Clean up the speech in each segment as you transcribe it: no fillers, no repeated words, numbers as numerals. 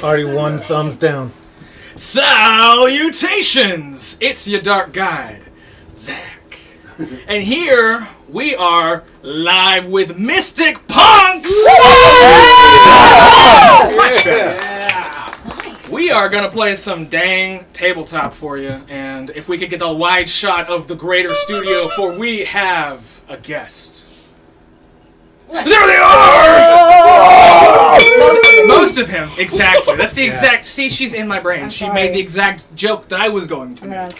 Already one thumbs down. Salutations! It's your dark guide, Zakk. And here we are live with Mystic Punks! Much better. We are going to play some dang tabletop for you, and if we could get a wide shot of the greater studio, for we have a guest. There they are! Most of him, exactly. That's the exact... See, she's in my brain. She made the exact joke that I was going to make.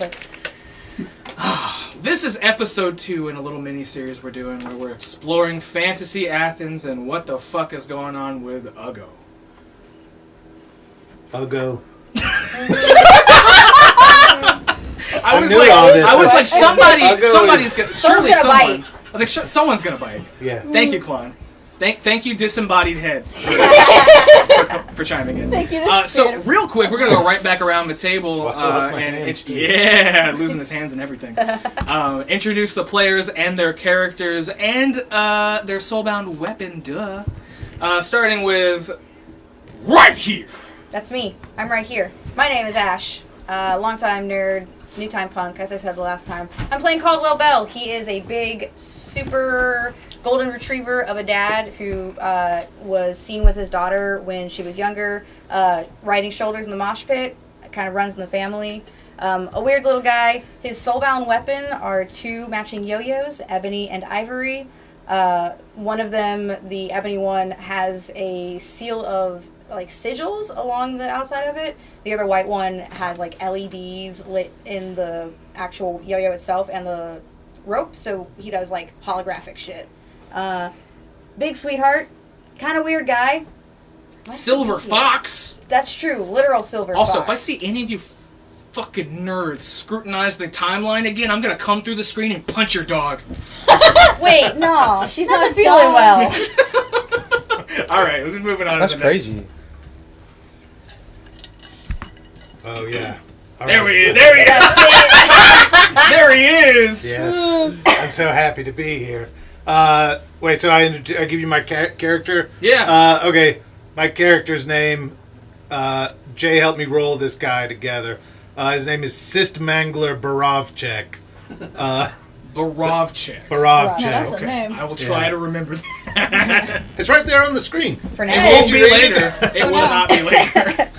This is episode 2 in a little mini-series we're doing where we're exploring fantasy Athens and what the fuck is going on with Uggo. Uggo. I was like, somebody's gonna... Surely someone... Bite. I was like, someone's gonna bite. Yeah. Thank you, Claude. Thank you, disembodied head, for chiming in. Thank you. So real quick, we're gonna go right back around the table losing his hands and everything. Introduce the players and their characters and their soulbound weapon. Starting with right here. That's me. I'm right here. My name is Ashe. Longtime nerd, new time punk, as I said the last time. I'm playing Caldwell Bell. He is a big, super golden retriever of a dad who was seen with his daughter when she was younger, riding shoulders in the mosh pit. Kind of runs in the family. A weird little guy. His soulbound weapon are 2 matching yo-yos, ebony and ivory. One of them, the ebony one, has a seal of like sigils along the outside of it. The other white one has like LEDs lit in the actual yo-yo itself and the rope, so he does like holographic shit. Big sweetheart, kind of weird guy. Silver Fox. That's true, literal silver Also, fox. if I see any of you fucking nerds scrutinize the timeline again, I'm gonna come through the screen and punch your dog. Wait, no, she's not feeling well. Alright, let's move on. That's crazy. Oh, yeah. There he is. There he is. Yes. I'm so happy to be here. Wait, so I give you my character? Yeah. Okay. My character's name, Jay helped me roll this guy together. His name is Sistmangler Borovchek. Borovchek. Borovchek. That's a Okay, name. I will try to remember that. It's right there on the screen. For now. It won't be later. It will not be later.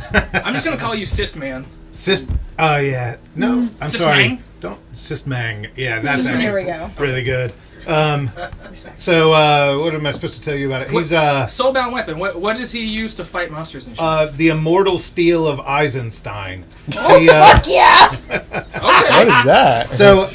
I'm just going to call you Sistman. Yeah. No, I'm Sistmang? sorry. Don't. Sistmang. Yeah, that's Sistmang. There we actually go. really good. So, what am I supposed to tell you about it? He's, soulbound weapon. What does he use to fight monsters and shit? the immortal steel of Eisenstein. Fuck yeah! What is that? So,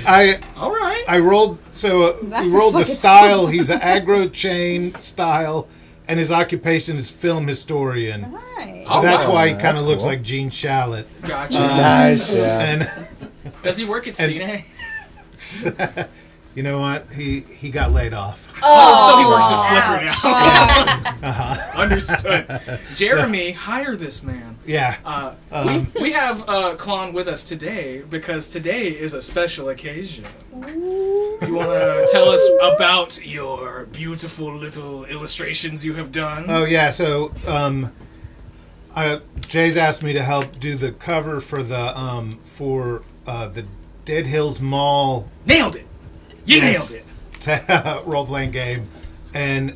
All right. I rolled, so That's we a rolled the fucking style. He's an aggro chain style, and his occupation is film historian. Nice. So that's wow. why he kind That's of looks cool. like Gene Shalit. Gotcha. Nice, yeah. And Does he work at Cine? you know what? He got laid off. So he works at Flipper now. Uh-huh. Understood. Jeremy, hire this man. Yeah. We have Klon with us today because today is a special occasion. You want to tell us about your beautiful little illustrations you have done? Oh yeah. So Jay's asked me to help do the cover for the Dead Hills Mall. Nailed it. You nailed it. Role-playing game, and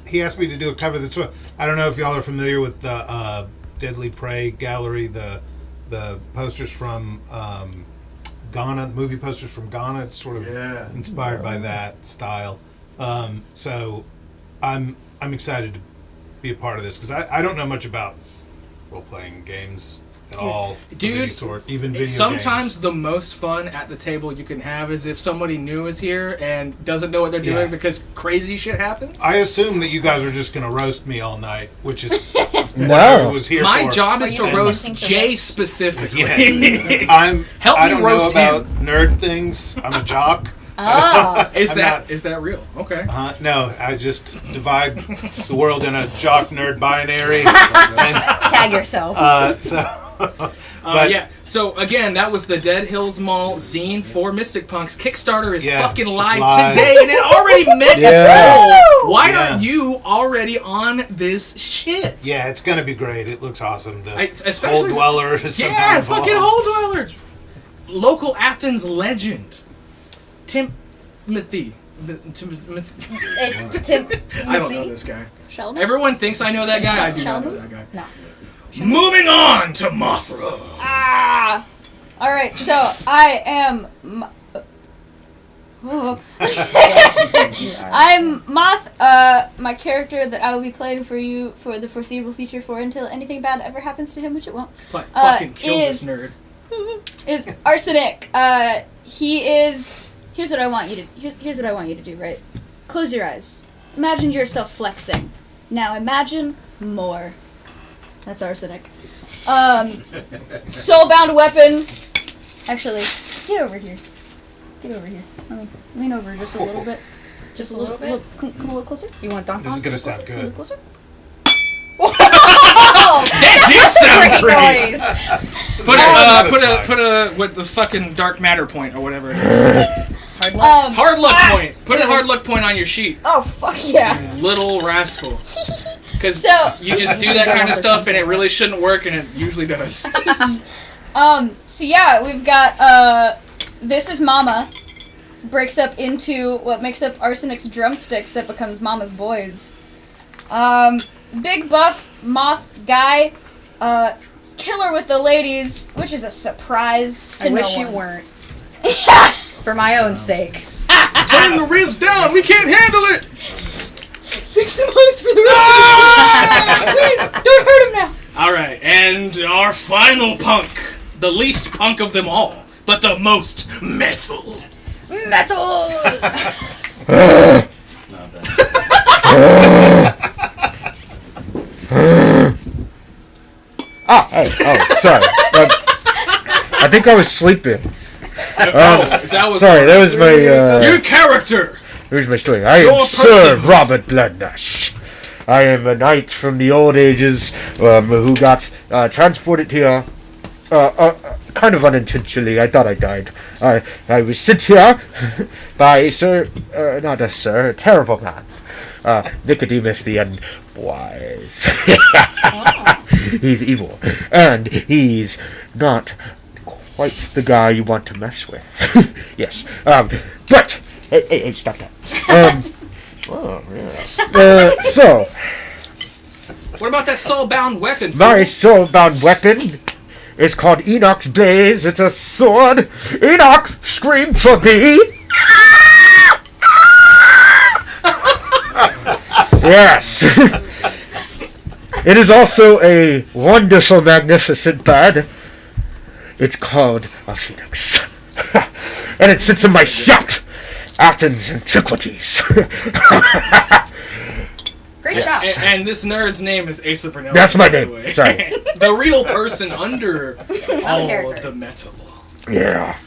he asked me to do a cover that's I don't know if y'all are familiar with the Deadly Prey Gallery, the posters from Ghana, the movie posters from Ghana. It's sort of inspired by that style. So I'm excited to be a part of this because I don't know much about role-playing games at all, dude. of any sort, even video Sometimes games. the most fun at the table you can have is if somebody new is here and doesn't know what they're doing because crazy shit happens. I assume that you guys are just going to roast me all night, which is what I No. was here My for. job is to Are you roast listening to Jay this? specifically. Yes. Help I me don't roast know about nerd things. I'm a jock. Oh. Is I'm that real? Okay. No, I just divide the world in a jock nerd binary. Tag yourself. So Yeah. So again, that was the Dead Hills Mall zine for Mystic Punks. Kickstarter is fucking live today, and it already met its goal. Why aren't you already on this shit? Yeah, it's gonna be great. It looks awesome. The especially Hole Dweller is yeah, fucking Hole Dweller. Local Athens legend, Timothy. It's Tim. I don't know this guy. Sheldon? Everyone thinks I know that guy. I do not know that guy. No. Moving on to Mothra. Ah! Alright, so I am... I'm Moth, my character that I will be playing for you for the foreseeable future for until anything bad ever happens to him, which it won't. Fucking kill this nerd. Is Arsenic. He is... Here's what I want you to... Here's what I want you to do, right? Close your eyes. Imagine yourself flexing. Now imagine more. That's Arsenic. Soulbound weapon. Actually, get over here. Get over here. Let me lean over just a little bit. Just a little bit? Come a little closer. You want Donkey? This is gonna sound A little good. closer. That did sound great. Noise. Put a with the fucking dark matter point or whatever it is. Hard luck. Hard luck point. Put a hard luck point on your sheet. Oh fuck yeah! Little rascal. Because So- you just do that kind of stuff and it really shouldn't work, and it usually does. So yeah, we've got this is Mama. Breaks up into what makes up Arsenic's drumsticks that becomes Mama's boys. Big buff moth guy, killer with the ladies, which is a surprise to I no wish one. you weren't. For my own sake. Turn the Riz down. We can't handle it. Save some ice for the rest. Please don't hurt him now. All right, and our final punk, the least punk of them all, but the most metal. Metal! Sorry. I think I was sleeping. That was my your character. Here's my story. I Your am Sir person. Robert Bloodnash. I am a knight from the old ages who got transported here kind of unintentionally. I thought I died. I was sent here by a terrible man. Nicodemus the Unwise. He's evil. And he's not quite the guy you want to mess with. Yes. But... Hey, stop that. So... What about that soul-bound weapon? My soul-bound weapon is called Enoch's Blaze. It's a sword. Enoch, scream for me. Yes. It is also a wonderful, magnificent bird. It's called a phoenix. And it sits in my shop. Athens Antiquities. Great job. And this nerd's name is Asa Vernelsen. That's my by the name. way. Sorry. The real person under all character. of the metal. Yeah.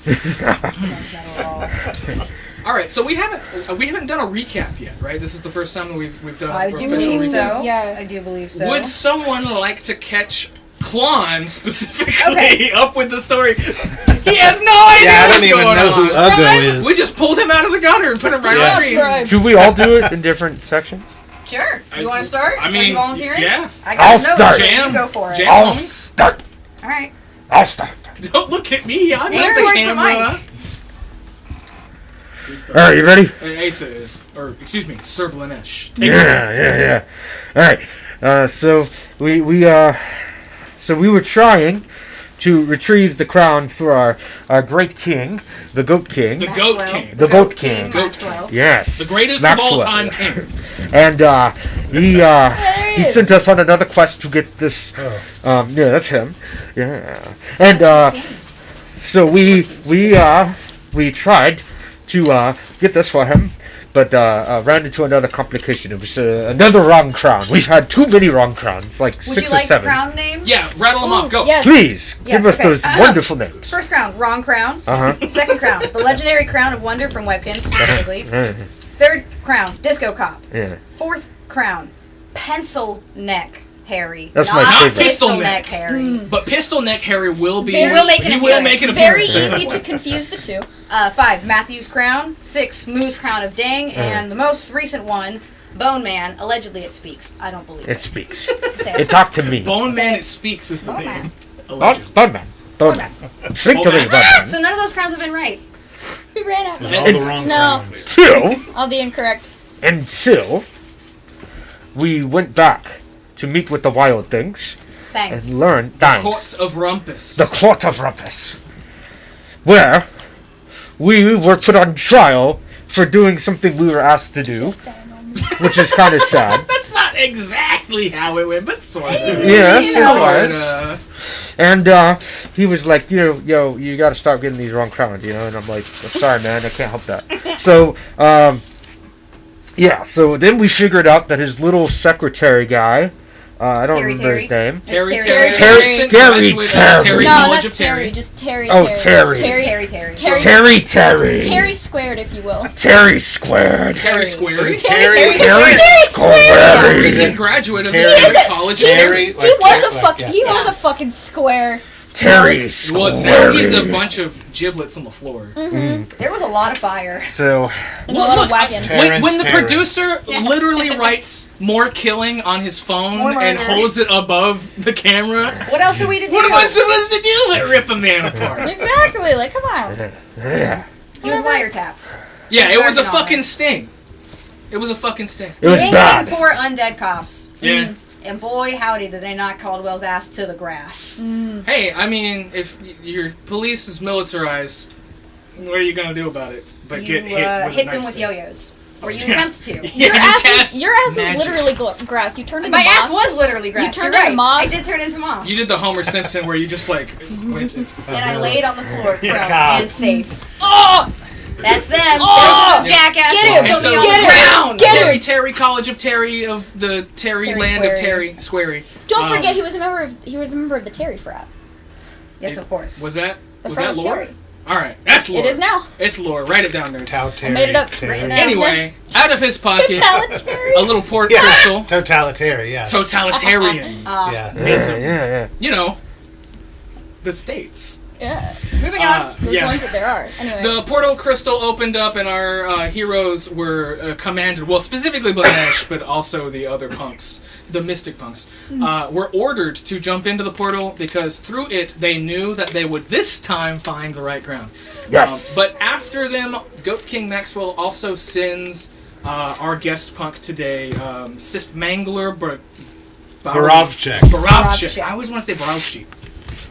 All right, so we haven't done a recap yet, right? This is the first time that we've done I a do official believe recap. so. Yeah. I do believe so. Would someone like to catch Klon specifically Okay. up with the story? He has no idea Yeah, I what's don't even going know on. who Uggo is. We just pulled him out of the gutter and put him right on screen. Subscribe. Should we all do it in different sections? Sure. You want to start? I Are mean, you volunteering? yeah. I I'll got start. Jam. You go for it. Jam. I'll start. All right. I'll start. Don't look at me. I'm Aim not the towards the camera. mic. Alright, you ready? Asa is, or excuse me, Sir Blanesh. Take it. Yeah. Alright. So we were trying to retrieve the crown for our great king, the Goat King. The Goat Maxwell. King. The Goat King. Goat Maxwell. Yes. The greatest Maxwell. of all time king. And he he is. sent us on another quest to get this. Yeah, that's him. Yeah. And so we tried to get this for him, but ran into another complication. It was another wrong crown. We've had too many wrong crowns, like Would 6 you or like 7. crown names? Yeah, rattle them off. Go. Yes. Please Yes, give us okay. those wonderful names. First crown, wrong crown. Second crown, the legendary crown of wonder from Webkin specifically. Third crown, disco cop. Yeah. Fourth crown, pencil neck. Harry. That's not my favorite. Pistol Pistol Neck Neck. Harry. But Pistol Neck Harry will be. Very- Will make an he will make an appearance. Very appearance. easy to confuse the two. 5, Matthew's Crown. 6, Moo's Crown of Dang. Uh-huh. And the most recent one, Bone Man. Allegedly it speaks. I don't believe It it. speaks. Say It talked to me. Bone Man It Speaks is the Bone name. Man. Allegedly. Bone Man. Bone Man. Speak to me, Bone Man. So none of those crowns have been right. We ran out. There's all the wrong No. crowns. Till, All the incorrect. until we went back to meet with the wild things Thanks. and learn thanks. Courts of Rumpus. The Court of Rumpus, where we were put on trial for doing something we were asked to do, which is kind of sad. That's not exactly how it went, but sort of. Yes, it was. Sorta. And he was like, yo, you got to stop getting these wrong crowns, you know. And I'm like, I'm sorry, man, I can't help that. So, yeah. So then we figured out that his little secretary guy, I don't Terry, remember his name. Terry, It's Terry, Terry. Terry, Terry, graduate of Terry. Terry No, College not of Terry. Terry. Just Terry. Oh, Terry. Terry. Terry. Terry. Terry. Terry squared, if you will. Terry squared. Terry Square. Terry Terry Recent graduate of the Terry. Terry College of Terry. Terry, He was a like, fucking. yeah. He was a fucking square. Terry Well, now he's a bunch of giblets on the floor. There was a lot of fire. So, And a lot of wagon. Terrence When the Terrence. producer literally writes more killing on his phone More and murder. holds it above the camera, What else are we to do? what am I supposed to do but rip a man apart? Exactly. Like, come on. yeah. He was wiretapped. Yeah, it was a Very fucking honest. sting. It was a fucking sting. It was Same bad. thing for undead cops. Yeah. And boy, howdy, did they knock Caldwell's ass to the grass. Hey, I mean, if your police is militarized, what are you gonna do about it? But You get hit with a hit them with nightstick. yo-yos. Or you Yeah. attempt to. Yeah, Your ass was magic. literally grass. You turned into My moss. ass was literally grass. turned You're into right. moss. I did turn into moss. You did the Homer Simpson where you just like went. And I laid on the floor, prone God. and safe. Oh! That's them. Oh! Those are the jackasses. Get him! And so Put me on Get the him! ground. Get Terry, him! Terry College of Terry of the Terry, Terry land of Squarey. Terry Squarey. Don't forget, he was a member of the Terry frat. Yes, of course. Was that The was frat that of lore? Terry. All right, that's lore. It is now. It's lore. Write it down, nerds. Tau Terry. made it up. Terry. Written down. Anyway, out of his pocket, Totalitarian. a little port Yeah. crystal, Totalitarian, yeah. totalitarian. Yeah. Yeah. You know, the states. Yeah. Moving on. Those Yeah. ones that there are. Anyway. The portal crystal opened up, and our heroes were commanded. Well, specifically Blanesh, but also the other punks, the mystic punks, were ordered to jump into the portal because through it they knew that they would this time find the right ground. Yes. But after them, Goat King Maxwell also sends our guest punk today, Sist Mangler Borovchik. Borovchik. I always want to say Borovchik.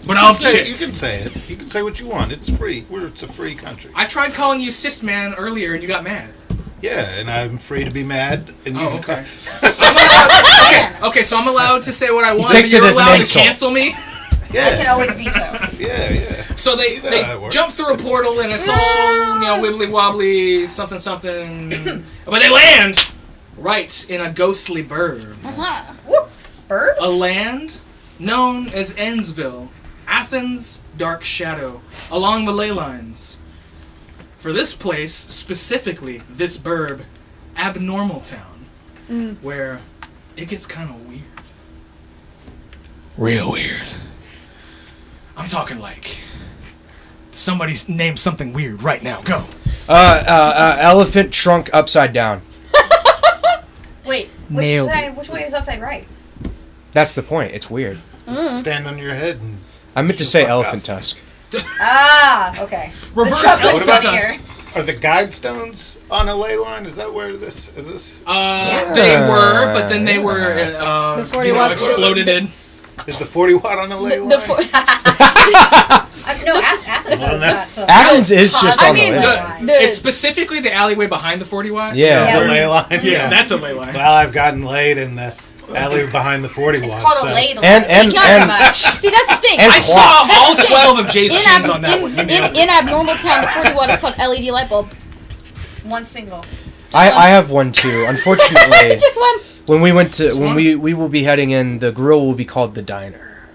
You Borovchik. can say it. You can say what you want. It's free. It's a free country. I tried calling you Sist Man earlier, and you got mad. Yeah, and I'm free to be mad. And you Oh, can okay. Okay, so I'm allowed to say what I want, takes but you're it as an allowed to insult. cancel me? I can Yeah, always veto. yeah. So they, You know how it works. jump through a portal, and it's all, wibbly wobbly, something, something. But they land right in a ghostly burg. Uh-huh. Whoop. Burp. A land known as Ennsville, Athens' dark shadow, along the ley lines. For this place, specifically, this burb, Abnormal Town, where it gets kind of weird. Real weird. I'm talking like somebody's named something weird right now. Go. Elephant trunk upside down. Wait. Nailed Which way is upside right? That's the point. It's weird. Stand on your head and I meant to say Fuck elephant up. tusk. Ah, okay. Reverse the truck was elephant funnier. are the guide stones on a ley line? Is that where this is? This They were, but then they were The 40 watts. exploded in. is the 40 watt on the ley line? No, Athens is not so. Athens is just I on the mean, ley the- line. It's specifically the alleyway behind the 40 watt. Yeah. Is the Yeah. ley line? Yeah, that's a ley line. Well, I've gotten laid in the alley behind the 40 It's watt. called so. a ladle. And- It's not and- much. See, that's the thing. And I saw all 12 of Jay's chins on that one. In Abnormal Town, the 40 watt is called LED light bulb. One single. I have one too. Unfortunately, Just one. when we went to Just when one? we will be heading in, the grill will be called the diner.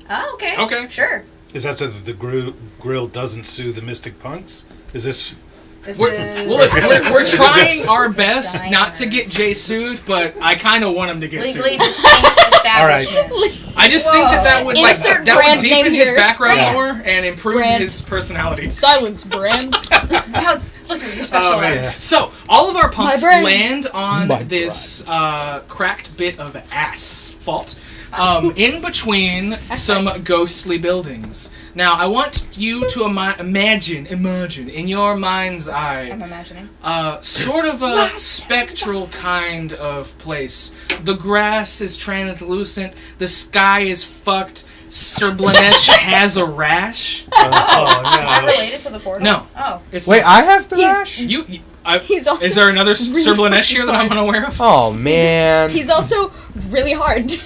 Oh, okay. Okay. Sure. Is that so that the grill doesn't sue the Mystic Punks? Is this... This We're, is. well, look, we're trying Just- our best Diner. not to get Jay sued, but I kind of want him to get Legally sued. distinct establishments. I just think that would like Insert that would brand deepen name his here. background Brand. more and improve Brand. his personality. Silence, brand. Wow, look at your special Oh, man. ones. So all of our punks brand. land on My this cracked bit of asphalt. In between some ghostly buildings. Now, I want you to imagine in your mind's eye, I'm imagining. sort of a spectral kind of place. The grass is translucent, the sky is fucked, Sir Blanesh has a rash. Is that Oh, related to the portal? No. Oh. It's Wait, I have the He's- rash? He's also is there another really Sir Blanesh fucking here that I'm hard. unaware of? Oh, man. He's also really hard.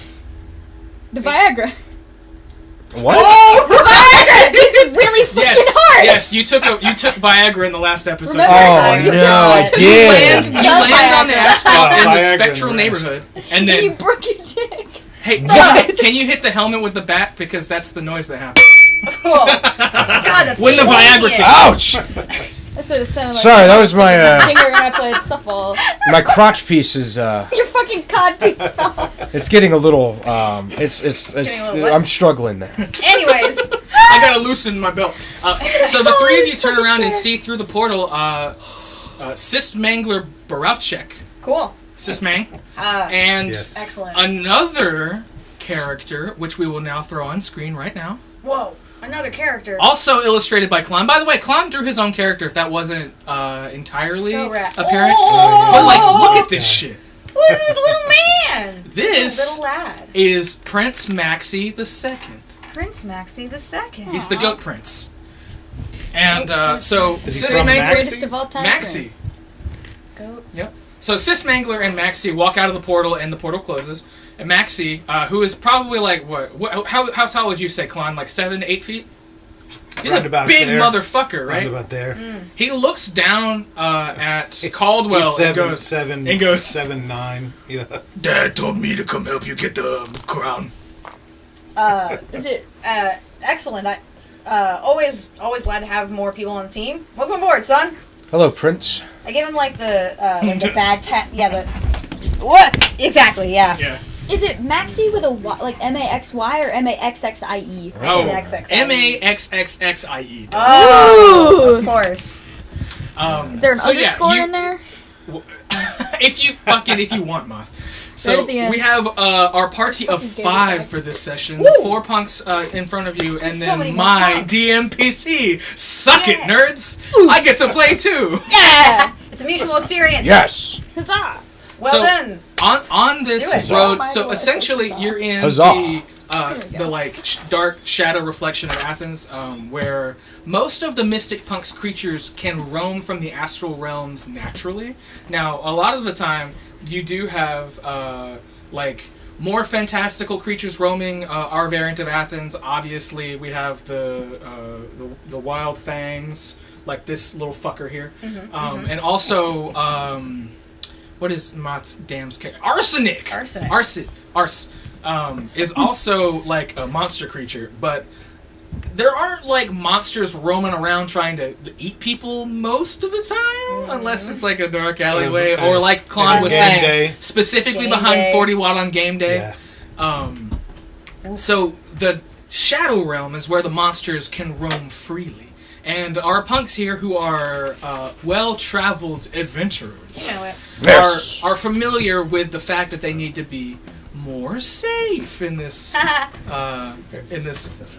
The Viagra. What? Viagra! He's really fucking Yes, hard! yes, you took Viagra in the last episode. Remember? Oh, You no, took I it. did. You Love land on the Viagra. asphalt in the Viagra and spectral the rash. neighborhood, and And you then broke your dick. hey, What? can you hit the helmet with the bat because that's the noise that happens Whoa. God, that's when the Viagra convenient. kicks. Ouch! That sort of sounded like Sorry, that was my, stinger when I played softball. my crotch piece is, Your fucking codpiece fell off. it's getting a little, it's Getting a little what? I'm struggling there. Anyways, I gotta loosen my belt. So the three of you turn around and see through the portal Sis Mangler Baravchek, cool. Sis Mang, Uh, and Yes. excellent. another character, which we will now throw on screen right now. Whoa, another character. Also illustrated by Klon. By the way, Klon drew his own character, if that wasn't entirely So rad. apparent. Oh! But, like, look at this shit. Look at this little man. This little lad. is Prince Maxie II. Prince Maxie II. He's the goat prince. And so Is he Sis from Mangler... Greatest of all time. Maxie. Prince. Goat. Yep. So Sis Mangler and Maxie walk out of the portal, and the portal closes. And Maxie, who is probably like how tall would you say, Klon? Like 7 to 8 feet? He's Round a about big there. motherfucker, right? Round about there. He looks down at Caldwell He's and goes, 7'9". Yeah. "Dad told me to come help you get the crown." Is it? Excellent. Always glad to have more people on the team. Welcome aboard, son. Hello, Prince. I gave him like the bad tap. Yeah, the what? Exactly. Yeah. Yeah. Is it Maxie with a Y, like M-A-X-Y or M-A-X-X-I-E? Oh, XXXIE. MAXXXIE. Oh, of course. Is there an So, yeah, underscore you- in there? if you want, Moth. So Right at the end. we have our party of Fucking gay 5 guy. for this session. Woo! 4 punks in front of you, and So then many more my punks. DMPC. Suck it, Yeah. nerds! I get to play too. Yeah, it's a mutual experience. Yes. Huzzah! Well So- then. On this Do it. road, By the so way, essentially huzzah. you're in Huzzah. the like dark shadow reflection of Athens, where most of the mystic punks creatures can roam from the astral realms naturally. Now, a lot of the time, you do have like more fantastical creatures roaming our variant of Athens. Obviously, we have the wild fangs, like this little fucker here, and also. What is Mott's damn's character? Arsenic! Arse. Is also like a monster creature, but there aren't like monsters roaming around trying to eat people most of the time, unless it's like a dark alleyway, or like Klon was Game saying, day. specifically Game behind day. 40 Watt on game day. Yeah. So the Shadow Realm is where the monsters can roam freely. And our punks here, who are well-traveled adventurers, You know it. Yes. are familiar with the fact that they need to be more safe in this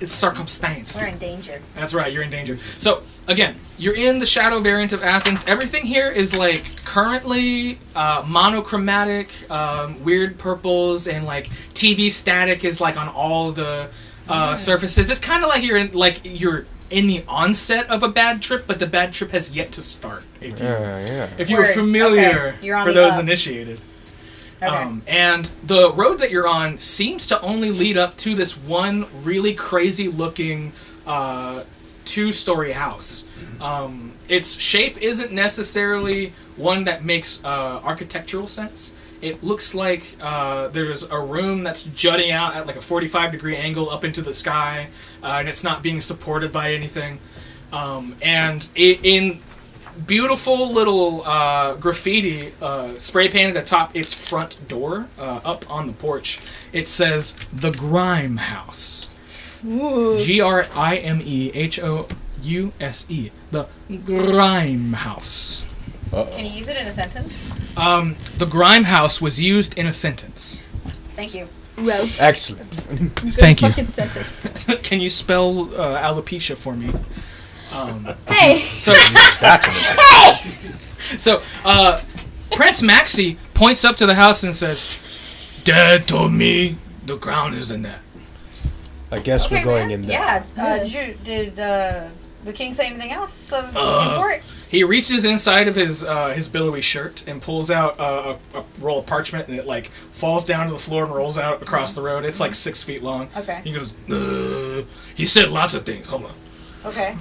circumstance. We're in danger. That's right, you're in danger. So again, you're in the shadow variant of Athens. Everything here is like currently monochromatic, weird purples, and like TV static is like on all the surfaces. It's kind of like you're in the onset of a bad trip, but the bad trip has yet to start. If you were Word. familiar, Okay. You're on for the those up. initiated. Okay. And the road that you're on seems to only lead up to this one really crazy looking 2-story house. Its shape isn't necessarily one that makes architectural sense. It looks like there's a room that's jutting out at like a 45-degree angle up into the sky, and it's not being supported by anything. And in beautiful little graffiti spray painted atop its front door up on the porch. It says the Grime House. Ooh. GRIMEHOUSE. The Grime House. Can you use it in a sentence? The Grime House was used in a sentence. Thank you. Well, Excellent. Thank you. fucking sentence. Can you spell alopecia for me? Hey! So, Prince Maxie points up to the house and says, Dad told me the ground is in that. I guess we're going in there. Yeah. Did the king say anything else of import? He reaches inside of his billowy shirt and pulls out a roll of parchment, and it like falls down to the floor and rolls out across the road. It's like 6 feet long. Okay. He goes, he said lots of things. Hold on. Okay.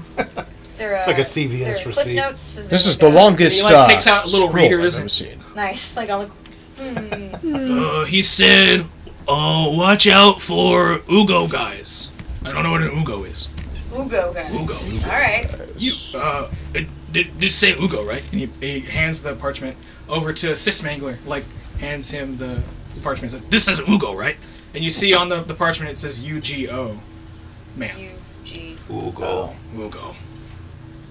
Is there It's like a is CVS there Cliff receipt. Notes? Is there This is like the longest. He, like, takes out little scroll readers I've and- ever seen. Nice. Like on He said, watch out for Ugo guys. I don't know what an Ugo is. the Ugo guys. Ugo. All right. You, this say Ugo, right? And he hands the parchment over to Sismangler, like, hands him the parchment and says, this says Ugo, right? And you see on the parchment it says UGO. Man. UG. Ugo.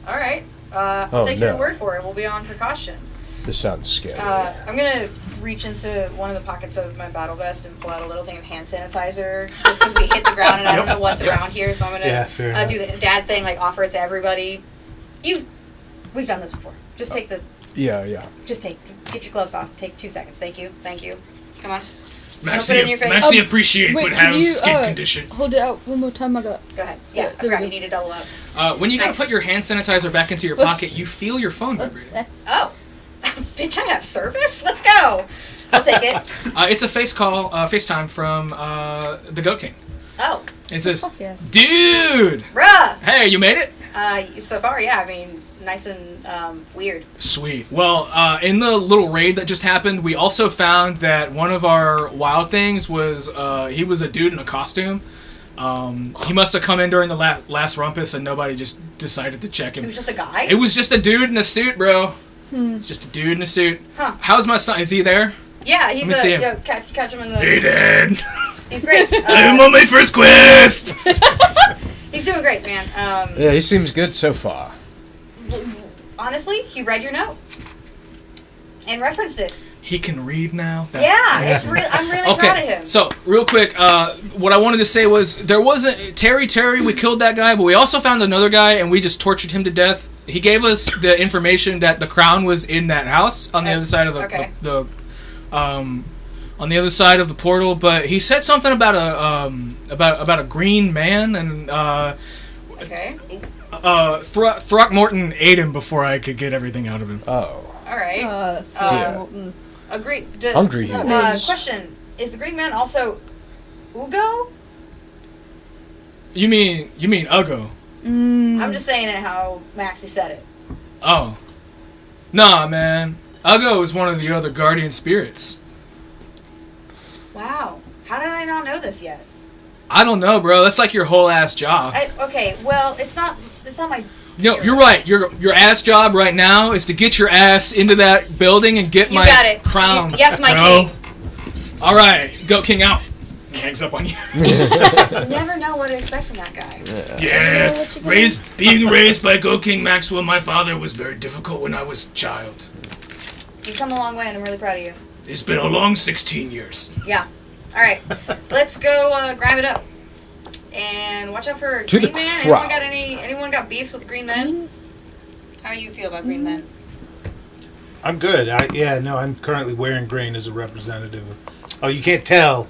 All right. I'll Oh, take your no. word for it. We'll be on precaution. This sounds scary. I'm gonna reach into one of the pockets of my battle vest and pull out a little thing of hand sanitizer, just because we hit the ground and I don't know what's around here, so I'm gonna fair enough. do the dad thing, like offer it to everybody. We've done this before. Just take the, Yeah. get your gloves off. Take 2 seconds. Thank you. Come on. Maxie, Put it in your face. Maxie appreciate Wait, would can have you skin condition. hold it out one more time? I got. Go ahead. Yeah, I there we forgot go. you need to double up. When you gotta Nice. put your hand sanitizer back into your pocket, you feel your phone vibrating. That's Oh, bitch! I have service. Let's go. I'll take it. It's a FaceTime from the Goat King. Oh, It says, fuck yeah. dude, bruh. hey, you made it? So far, yeah. I mean, nice and weird. Sweet. Well, in the little raid that just happened, we also found that one of our wild things was he was a dude in a costume. He must have come in during the last rumpus, and nobody just decided to check It him. was just a guy. It was just a dude in a suit, bro. Just a dude in a suit. Huh. How's my son? Is he there? Yeah, he's Let me see him. yeah, catch him in the. Hey, Dad. He's great. I'm on my first quest. He's doing great, man. Yeah, he seems good so far. Honestly, he read your note and referenced it. He can read now. I'm really proud of him. So real quick, what I wanted to say was there wasn't Terry. We killed that guy, but we also found another guy, and we just tortured him to death. He gave us the information that the crown was in that house on the other side of the on the other side of the portal. But he said something about a green man, and Okay. Throckmorton ate him before I could get everything out of him. Oh. All right. Yeah. Agree. Hungry he was. Question: is the green man also Ugo? You mean Ugo? I'm just saying it how Maxie said it. Oh. Nah, man. Ugo is one of the other guardian spirits. Wow. How did I not know this yet? I don't know, bro. That's like your whole ass job. Okay. Well, it's not my. No, you're right. Your ass job right now is to get your ass into that building and get You my got it. crown. Yes, my bro. king. All right, Goat King out. He hangs up on you. You never know what to expect from that guy. Yeah, being raised by Goat King Maxwell, my father, was very difficult when I was a child. You've come a long way, and I'm really proud of you. It's been a long 16 years. Yeah. All right. Let's go grab it up. And watch out for To the Green Man. crowd. Anyone got beefs with Green Men? How do you feel about Green Men? I'm good. I'm currently wearing green as a representative. Oh, you can't tell,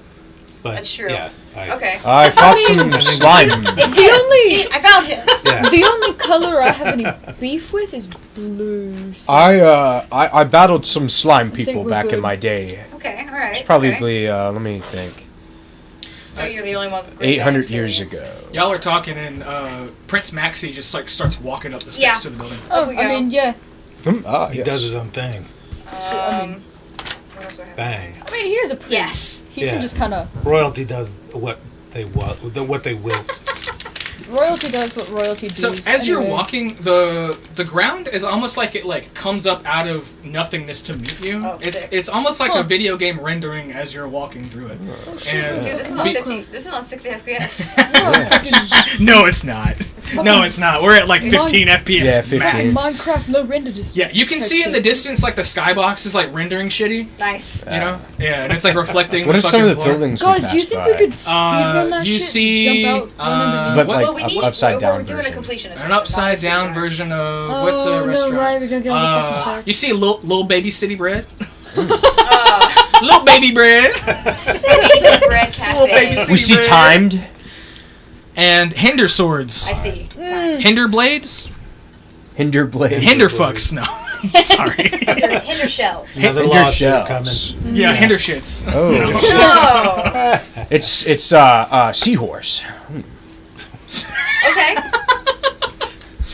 but That's true. Yeah. Okay. I fought some slime. It's The only I found him. Yeah. the only color I have any beef with is blue. So I battled some slime think people we're back in good. my day. Okay. All right. It's probably let me think. So you're the only one with Green Man 800 years experience. ago. Y'all are talking, and Prince Maxie just like starts walking up the steps Yeah. to the building. oh, we I go. mean, yeah. He Yes. does his own thing. What else do I have? Bang. I mean, here's a priest. Yes. He Yeah. can just kind of. Royalty does what they want, what they wilt. Royalty does what royalty does. So as you're walking, the ground is almost like it like comes up out of nothingness to meet you. Oh, sick. It's almost like a video game rendering as you're walking through it. And Dude, this is on 50. This is on 60 FPS. no, it's not. No, it's not. We're at like 15 FPS. Yeah, 15. max. Minecraft low render distance. Yeah, you can see in the distance like the skybox is like rendering shitty. Nice. You know? Yeah, and it's like reflecting. What the are some of the fucking floor. buildings we Guys, do you passed think by? we could speedrun that you shit? see, Just jump out, run underneath? But what- like Well, we need upside down we're doing a version. completionist. An upside down version of what's a Oh, restaurant? no, right, we're gonna get on the fucking stairs. You see little baby city bread? Uh, Little baby bread. Baby bread Little baby cafe. We see Bread. timed. And hinder swords. I see. Hinder blades? Hinder blade. Hinder fucks. No. Sorry. Hinder shells. Another Hinder lawsuit shells. coming. Yeah, hinder shits. Oh, Oh. it's seahorse. Okay.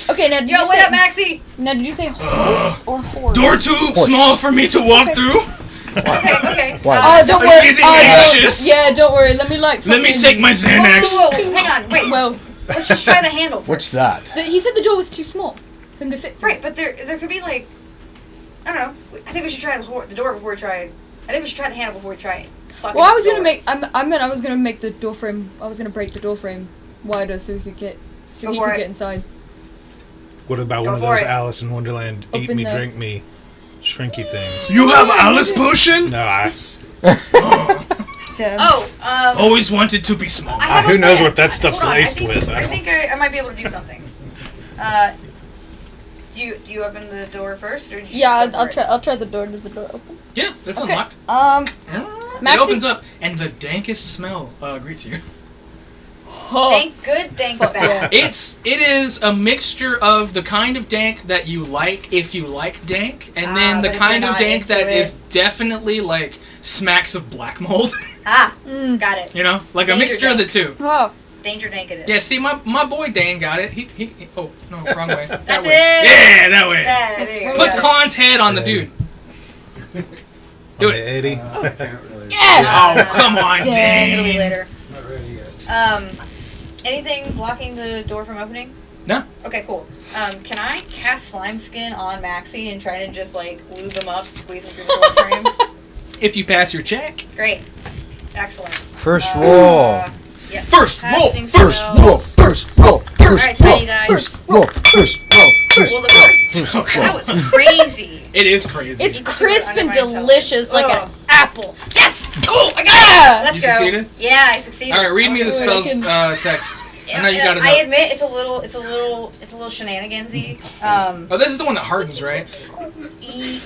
Okay, now did Yo, you what say, up, Maxie? Now did you say horse or horse? Door too small for me to walk through. Okay. Why? Oh, don't I'm worry. getting Oh, anxious. yeah, don't worry. Let me like. Let me fucking- take my Xanax. Whoa, hang on, wait. Well, Let's just try the handle first. What's that? he said the door was too small for him to fit. Right, but there could be like, I don't know. I think we should try the door before we try it. I think we should try the handle before we try it. Well, I was gonna make. I was gonna make the door frame. I was gonna break the door frame wider so he could get. So Go he for could it. get inside. What about Go one of for those it. Alice in Wonderland eat Open me, the- drink me, shrinky things? You have Alice potion? No, I. Damn. Oh, Always wanted to be small. I have a who knows plan. what that stuff's Hold on, laced I think, with? I think I might be able to do something. You open the door first, or did you Yeah, just go I'll for try. it? I'll try the door. Does the door open? Yeah, that's Okay. unlocked. It Maxie- opens up, and the dankest smell greets you. Dank good, dank Fuck bad. It is a mixture of the kind of dank that you like if you like dank, and then the but if kind you're of not dank into that it- is definitely like smacks of black mold. Ah, got it. You know, like a Danger mixture of the two. Oh, Danger dank it is. Yeah, see, my boy Dain got it. He oh no, wrong way. That That's way. it. Yeah, that way. Yeah, there you go. Put Got it. Khan's head on the dude. Do it. Eddie. yeah. Oh, come on, Damn. It'll be Dain. later. Anything blocking the door from opening? No. Okay, cool. Can I cast slime skin on Maxie and try to just like lube him up to squeeze him through the door frame? If you pass your check. Great. Excellent. First roll. Yes. First roll. Casting First spells. roll. First roll. Alright, tiny dice. First roll. First roll. First Well, the first, that was crazy. It is crazy. It's Equal to crisp under and my delicious, like intelligence. an apple. Yes! Oh, I got Yeah. Let's You go. succeeded? Yeah, I succeeded. All right, read me the That's good. spells text. I know you got it I up. admit it's a little shenanigansy. Oh, this is the one that hardens, right?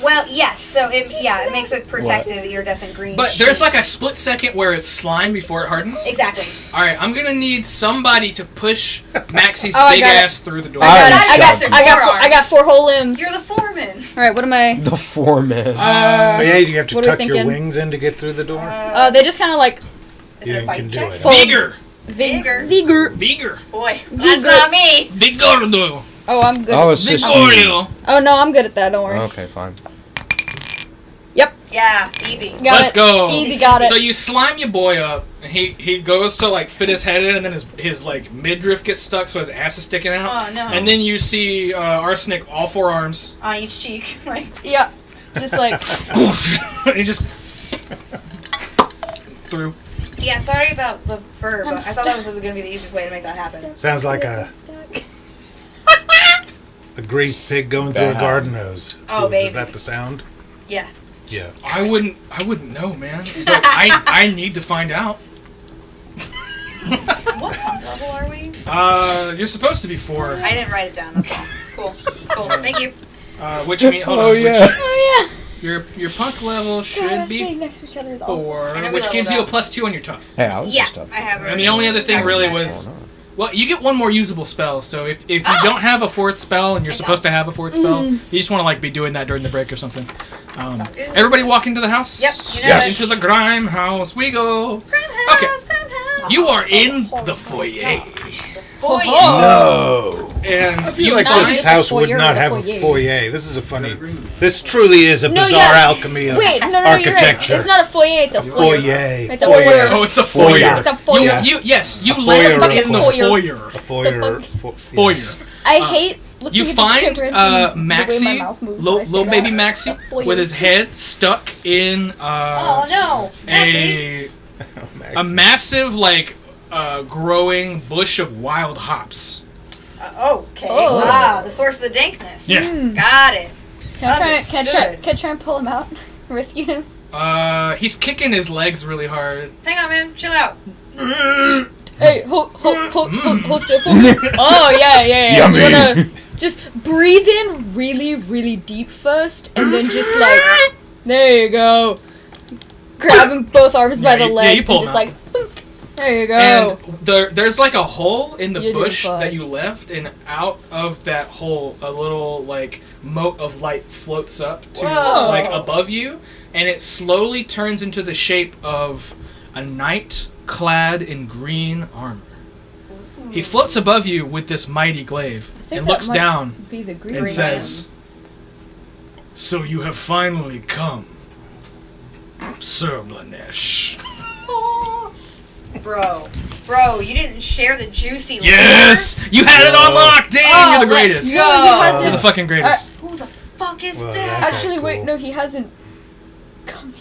Well, yes. So it makes a protective iridescent green. But there's sheet. like a split second where it's slime before it hardens. Exactly. All right, I'm gonna need somebody to push Maxie's Oh, I big got it. ass through the door. I got Shove. I got 4 whole limbs. You're the foreman. All right, what am I? The foreman. Oh, yeah, you have to what are we tuck your thinking? wings in to get through the door. They just kind of like Is You it a fight can do check? it. fold. Vigor, Vigor. vigor, Boy, that's not me. vigordo, Oh, I'm good. Oh, it's just vigorio. Oh no, I'm good at that. Don't worry. Okay, fine. Yep, Yeah, easy. got Let's it. go. Easy, got it. So you slime your boy up, and he goes to like fit his head in, and then his like midriff gets stuck, so his ass is sticking out. Oh no. And then you see Arsenic all 4 arms. on each cheek. Like, Yeah, just like And he just through. yeah, sorry about the fur, I'm but I thought that was going to be the easiest way to make that happen. Sounds like a greased pig going through a Bad. garden hose. Oh, baby. Is that the sound? Yeah. Yeah. I wouldn't know, man. But I need to find out. What pump level are we? You're supposed to be 4. I didn't write it down. That's all. Cool. Cool. Thank you. Which means hold on. Oh, yeah. oh Your punk level yeah. should God, be being next to each other is awful. 4, I know we which gives you a leveled up. +2 on your tough. Hey, I was Yeah, just up. I have. And the only other thing really was, well, you get 1 more usable spell. So if you don't have a 4th spell and you're supposed to have a 4th spell, you just want to like be doing that during the break or something. good. Everybody walk into the house. Yep, you know Yes. it. Into the grime house we go. Grime Okay. house, grime house. You are in the foyer. Boy, No. And and I feel you like Not this just house a would foyer, not the have a foyer. foyer. This is a funny. This truly is a No, bizarre yeah. alchemy of Wait, no, you're right. architecture. It's not a foyer, it's a foyer. Foyer. It's a Foyer. foyer. Oh, it's a foyer. It's a foyer. You foyer land of in the course. foyer. A foyer. Foyer. I hate looking You at find the camera and the way my Maxie, mouth moves when I say little baby that. Maxie, Foyer. with his head stuck in Oh no, Maxie. a massive growing bush of wild hops. Okay. Oh. Ah, the source of the dankness. Yeah. Got it. Can I Understood. try and pull him out? Rescue him? He's kicking his legs really hard. Hang on, man. Chill out. Hey, hold still for me. Oh, yeah. Yummy. You wanna just breathe in really, really deep first, and then just there you go. Grab him both arms by the you legs pull and him just out. there you go. And there's a hole in the You're doing bush fine. that you left, and out of that hole, a little mote of light floats up to Whoa. above you, and it slowly turns into the shape of a knight clad in green armor. He floats above you with this mighty glaive I think and that looks might down be the green and man. says, "So you have finally come, Sir Blanesh." Bro, you didn't share the juicy liquor? Yes! You had it on lock! Damn, you're the let's greatest! go. No, he hasn't. You're the fucking greatest. Who the fuck is Well, that? that- Actually, wait, cool. no, he hasn't come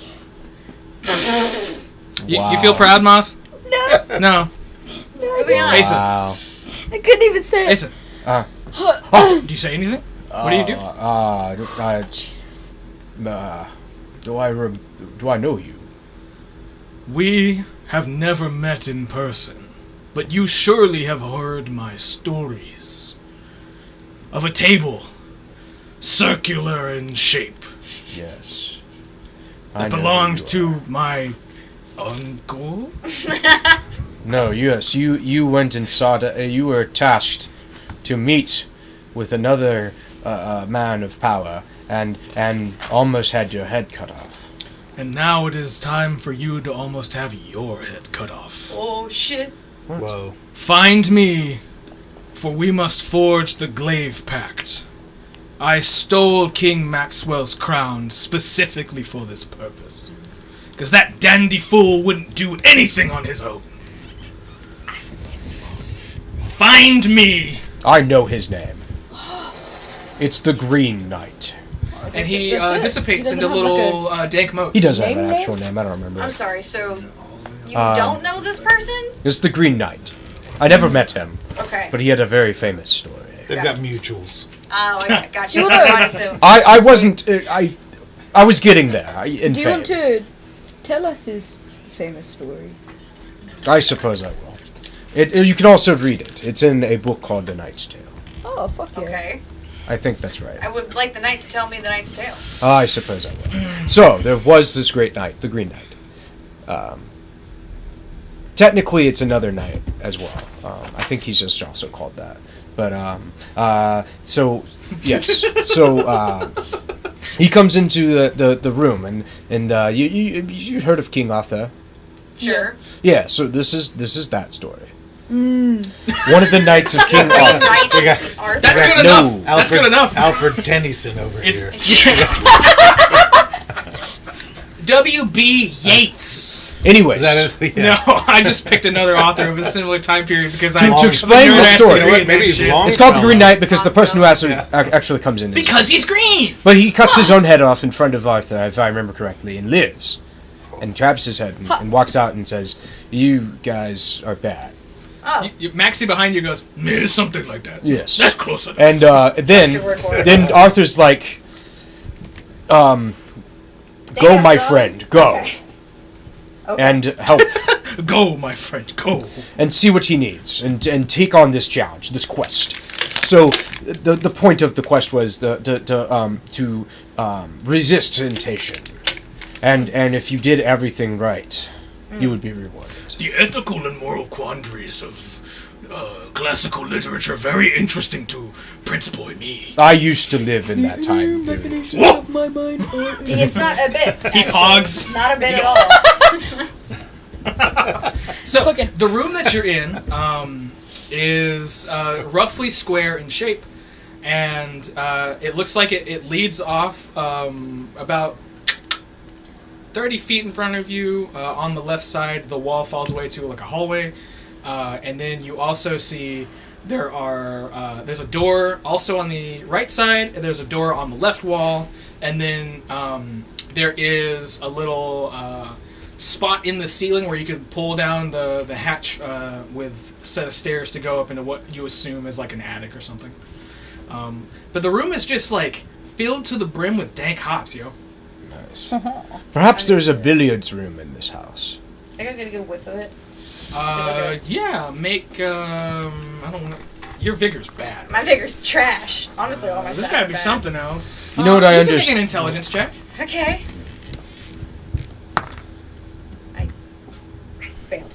yet. You feel proud, Moth? No, No. Moving on. Ace. Wow. I couldn't even say it. Ace, do you say anything? What do you do? Jesus. Do I know you? We have never met in person, but you surely have heard my stories of a table, circular in shape, Yes. that belonged to my uncle. No, yes, you went and saw that. You were tasked to meet with another man of power, and almost had your head cut off. And now it is time for you to almost have your head cut off. Oh shit. Whoa. Find me, for we must forge the Glaive Pact. I stole King Maxwell's crown specifically for this purpose. Because that dandy fool wouldn't do anything on his own. Find me! I know his name. It's the Green Knight. And he That's it. dissipates He into doesn't have, little dank motes. He does have Name an name? actual name. I don't remember. I'm sorry, so you Um, don't know this person? It's the Green Knight. I never met him, Okay. but he had a very famous story. They've got mutuals. Oh, okay, gotcha. You I wanna- assume. I wasn't. I was getting there. In Do you fame. want to tell us his famous story? I suppose I will. You can also read it. It's in a book called The Knight's Tale. Oh, fuck yeah. Okay. I think that's right. I would like the knight to tell me the knight's tale. I suppose I will. So, there was this great knight, the Green Knight. Technically, it's another knight as well. I think he's just also called that. But, so, yes. So, he comes into the room, and you heard of King Arthur? Sure. Yeah, so this is that story. One of the knights of King Arthur. Knight We got- Arthur. That's No. good enough! That's good enough! Alfred Tennyson over It's here. W.B. Yeats. Anyways, Is that it? No, I just picked another author of a similar time period because To I'm explain I'm the nerd story. ass to read Maybe that he's shit. long. it's called the Green Longfellow. Knight because the person who actually comes in. Because he's green. But he cuts his own head off in front of Arthur, if I remember correctly, and lives. And grabs his head and walks out and says, "You guys are bad." Oh. Maxie behind you goes, "Meh, something like that." Yes. That's close enough. And your word for it. then Arthur's like, "Go, Damn, my son. friend, go, Okay. Okay. and help, Go, my friend, go. and see what he needs, and take on this challenge, this quest." So the point of the quest was to resist temptation, and if you did everything right, you would be rewarded. The ethical and moral quandaries of classical literature very interesting to Prince Boy me. I used to live in that time period. Whoa! It's not a bit. He actually. pogs. Not a bit at all. So Fucking- the room that you're in is roughly square in shape, and it looks like it leads off about 30 feet in front of you. On the left side, the wall falls away to like a hallway, and then you also see there's a door also on the right side, and there's a door on the left wall, and then there is a little spot in the ceiling where you can pull down the hatch with a set of stairs to go up into what you assume is like an attic or something. But the room is just like filled to the brim with dank hops, yo. Nice. Perhaps there's a billiards room in this house. I gotta get a good whiff of it. Yeah, make, I don't know. Your vigor's bad. My vigor's trash. Honestly, all my stats There's gotta are be bad. something else. You know what I You can understand? make an intelligence check. Okay. I failed.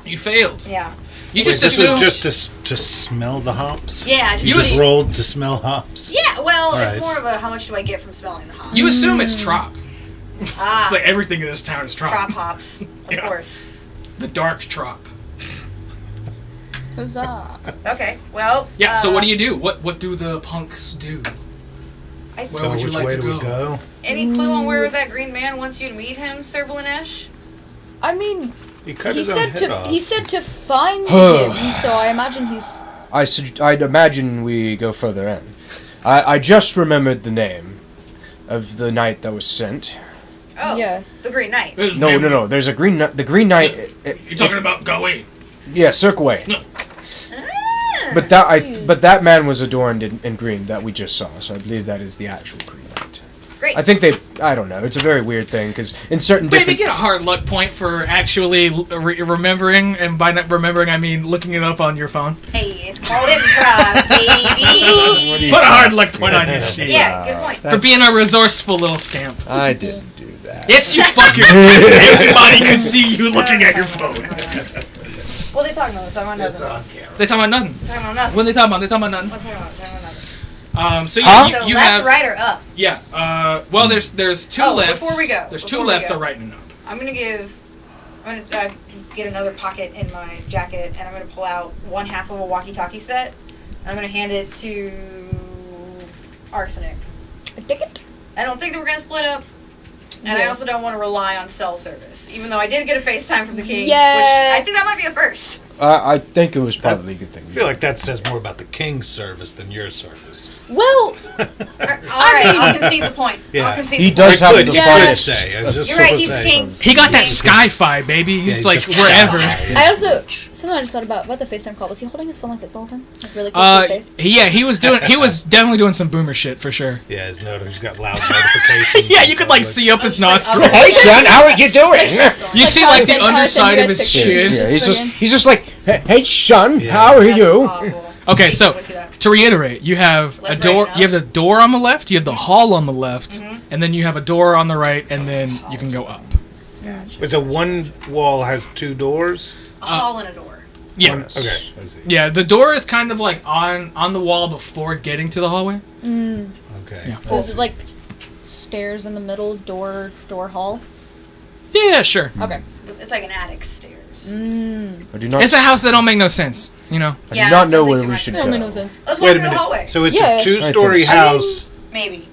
You failed. Yeah. You Wait, just this assumed. is just to smell the hops? Yeah, You just rolled to smell hops? Yeah, well, it's Alright. more of a how much do I get from smelling the hops? You assume it's trop. Ah, It's like everything in this town is trop. trop hops, of Yeah. course. The dark trop. Huzzah. Okay, well. Yeah. So what do you do? What do the punks do? Where So would you which like way to do we go? Any clue on where that green man wants you to meet him, Sir Vlanesh? I mean, He cut he his own said head off. to find him, so I imagine he's. I'd imagine we go further in. I just remembered the name of the knight that was sent. Oh, Yeah. the Green Knight. No. There's a green. The green knight. You're talking about Gawain. Yeah, Circway. No. Ah. But that man was adorned in green that we just saw. So I believe that is the actual green knight. Great. I think I don't know. It's a very weird thing because in certain Wait, they different. get a hard luck point for actually remembering, and by not remembering, I mean looking it up on your phone. Hey, it's called improv, baby. Put a hard luck point on your sheet. Yeah, good point. For being a resourceful little scamp. I didn't do that. Yes, you fucking did. Everybody could see you looking at your phone. What are they talking about? They're talking about It's nothing. on camera. They talking about nothing. They're talking about nothing. What are they talking about? They talking about nothing. What's talking about? They're talking about nothing. So Huh? you, So you left, have right, or up? yeah. Well, there's two Oh, lefts. before we go, There's before two we lefts, go. a right and an up. I'm gonna get another pocket in my jacket, and I'm gonna pull out one half of a walkie-talkie set, and I'm gonna hand it to Arsenic. A ticket? I don't think that we're gonna split up, and I Yeah. also don't want to rely on cell service, even though I did get a FaceTime from the king, Yeah. which I think that might be a first. I think it was probably a good thing. I feel like that says more about the king's service than your service. Well, Alright, I'll concede the point. Yeah. I'll concede He the does point. have the Yeah. finest. Say. I was just You're right, sort of he's the saying. king. He got that sci-fi, baby. He's Yeah, like he's wherever. I also something I just thought about the FaceTime call. Was he holding his phone like this the whole time? Like really close to his face? He was definitely doing some boomer shit for sure. Yeah, his note. He's got loud notifications. Yeah, you could like see up his nostrils. Hey son, how are you doing? You see like the Constant, underside of his pictures. chin. Yeah, Just he's just like, hey son, Yeah. how are That's you? awful. Okay, Sweet, so what you got? to reiterate, you have a Left, door. right, You have the door on the left. You have the hall on the left, Mm-hmm. and then you have a door on the right, and then you can go up. It's a one wall has two doors. A hall and a door. Yeah, Okay, I see. yeah. The door is kind of like on the wall before getting to the hallway. Okay. Yeah. So is it like stairs in the middle, door, hall? Yeah, sure. Okay. It's like an attic stairs. I do not. It's a house that don't make no sense. You know. I Yeah, do not know don't think where too we much should of That it. made go. no sense. Let's walk Wait a through the minute. hallway. So it's Yeah. a two-story I think house, Maybe.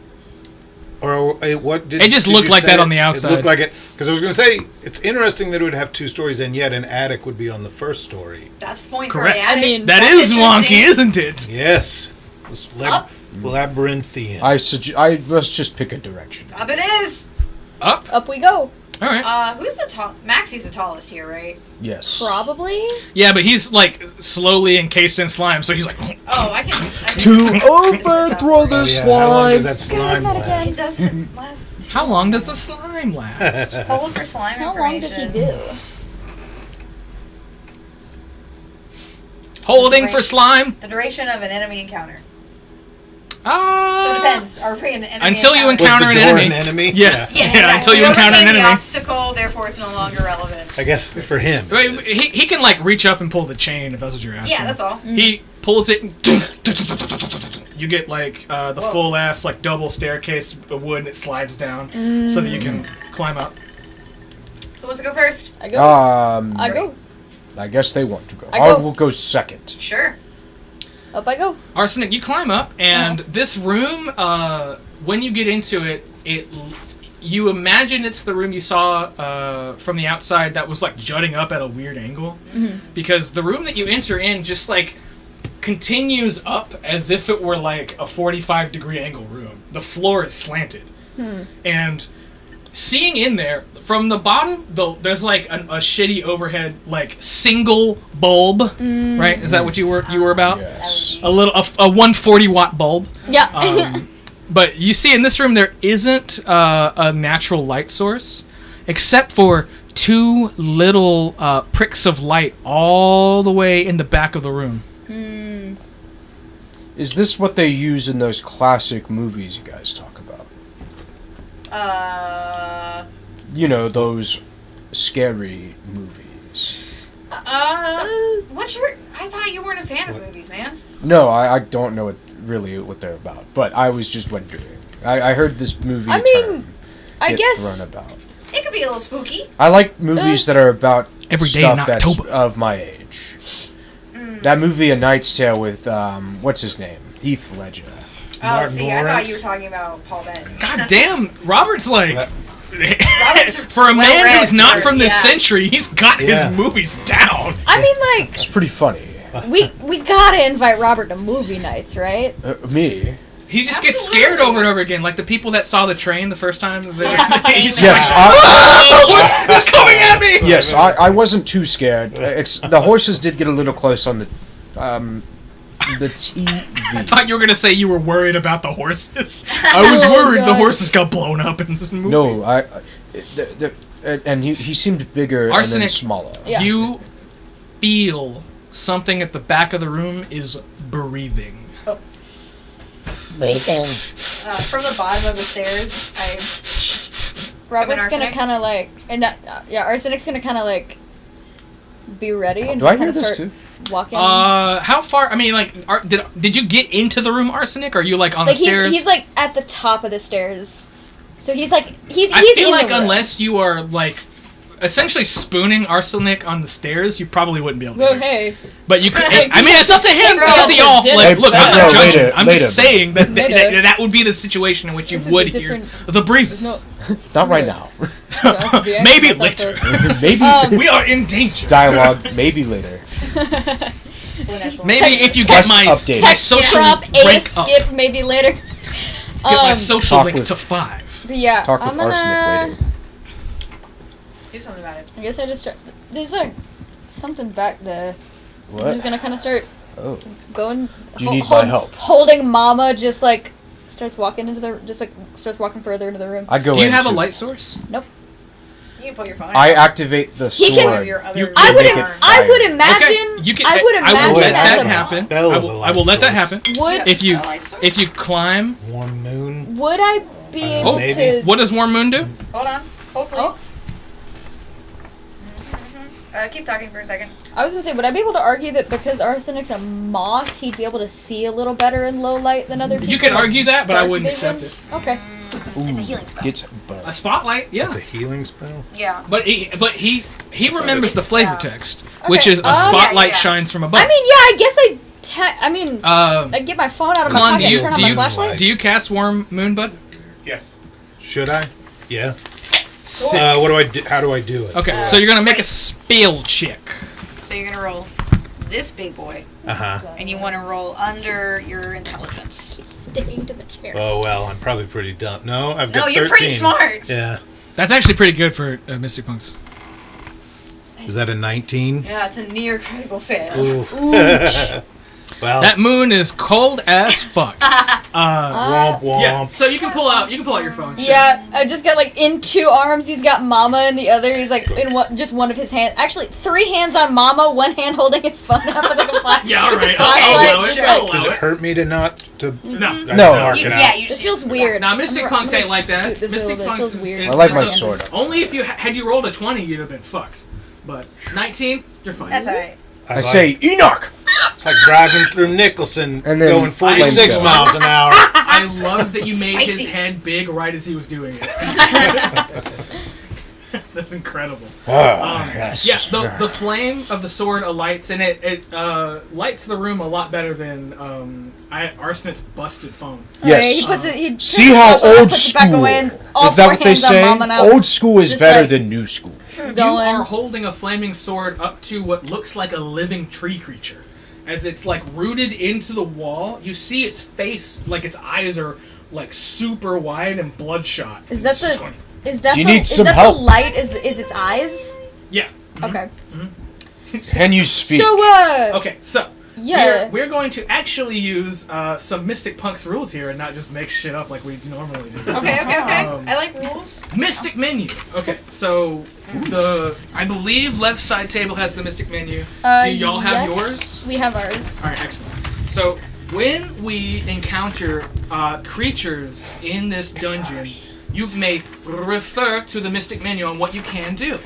or what? Did, It just did looked you like say that on the outside. It looked like it because I was going to say it's interesting that it would have two stories, and yet an attic would be on the first story. That's the point Correct. for the attic. I mean, That That's is interesting. wonky, isn't it? Yes. It's Up. labyrinthian. I must just pick a direction. Up it is. Up. Up we go. All right. Who's the tall? Maxie's the tallest here, right? Yes. Probably. Yeah, but he's like slowly encased in slime, so he's like. Oh, I can To overthrow the Oh, yeah. How long does slime. that slime that last? It doesn't last. How long does the slime last? Hold for slime How long information. does he do? Holding for slime. The duration of an enemy encounter. Ah. So it depends. Are we an enemy Until you Was encounter the an door enemy. an enemy? Yeah. Yeah, Yeah, until you encounter an the enemy. obstacle, therefore it's no longer relevant. I guess for him. Wait, he can like reach up and pull the chain if that's what you're asking. Yeah, that's all. He pulls it. And you get like the full ass like double staircase of wood, and it slides down so that you can climb up. Who wants to go first? I go. I I go. guess they want to go. I I go. will go second. Sure. Up I go. Arsenic, you climb up, and this room, when you get into it, you imagine it's the room you saw from the outside that was like jutting up at a weird angle. Because the room that you enter in just like continues up as if it were like a 45-degree angle room. The floor is slanted. And seeing in there, from the bottom, there's like a shitty overhead, like single bulb, right? Is that what you were about? Yes. A 140-watt bulb. Yeah. But you see in this room there isn't a natural light source, except for 2 little pricks of light all the way in the back of the room. Is this what they use in those classic movies you guys talk about? You know, those scary movies. What's your... I thought you weren't a fan of movies, man. No, I don't know what they're about, but I was just wondering. I heard this movie I mean, term I get guess... thrown about. It could be a little spooky. I like movies that are about Every day stuff in that's October. of my age. That movie, A Knight's Tale, with, what's his name? Heath Ledger. Oh, see, I thought Lawrence. you were talking about Paul Bettany. God damn, Robert's like... Robert's For a man well-read who's not for- from this yeah. century, he's got his movies down. I mean, like, It's pretty funny. we gotta invite Robert to movie nights, right? Me? He just gets Absolutely. scared over and over again, like the people that saw the train the first time. He's Yes, like, what's coming at me? yes, I wasn't too scared. The horses did get a little close on the TV. I thought you were gonna say you were worried about the horses. I was worried the God. horses got blown up in this movie. No, and he seemed bigger and then Arsenic. smaller. Yeah. You feel something at the back of the room is breathing. From the bottom of the stairs, Robert's gonna Arsenic? kind of like, and Arsenic's gonna kind of like be ready and Do just I kind hear of this start too? walking. How far? I mean, like, did you get into the room, Arsenic? Or are you like on like the stairs? he's like at the top of the stairs, so he's like he's. I feel in like the room. unless you are like essentially spooning Arsenic on the stairs, you probably wouldn't be able to. Oh do it. hey, But you could. I mean, it's up to him. It's up to Hey, y'all. Like, look, I'm not no, judging. later, I'm later, just saying that Later. that would be the situation in which you This is would a hear different- the breathing. no. Not right now. Maybe later. Maybe We are in danger. dialogue. Maybe later. Maybe if you get Quest my updated. my social drop a rank up, skip maybe later. get my social Talk link with- to 5. But yeah, Talk I'm with gonna. Arsenic later. do something about it. I guess I just start. There's like something back there. I'm What? just gonna kind of start Oh. going. You need my help. Holding Mama, just like starts walking starts walking further into the room. I go Do you have a into- light source? Nope. You can put your phone I out. activate the He sword. can- One of your other I to would. make it I would fire. imagine. you can. I would I imagine will let as that a- happen. Spell I of will, the I will let that light happen. Would If you Spell light source? if you climb, Warm moon. would I be able oh, maybe. to? what does Warm Moon do? Hold on. Hold, Oh. please. Keep talking for a second. I was gonna say, would I be able to argue that because Arsenic's a moth, he'd be able to see a little better in low light than other people? You can like argue that, but I dark wouldn't vision? accept it. Okay. It's a healing spell. Gets A bugged. spotlight, yeah. That's a healing spell. Yeah. But he remembers the flavor text, which Okay. is a Oh, yeah, spotlight yeah. shines from above. I mean, yeah, I guess Um, I'd get my phone out of my Klon, pocket and turn on my flashlight. do you cast Warm Moon, bud? Yes. Should I? Yeah. Sick. What do I do? How do I do it? Okay, so you're gonna make a spell check. So you're gonna roll this big boy, Uh huh. and you want to roll under your intelligence. Sticking to the chair. Oh well, I'm probably pretty dumb. No, I've got No, 13. you're pretty smart. Yeah. That's actually pretty good for Mystic Punks. Is that a 19? Yeah, it's a near critical fail. Ooh. Well, That moon is cold as fuck. womp womp. Yeah, so you can pull out your phone. sure. Yeah, I just got like in 2 arms. He's got Mama in the other. He's like in just one of his hands. Actually, 3 hands on Mama, 1 hand holding his phone up with like a flash. Yeah, all right. Flashlight, I'll allow it. just I'll like- Does allow it it. hurt me to not to? No. I No. mark You, it out. yeah, you This just feels weird. Now, Mystic I'm Punks gonna ain't like that. scoot this a Mystic little bit. It Punks feels weird. is I like my is- sword. Only if you had you rolled a 20, you'd have been fucked. But 19, you're fine. That's alright. I say, Enoch! It's like driving through Nicholson, And then going 46 flamethrower. miles an hour. I love that you made his Spicy. head big right as he was doing it. That's incredible. Yes. Yeah, the flame of the sword alights, and it lights the room a lot better than Arsenic's busted phone. Yes. Okay, he puts it. He See turns how it off, old puts it back school. away, and all Is that four what they hands on say? Mama now. Old school is Just better like- than new school. You Going. are holding a flaming sword up to what looks like a living tree creature. As it's like rooted into the wall, you see its face, like its eyes are like super wide and bloodshot. Is that It's just the? going- Is that You the? need Is some that help. the light? Is its eyes? Yeah. Okay. Can you speak? So Okay, so yeah. we're going to actually use some Mystic Punk's rules here and not just make shit up like we normally do. Okay. I like rules. Mystic menu. Okay, so I believe left side table has the Mystic menu. Do y'all have yes, yours? We have ours. All right, excellent. So when we encounter creatures in this dungeon, you may refer to the Mystic menu on what you can do.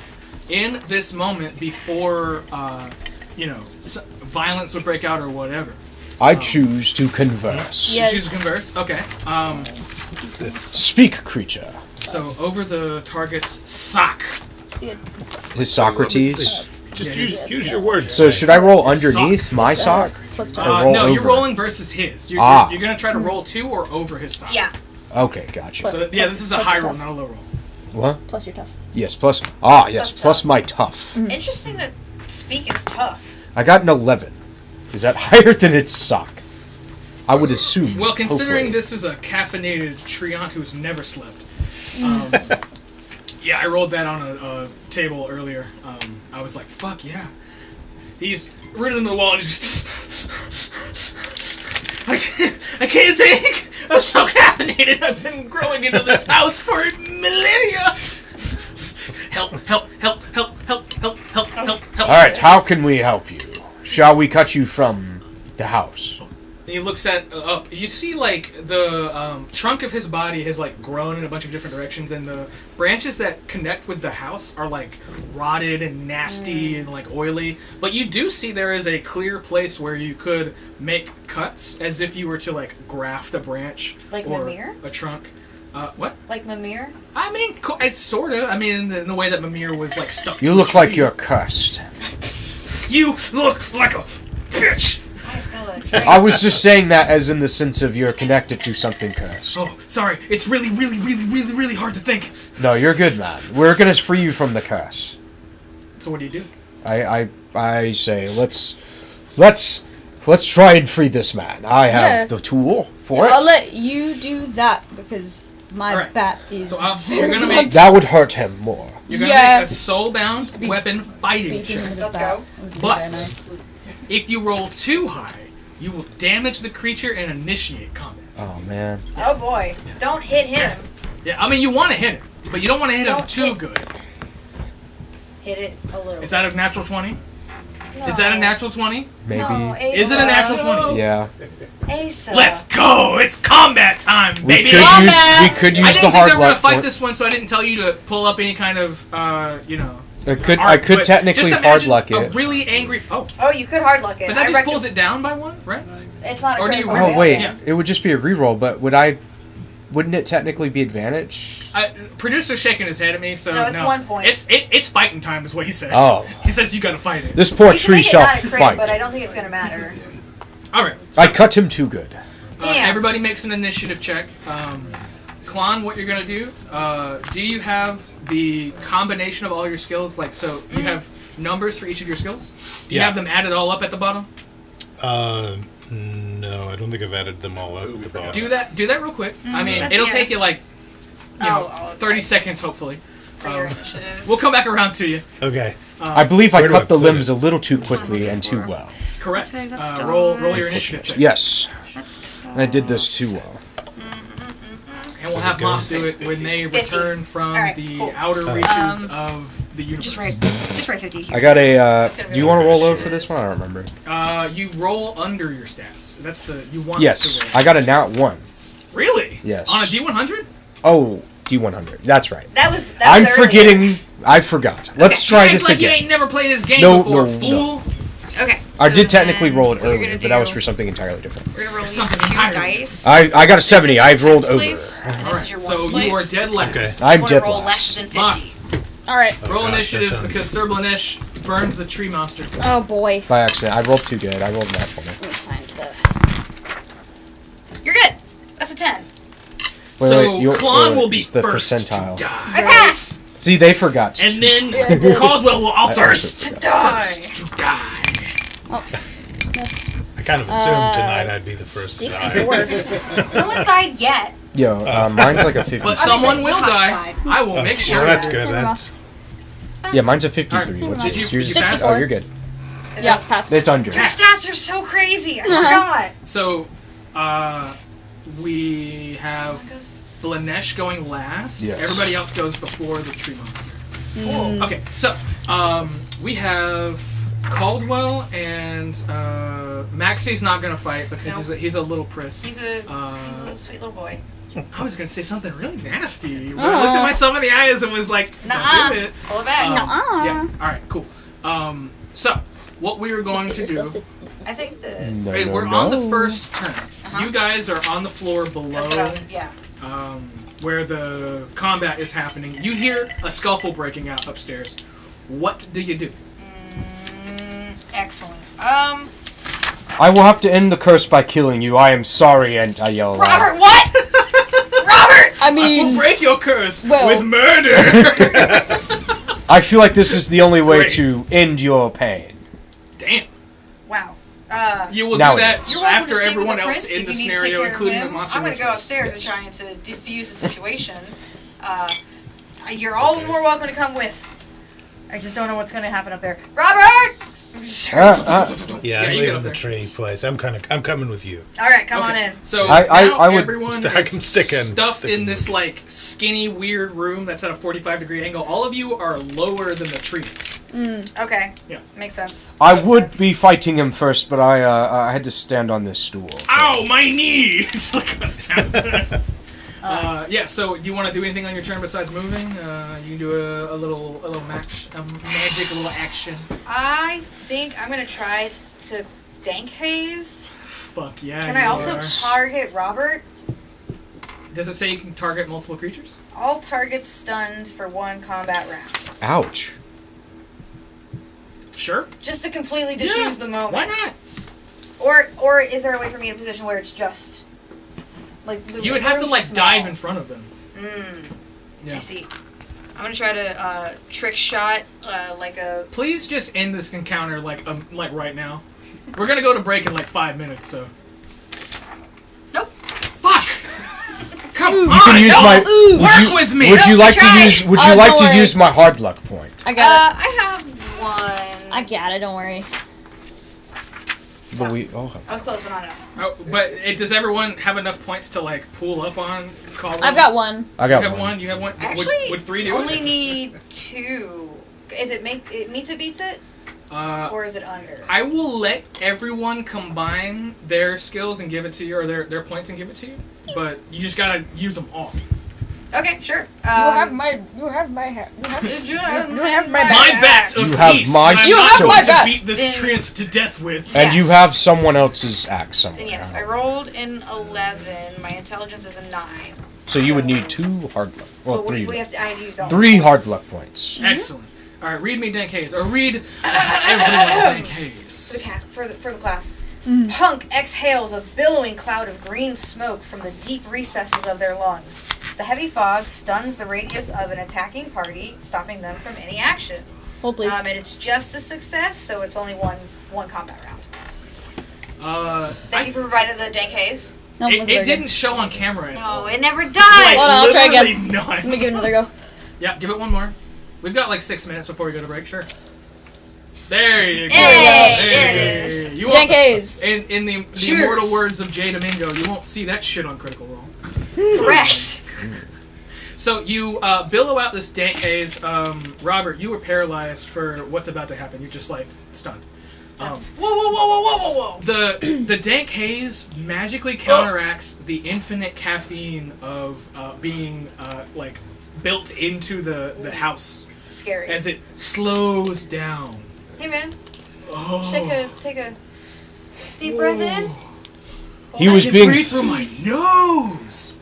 In this moment, before violence would break out or whatever. I choose to converse. Yes. Choose to converse. Okay. Speak, creature. So over the target's sock. See it. His Socrates. Just Yeah, use your words. So should I roll His underneath my sock? Plus two. Or roll No, you're over? rolling versus his. You're gonna try to roll 2 or over his sock. Yeah. Okay, gotcha. So yeah, this is a high roll, not a low roll. What? Plus your tough. Yes, plus. Ah, yes, Plus plus tough. my tough. Interesting that speak is tough. I got an 11. Is that higher than its sock? I would assume. Well, considering hopefully. this is a caffeinated treant who's never slept. Yeah, I rolled that on a table earlier. I was like, fuck yeah. He's rooted in the wall and he's just... I can't think! I'm so caffeinated. I've been growing into this house for millennia. Help! Alright, how can we help you? Shall we cut you from the house? He looks at you see like the trunk of his body has like grown in a bunch of different directions, and the branches that connect with the house are like rotted and nasty and like oily, but you do see there is a clear place where you could make cuts as if you were to like graft a branch Like or Mimir? a trunk. What? Like Mimir? I mean, it's sort of. I mean, in the way that Mimir was like stuck to You a look like tree. you're cursed. You look like a bitch! I feel like I was just saying that as in the sense of you're connected to something cursed. Oh, sorry. It's really hard to think. No, you're good, man. We're gonna free you from the curse. So what do you do? I say let's try and free this man. I have Yeah. the tool for I'll it. let you do that because my Alright. bat is So we're very gonna blunt. make That would hurt him more. You're gonna Yeah. make a soul-bound weapon fighting Beating check. with Let's a bat go. would be But- very nice. If you roll too high, you will damage the creature and initiate combat. Oh man. oh boy. Don't hit him. Yeah, I mean you want to hit him, but you don't want to hit him Don't too hit- good. Hit it a little. Is that a natural 20? No. Is that a natural 20? Maybe. No, Asa. Is it a natural 20? Yeah. Asa. Let's go! It's combat time, We baby! could use Combat! we could I use didn't the think hard they were gonna luck. fight for- this one, so I didn't tell you to pull up any kind of, I could art, technically just hard imagine luck a it. really angry. Oh, Oh, you could hard luck it. but that I just reckon- pulls it down by 1, right? It's not a Or do you critical Oh hit. wait, Yeah. it would just be a reroll, but wouldn't it technically be advantage? Producer's shaking his head at me, so No, it's 1 point. It's fighting time, is what he says. Oh. He says you gotta fight it. This poor You can tree make it shall not a crit, fight. but I don't think it's gonna matter. All right. I cut him too good. Damn. Everybody makes an initiative check. Klon, what you're gonna do? Do you have the combination of all your skills? Like, so you have numbers for each of your skills. Do you Yeah. have them added all up at the bottom? No, I don't think I've added them all up at the bottom. Do that real quick. I mean, That's- it'll yeah. take you like, you know, Oh, 30 seconds hopefully. For your initiative. We'll come back around to you. Okay. I believe I where do I cut the put limbs a little too quickly and too well. Correct. Okay, that's Roll done. your initiative check. Yes, I did this too well. And we'll have Moth do it when they 50. return from Alright, the cool. outer reaches of the universe. Just write 50 here. I got a. gonna Do be you want to like roll over this for this one? I don't remember. You roll under your stats. That's the you want to Yes, roll. I got a nat 1. Really? Yes. On a D100? Oh, D100. That's right. That was I'm earlier. forgetting. I forgot. Let's try You this act like you again. ain't never played this game No, before, no, fool. Okay. I so did technically then roll it what you're earlier, gonna but that was do- for something entirely different. We're gonna roll Something these 2 entirely. dice. I got a 70. This is I've your rolled 10th over. place, and this Alright, is your so 1st you are place. dead last. Okay. I'm You dead wanna roll last. less than 50. Moth, All right. Roll gosh, initiative that sounds- because Sir Blanesh burned the tree monster. Oh boy. By accident. I rolled too good. I rolled that for me. Let me find the. You're good. That's a 10. Claude will be it's the first percentile. to die. I passed. See, they forgot. And then Yeah, I did. Caldwell will also First to die. to die. Oh. Yes. I kind of assumed tonight I'd be the first to die. 64. No one's died yet. Yo, mine's like a 50. But someone the will cops die. died. I will make sure. Well, that's of good. it. That's Yeah, mine's a 53. Alright, What's did yours? you- Yours is- 64. Oh, you're good. Is Yeah, that- pass. It's under. Your stats are so crazy. I forgot. So, we have Blanesh going last. Yes. Everybody else goes before the tree monster. Mm. Okay, so we have Caldwell and Maxie's not gonna fight because he's a little priss. He's a little sweet little boy. I was gonna say something really nasty, but I looked at myself in the eyes and was like, Nuh-uh. "Do it." Pull it back. Nuh-uh. Yeah. All right. Cool. So what we were going to do? I think the... No, Hey, no, we're no. on the first turn. You guys are on the floor below. That's what yeah. Where the combat is happening. You hear a scuffle breaking out upstairs. What do you do? Excellent. I will have to end the curse by killing you. I am sorry, and I yell aloud. Robert, what? Robert! I We'll mean, break your curse Well- with murder. I feel like this is the only way Great. to end your pain. Damn. Wow. You will Now do it that is. You're welcome to after stay with everyone the else prince in if the you need to take scenario, care of including him. the monster. I'm going to go first. upstairs and trying to defuse the situation. You're all more welcome to come with. I just don't know what's going to happen up there. Robert! yeah. I'm you go leaving up the there. tree place. I'm coming with you. All right, come on Okay, in. So I now would- everyone I is can stick in. stuffed Stick in in. this like skinny, weird room that's at a 45-degree angle. All of you are lower than the tree. Okay. Yeah. Makes sense. I Makes would sense. be fighting him first, but I had to stand on this stool. Ow, my knees! Yeah. So, do you want to do anything on your turn besides moving? You can do a little magic, a little action. I think I'm going to try to dank haze. Fuck yeah! Can I you also are. target Robert? Does it say you can target multiple creatures? All targets stunned for 1 combat round. Ouch. Sure. Just to completely diffuse the moment. Why not? Or is there a way for me in a position where it's just like the You would have to room's like too dive small? in front of them. Yeah. I see. I'm gonna try to trick shot like a. Please just end this encounter like right now. We're gonna go to break in like 5 minutes, so. Nope. Fuck! Come You on! can use no! my. Work with me! Would you like to try use? it. Would Oh, you like don't to worry. use my hard luck point? I got it. I have 1. I got it. Don't worry. But we. Oh. I was close, but not enough. Oh, but does everyone have enough points to like pool up on Caldwell? I've got 1. I You got have one. one. You have one. Actually, would 3 do only it? need 2. Is it meets it beats it, or is it under? I will let everyone combine their skills and give it to you, or their points and give it to you. But you just gotta use them all. Okay, sure. You have my. You have my. You have, You have my My bat of You have peace. my that I'm You not have going my to bat. beat this Then- treant to death with. And you Yes. have someone else's axe somewhere. Then yes, I rolled an 11. My intelligence is a 9. So you would need 2 hard luck. Well, But 3. we have to. I had to use all 3 the hard points. luck points. Excellent. All right, read me Dank Hayes, or read everyone Dank For the Hayes. cat, for the class. Punk exhales a billowing cloud of green smoke from the deep recesses of their lungs. The heavy fog stuns the radius of an attacking party, stopping them from any action. Hold please. And it's just a success, so it's only one combat round. Thank you for providing the dank haze. No, It, was it very didn't good. show on camera. At all. No, it never does. Like, Hold on, I'll try literally again. none. Let me give it another go. Yeah, give it one more. We've got like 6 minutes before we go to break. Sure. There you go. Hey, There there it you is. go. You won't- Dank Hayes. In the Cheers. immortal words of Jay Domingo, you won't see that shit on Critical Role. Correct. So you billow out this dank haze. Robert, you were paralyzed for what's about to happen. You're just like stunned. Whoa, whoa, whoa, whoa, whoa, whoa, whoa. The dank haze magically counteracts the infinite caffeine of being like built into the house Scary. as it slows down. Hey man, Oh. take a deep breath in. He I was can being breathe through my nose.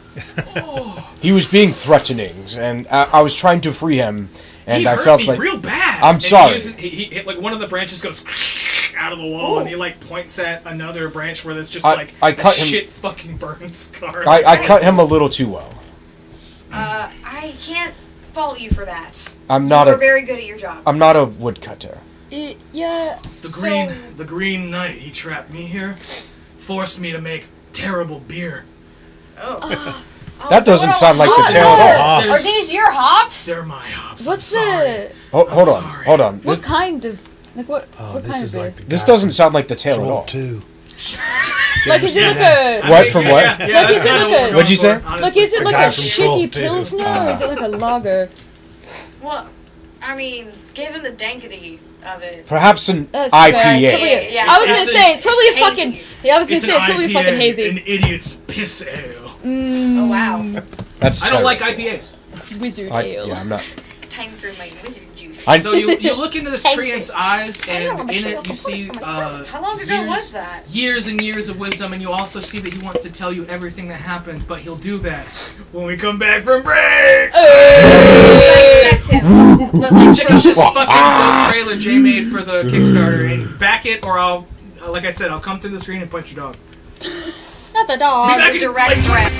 he was being threatening, and I was trying to free him, and he I hurt felt me like real bad. I'm And sorry. He like one of the branches goes out of the wall, and he like points at another branch where there's just I a cut him- shit fucking burn scar. I cut him a little too well. I can't fault you for that. I'm not You're a very good at your job. I'm not a woodcutter. Yeah. The Green Knight, he trapped me here, forced me to make terrible beer. Oh. That doesn't sound like the hops tale at all. Are these your hops? They're my hops. What's I'm sorry. it? Hold on. What kind of what Oh, this kind is of beer? like the This guy doesn't sound like the tale from at all. Troll 2. Like is it like a What from what? Like, that's is it kinda like what a- we're What'd you going say? for, like honestly. is it like guy a from Troll shitty 2. pilsner or is it like a lager? Well, I mean, given the dankity of it. Perhaps an That's fair. It's IPA. probably Yeah, I was gonna it's say it's probably a hazy. fucking. Yeah, I was gonna It's say it's probably an fucking IPA, hazy. An idiot's piss ale. Oh wow. That's I don't like terrible. IPAs. Wizard I, ale. yeah, I'm not. Time for my wizard juice. So you look into this treant's eyes, I don't know, and my in kid it will you see perform for my How long ago was that? years and years of wisdom, and you also see that he wants to tell you everything that happened, but he'll do that when we come back from break. Dissect him. But like Check out this fucking dope trailer Jay made for the Kickstarter, and back it, or I'll, like I said, I'll come through the screen and punch your dog. That's a dog. on the direct threat.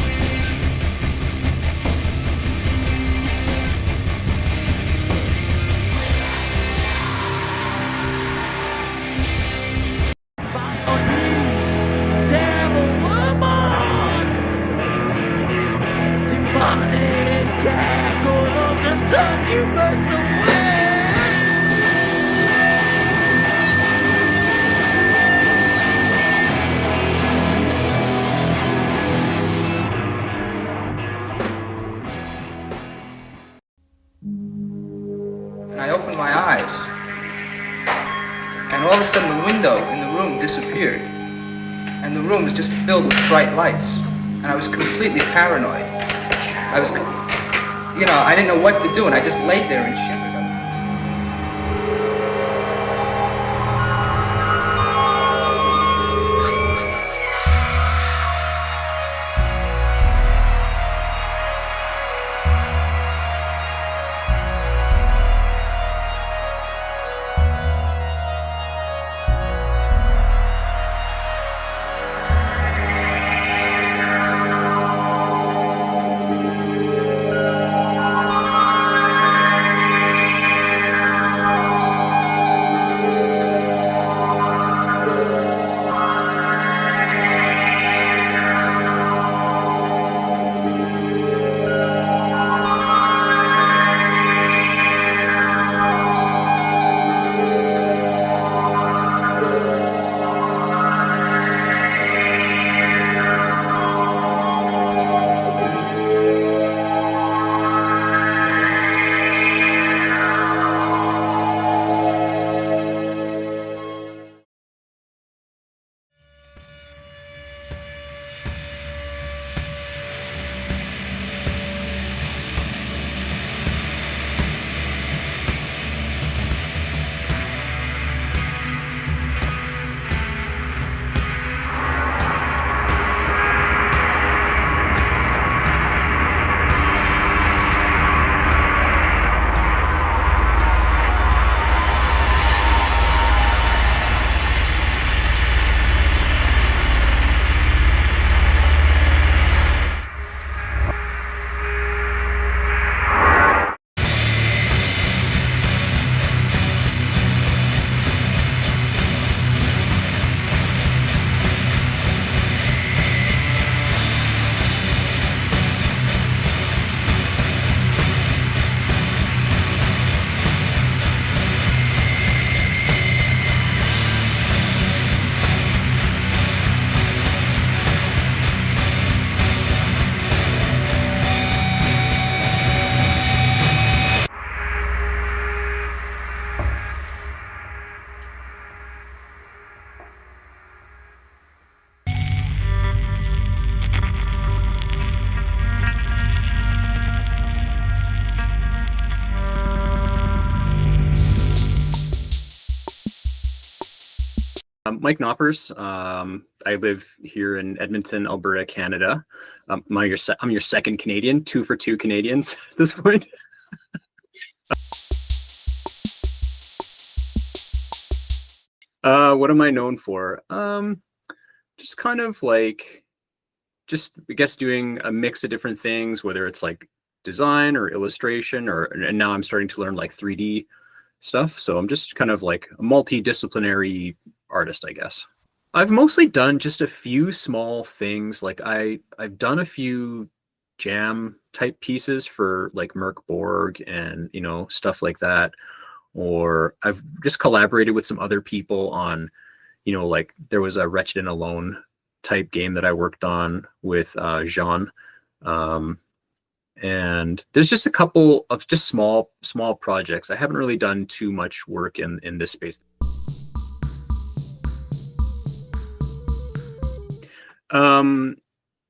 I opened my eyes, and all of a sudden the window in the room disappeared, and the room was just filled with bright lights, and I was completely paranoid. I didn't know what to do, and I just laid there and shivered. Mike Noppers. I live here in Edmonton, Alberta, Canada. I'm your second Canadian, 2 for 2 Canadians at this point. What am I known for? Just kind of like, just I guess doing a mix of different things, whether it's like design or illustration, and now I'm starting to learn like 3D stuff. So I'm just kind of like a multidisciplinary artist, I guess. I've mostly done just a few small things. Like I've done a few jam type pieces for like Merc Borg and stuff like that. Or I've just collaborated with some other people on, like there was a Wretched and Alone type game that I worked on with Jean. And there's just a couple of just small projects. I haven't really done too much work in this space.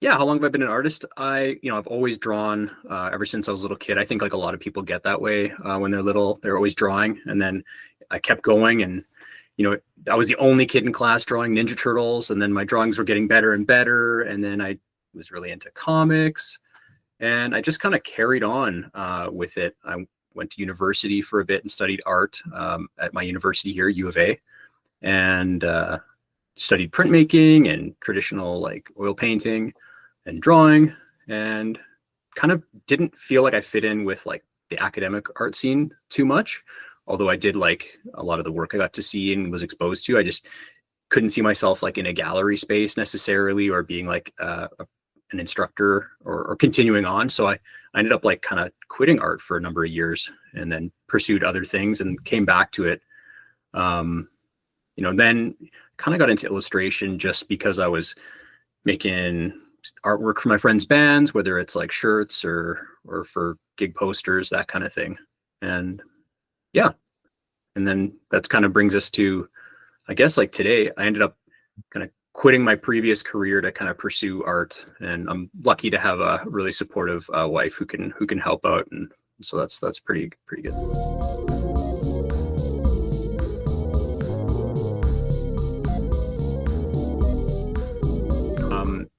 Yeah, how long have I been an artist? I've always drawn ever since I was a little kid. I think like a lot of people get that way when they're little. They're always drawing, and then I kept going, and I was the only kid in class drawing Ninja Turtles, and then my drawings were getting better and better, and then I was really into comics, and I just kind of carried on with it. I went to university for a bit and studied art at my university here, U of A, and studied printmaking and traditional like oil painting and drawing, and kind of didn't feel like I fit in with like the academic art scene too much. Although I did like a lot of the work I got to see and was exposed to, I just couldn't see myself like in a gallery space necessarily, or being like an instructor or continuing on. So I ended up like kind of quitting art for a number of years, and then pursued other things and came back to it. Then kind of got into illustration just because I was making artwork for my friends' bands, whether it's like shirts or for gig posters, that kind of thing. And yeah, and then that's kind of brings us to, I guess, like today. I ended up kind of quitting my previous career to kind of pursue art, and I'm lucky to have a really supportive wife who can help out, and so that's pretty good.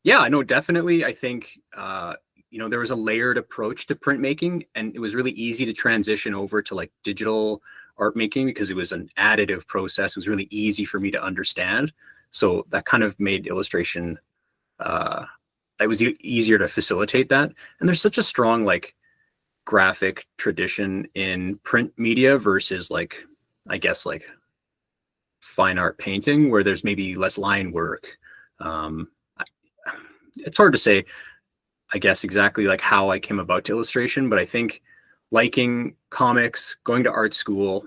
Yeah, I know, definitely. I think, there was a layered approach to printmaking, and it was really easy to transition over to like digital art making because it was an additive process. It was really easy for me to understand. So that kind of made illustration, it was easier to facilitate that. And there's such a strong like graphic tradition in print media versus like, I guess, like fine art painting, where there's maybe less line work. It's hard to say, I guess, exactly like how I came about to illustration, but I think liking comics, going to art school,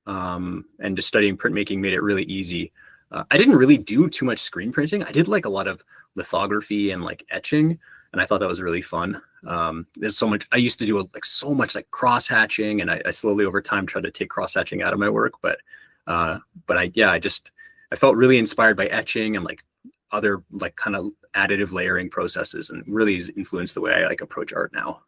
and just studying printmaking made it really easy. I didn't really do too much screen printing. I did like a lot of lithography and like etching, and I thought that was really fun. There's so much, I used to do so much like cross hatching, and I slowly over time tried to take cross hatching out of my work, but I felt really inspired by etching and like other like kind of additive layering processes, and really has influenced the way I like approach art now.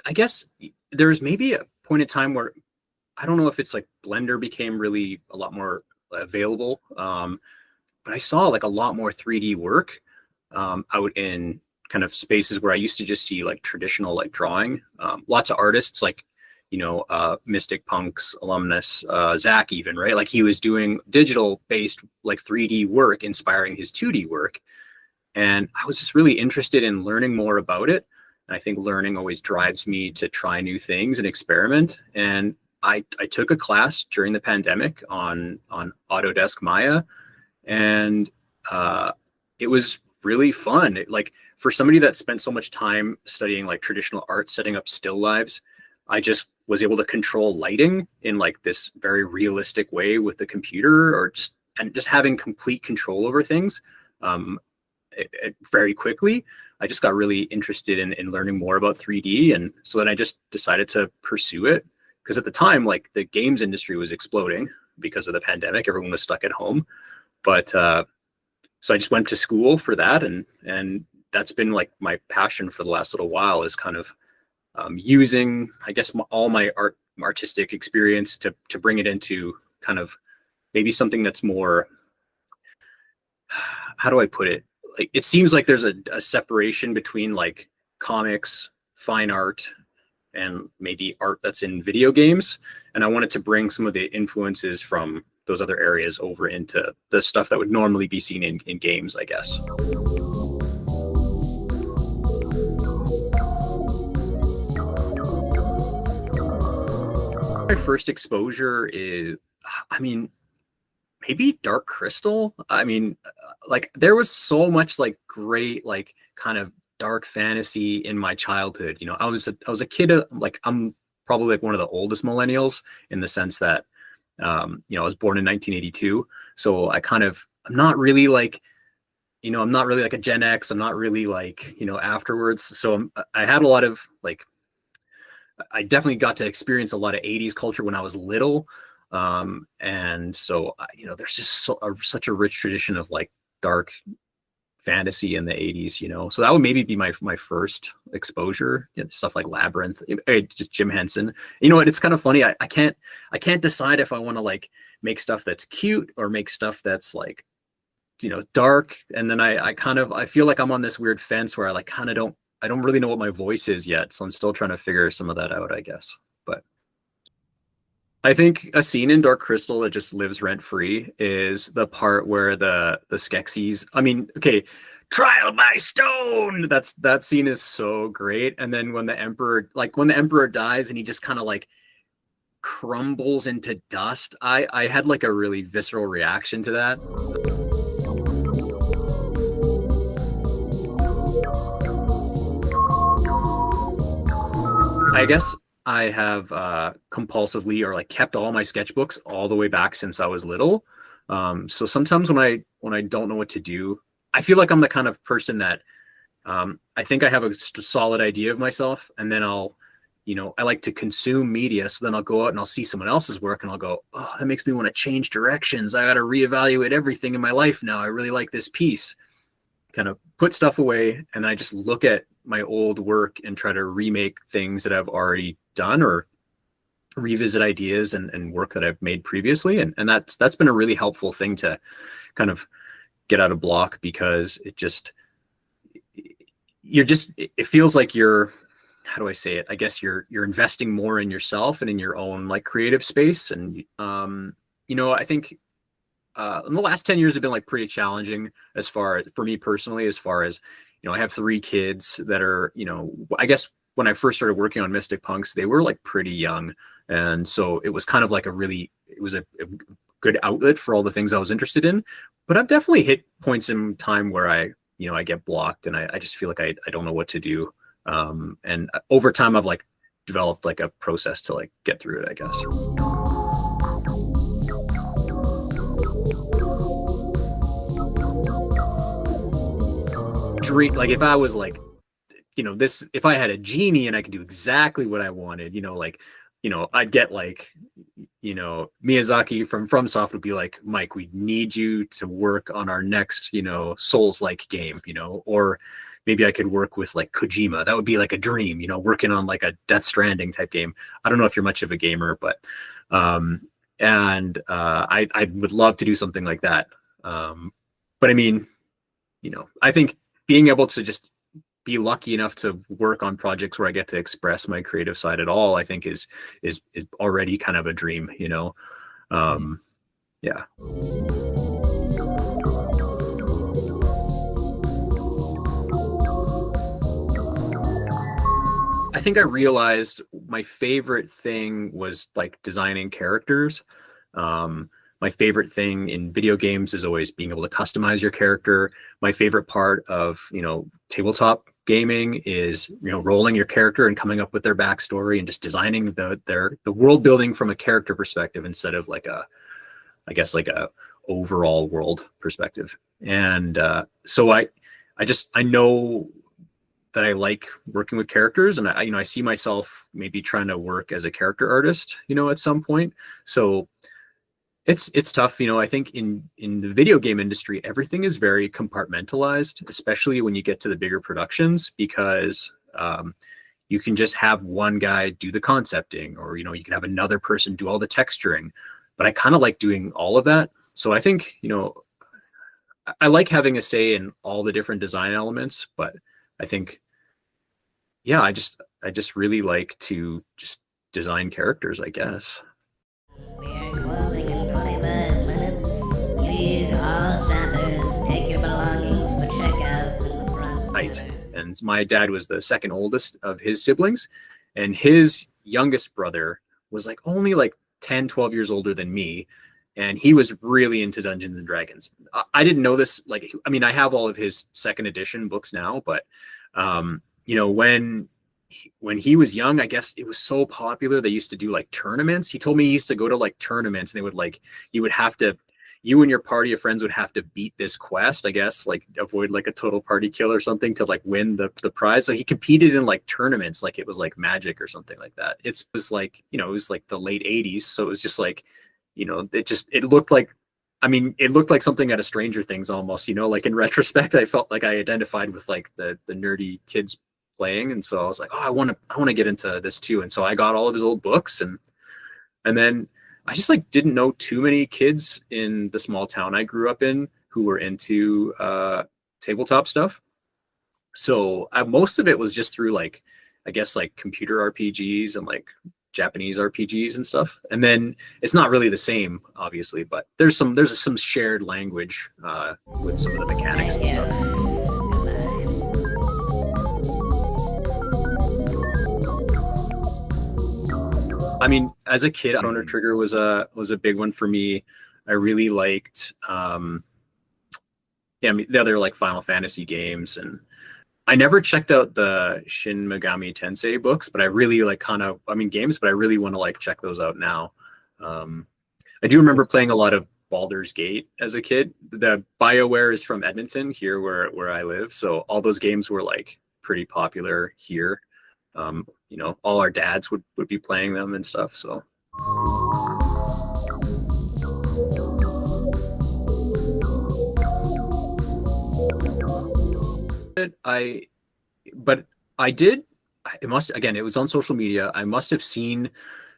I guess there's maybe a point in time where I don't know if it's like Blender became really a lot more available, but I saw like a lot more 3D work out in kind of spaces where I used to just see like traditional like drawing. Lots of artists like Mystic Punk's alumnus, Zakk, even, right? Like he was doing digital based like 3D work, inspiring his 2D work. And I was just really interested in learning more about it. And I think learning always drives me to try new things and experiment. And I took a class during the pandemic on Autodesk Maya, and it was really fun. Like for somebody that spent so much time studying like traditional art, setting up still lives, I just was able to control lighting in like this very realistic way with the computer, and just having complete control over things very quickly. I just got really interested in learning more about 3D. And so then I just decided to pursue it, because at the time, like the games industry was exploding because of the pandemic. Everyone was stuck at home. But so I just went to school for that. And that's been like my passion for the last little while, is kind of using, I guess, all my artistic experience to bring it into kind of maybe something that's more, how do I put it? Like, it seems like there's a separation between like comics, fine art and maybe art that's in video games. And I wanted to bring some of the influences from those other areas over into the stuff that would normally be seen in games, I guess. My first exposure is, I mean, maybe Dark Crystal. I mean, like there was so much like great, like kind of dark fantasy in my childhood. You know, I was a kid, like I'm probably like one of the oldest millennials in the sense that, you know, I was born in 1982. So I'm not really like, you know, I'm not really like a Gen X. I'm not really like, you know, afterwards. So I had a lot of like, I definitely got to experience a lot of 80s culture when I was little. And so, you know, there's just such a rich tradition of like dark fantasy in the 80s, you know, so that would maybe be my first exposure, you know, stuff like Labyrinth, just Jim Henson. You know what, it's kind of funny. I can't decide if I want to like make stuff that's cute or make stuff that's like, you know, dark. And then I feel like I'm on this weird fence where I like kind of I don't really know what my voice is yet. So I'm still trying to figure some of that out, I guess. But I think a scene in Dark Crystal that just lives rent free is the part where the Skeksis, I mean, okay, trial by stone. That scene is so great. And then when the Emperor dies and he just kind of like crumbles into dust, I had like a really visceral reaction to that. I guess I have compulsively or like kept all my sketchbooks all the way back since I was little. So sometimes when I don't know what to do, I feel like I'm the kind of person that I think I have a solid idea of myself, and then I like to consume media. So then I'll go out and I'll see someone else's work and I'll go, oh, that makes me want to change directions. I got to reevaluate everything in my life now. I really like this piece. Kind of put stuff away, and then I just look at my old work and try to remake things that I've already done or revisit ideas and work that I've made previously. And that's been a really helpful thing to kind of get out of block, because it feels like you're, how do I say it? I guess you're investing more in yourself and in your own like creative space. And, I think in the last 10 years have been like pretty challenging for me personally, as far as, I have 3 kids that are, I guess when I first started working on Mystic Punks, they were like pretty young. And so it was kind of like it was a good outlet for all the things I was interested in. But I've definitely hit points in time where I get blocked and I just feel like I don't know what to do. And over time, I've like developed like a process to like get through it, I guess. Like if I was like, if I had a genie and I could do exactly what I wanted, I'd get like, Miyazaki from FromSoft would be like, Mike, we need you to work on our next, Souls-like game, or maybe I could work with like Kojima. That would be like a dream, working on like a Death Stranding type game. I don't know if you're much of a gamer, but, I would love to do something like that. But I mean, I think being able to just be lucky enough to work on projects where I get to express my creative side at all, I think is already kind of a dream, Yeah. I think I realized my favorite thing was like designing characters. My favorite thing in video games is always being able to customize your character. My favorite part of, tabletop gaming is, rolling your character and coming up with their backstory and just designing the world building from a character perspective instead of like a overall world perspective. And so I know that I like working with characters, and I see myself maybe trying to work as a character artist, at some point. So it's tough, I think in the video game industry, everything is very compartmentalized, especially when you get to the bigger productions, because you can just have one guy do the concepting, or, you can have another person do all the texturing. But I kind of like doing all of that. So I think, I like having a say in all the different design elements, but I think, yeah, I just really like to just design characters, I guess. We are closing in 25 minutes. Please, all shoppers, take your belongings for checkout in the front. Right. And my dad was the second oldest of his siblings, and his youngest brother was like only like 10, 12 years older than me. And he was really into Dungeons and Dragons. I didn't know this. Like, I mean, I have all of his second edition books now, but, you know, when he was young, I guess it was so popular. They used to do like tournaments. He told me he used to go to like tournaments, and they would like, you and your party of friends would have to beat this quest, I guess, like avoid like a total party kill or something to like win the prize. So he competed in like tournaments, like it was like Magic or something like that. It was like, you know, it was like the late 80s. So it was just like, you know, it looked like, I mean, it looked like something out of Stranger Things almost, you know, like in retrospect, I felt like I identified with like the nerdy kids playing. And so I was like, oh, I want to get into this too. And so I got all of his old books, and then I just like didn't know too many kids in the small town I grew up in who were into tabletop stuff. So most of it was just through like, I guess like computer RPGs and like Japanese RPGs and stuff. And then it's not really the same, obviously, but there's some shared language with some of the mechanics and stuff. I mean, as a kid, Chrono Trigger was a big one for me. I really liked, the other like Final Fantasy games, and I never checked out the Shin Megami Tensei books, but I really like games, but I really want to like check those out now. I do remember playing a lot of Baldur's Gate as a kid. The BioWare is from Edmonton, here where I live, so all those games were like pretty popular here. You know, all our dads would be playing them and stuff. So it was on social media. I must have seen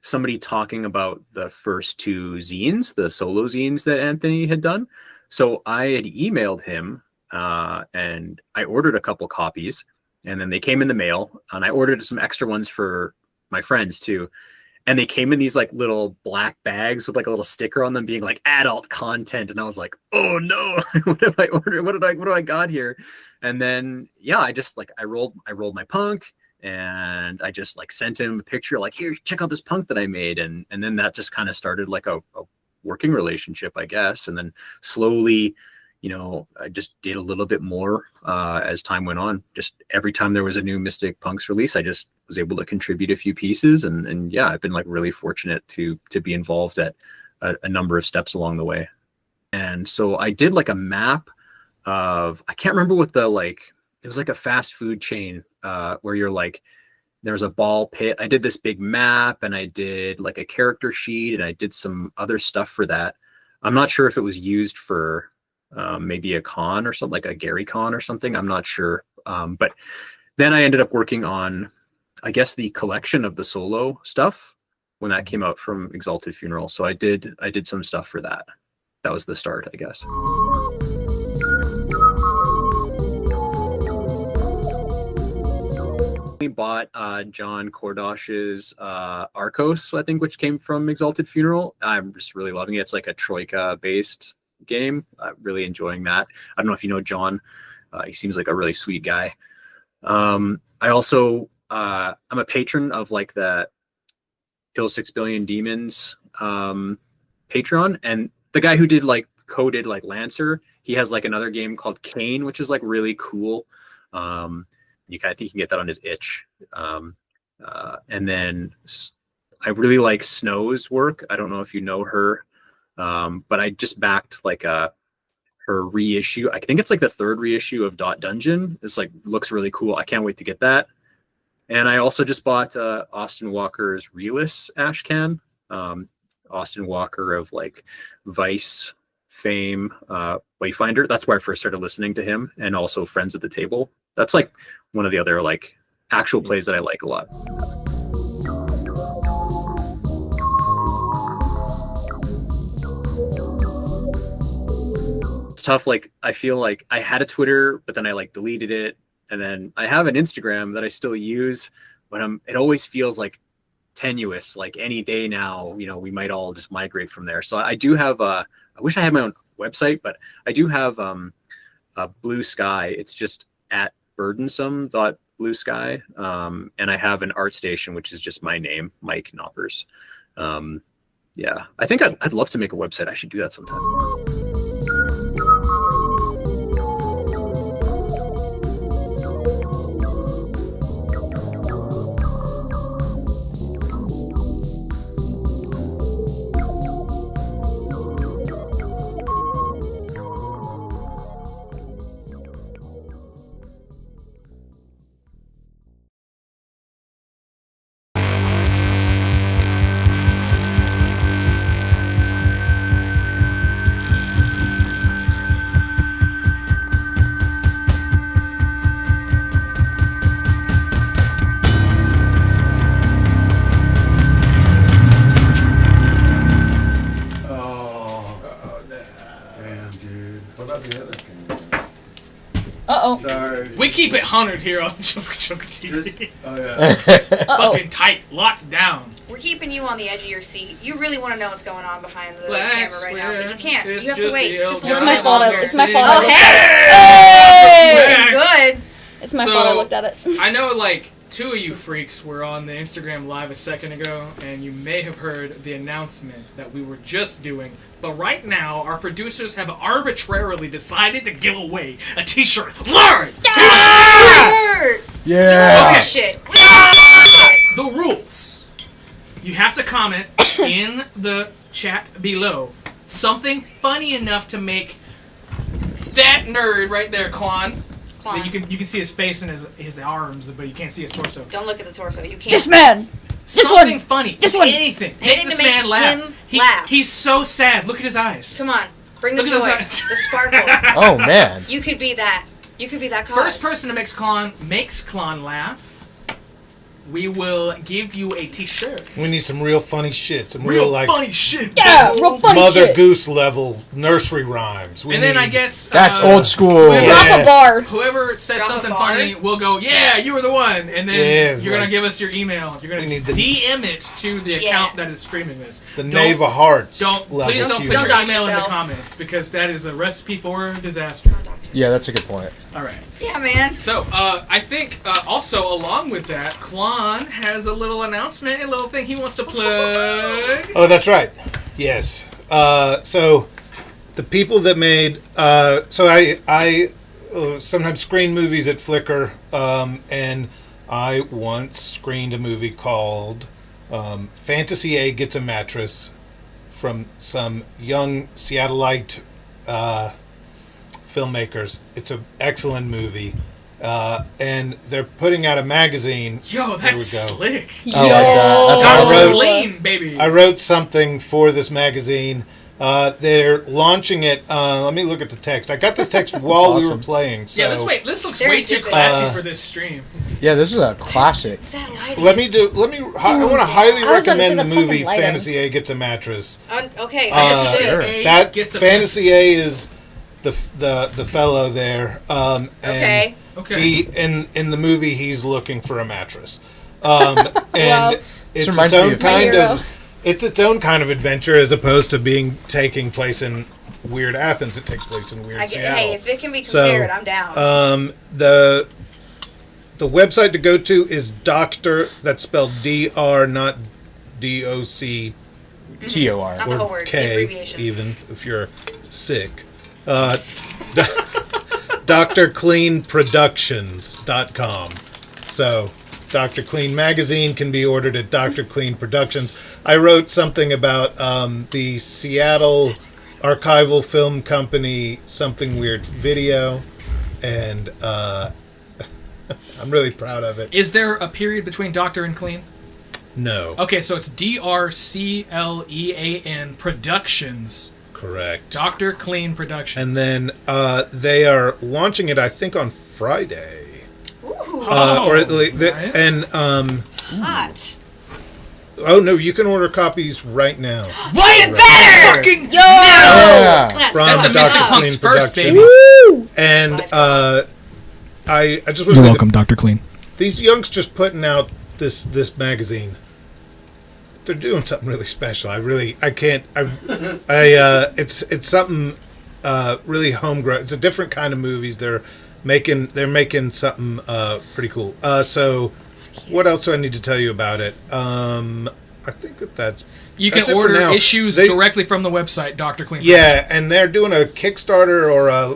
somebody talking about the first two zines, the solo zines that Anthony had done. So I had emailed him, and I ordered a couple copies. And then they came in the mail, and I ordered some extra ones for my friends too. And they came in these like little black bags with like a little sticker on them being like adult content. And I was like, oh no, what have I ordered? What do I got here? And then, yeah, I just like, I rolled my punk, and I just like sent him a picture like, here, check out this punk that I made. And then that just kind of started like a working relationship, I guess. And then slowly, you know, I just did a little bit more as time went on. Just every time there was a new Mystic Punks release, I just was able to contribute a few pieces. And yeah, I've been like really fortunate to be involved at a number of steps along the way. And so I did like a map of, I can't remember what it was like a fast food chain where you're like, there was a ball pit. I did this big map, and I did like a character sheet, and I did some other stuff for that. I'm not sure if it was used for maybe a con or something, like a Gary con or something. I'm not sure. But then I ended up working on, I guess, the collection of the solo stuff when that came out from Exalted Funeral. So I did some stuff for that. That was the start, I guess. We bought John Kordosh's Arcos, I think, which came from Exalted Funeral. I'm just really loving it. It's like a Troika based game. I'm really enjoying that. I don't know if you know John. He seems like a really sweet guy. I also I'm a patron of like the Kill 6 Billion Demons Patreon, and the guy who coded like Lancer, he has like another game called Kane, which is like really cool. I think you can get that on his itch. And then I really like Snow's work. I don't know if you know her. But I just backed like her reissue. I think it's like the third reissue of Dot Dungeon. It's like looks really cool. I can't wait to get that. And I also just bought Austin Walker's Realist Ashe can. Austin Walker of like Vice fame, Wayfinder. That's where I first started listening to him, and also Friends at the Table. That's like one of the other like actual plays that I like a lot. Tough. Like I feel like I had a Twitter, but then I like deleted it, and then I have an Instagram that I still use, but it always feels like tenuous. Like any day now, we might all just migrate from there. So I do have I wish I had my own website, but I do have a Blue Sky. It's just at burdensome.bluesky. And I have an ArtStation, which is just my name, Mike Noppers. Yeah, I think I'd love to make a website. I should do that sometime. We keep it 100 here on JOKERJOKER TV. Oh yeah. Fucking tight, locked down. We're keeping you on the edge of your seat. You really want to know what's going on behind the camera right now, but you can't. You have to wait just a little bit longer. It's my fault. Oh, hey! Good. It's my fault I looked at it. I know, like, 2 of you freaks were on the Instagram Live a second ago, and you may have heard the announcement that we were just doing. But right now, our producers have arbitrarily decided to give away a T-shirt. Live! T-shirt! Yeah! Okay. Shit. The rules. You have to comment in the chat below something funny enough to make that nerd right there, Quan. You can see his face and his arms, but you can't see his torso. Don't look at the torso. You can't. This man! Something funny. This one. Anything. Make this man laugh. He's so sad. Look at his eyes. Come on. Bring the joy. The sparkle. Oh, man. You could be that. You could be that cause. First person to makes Klon laugh, we will give you a T-shirt. We need some real funny shit. Some real like funny shit. Yeah, real funny Mother shit. Goose level nursery rhymes. And then I guess that's old school. Drop a bar. Whoever says something funny, we'll go, yeah, you were the one. And then you're gonna give us your email. You're gonna DM it to the account that is streaming this. The Knave of Hearts. Please don't put your email in the comments because that is a recipe for disaster. Yeah, that's a good point. All right. Yeah, man. So, I think also along with that, Klon has a little announcement, a little thing he wants to plug. Oh, that's right. Yes. So, the people that made... so, I sometimes screen movies at Flickr, and I once screened a movie called Fantasy A Gets a Mattress from some young Seattleite... filmmakers. It's an excellent movie. And they're putting out a magazine. Yo, that's slick. That's clean, baby. I wrote something for this magazine. They're launching it. Let me look at the text. I got this text while we were playing. So, yeah, this looks way too classy for this stream. Yeah, this is a classic. I want to highly recommend the movie Fantasy A Gets a Mattress. Okay. That Fantasy A is the fellow there. Okay. He in the movie he's looking for a mattress. And it's its own kind of adventure as opposed to taking place in weird Athens. It takes place in weird Seattle. Hey, if it can be compared, I'm down. The website to go to is Doctor. That's spelled DR, not DOC. TOR. Not the whole word. K, the abbreviation. even if you're sick. DrCleanProductions.com. So, Dr. Clean Magazine can be ordered at Dr. Clean Productions. I wrote something about the Seattle archival film company Something Weird Video, and I'm really proud of it. Is there a period between Doctor and Clean? No. Okay, so it's DrClean Productions. Correct. Dr. Clean Productions. And then they are launching it, I think, on Friday. Ooh. Or at least, nice. Hot. Oh no, you can order copies right now. Way better! Fucking yo! Yeah. From That's a Missing Dr. Punk's Clean first, Productions. baby. Woo! And I just You're welcome, Dr. Clean. These youngsters putting out this magazine. They're doing something really special. It's something really homegrown. It's a different kind of movies. They're making something pretty cool. So what else do I need to tell you about it? I think that's You can it for order now. issues directly from the website, Dr. Clean. Yeah, Productions. and they're doing a Kickstarter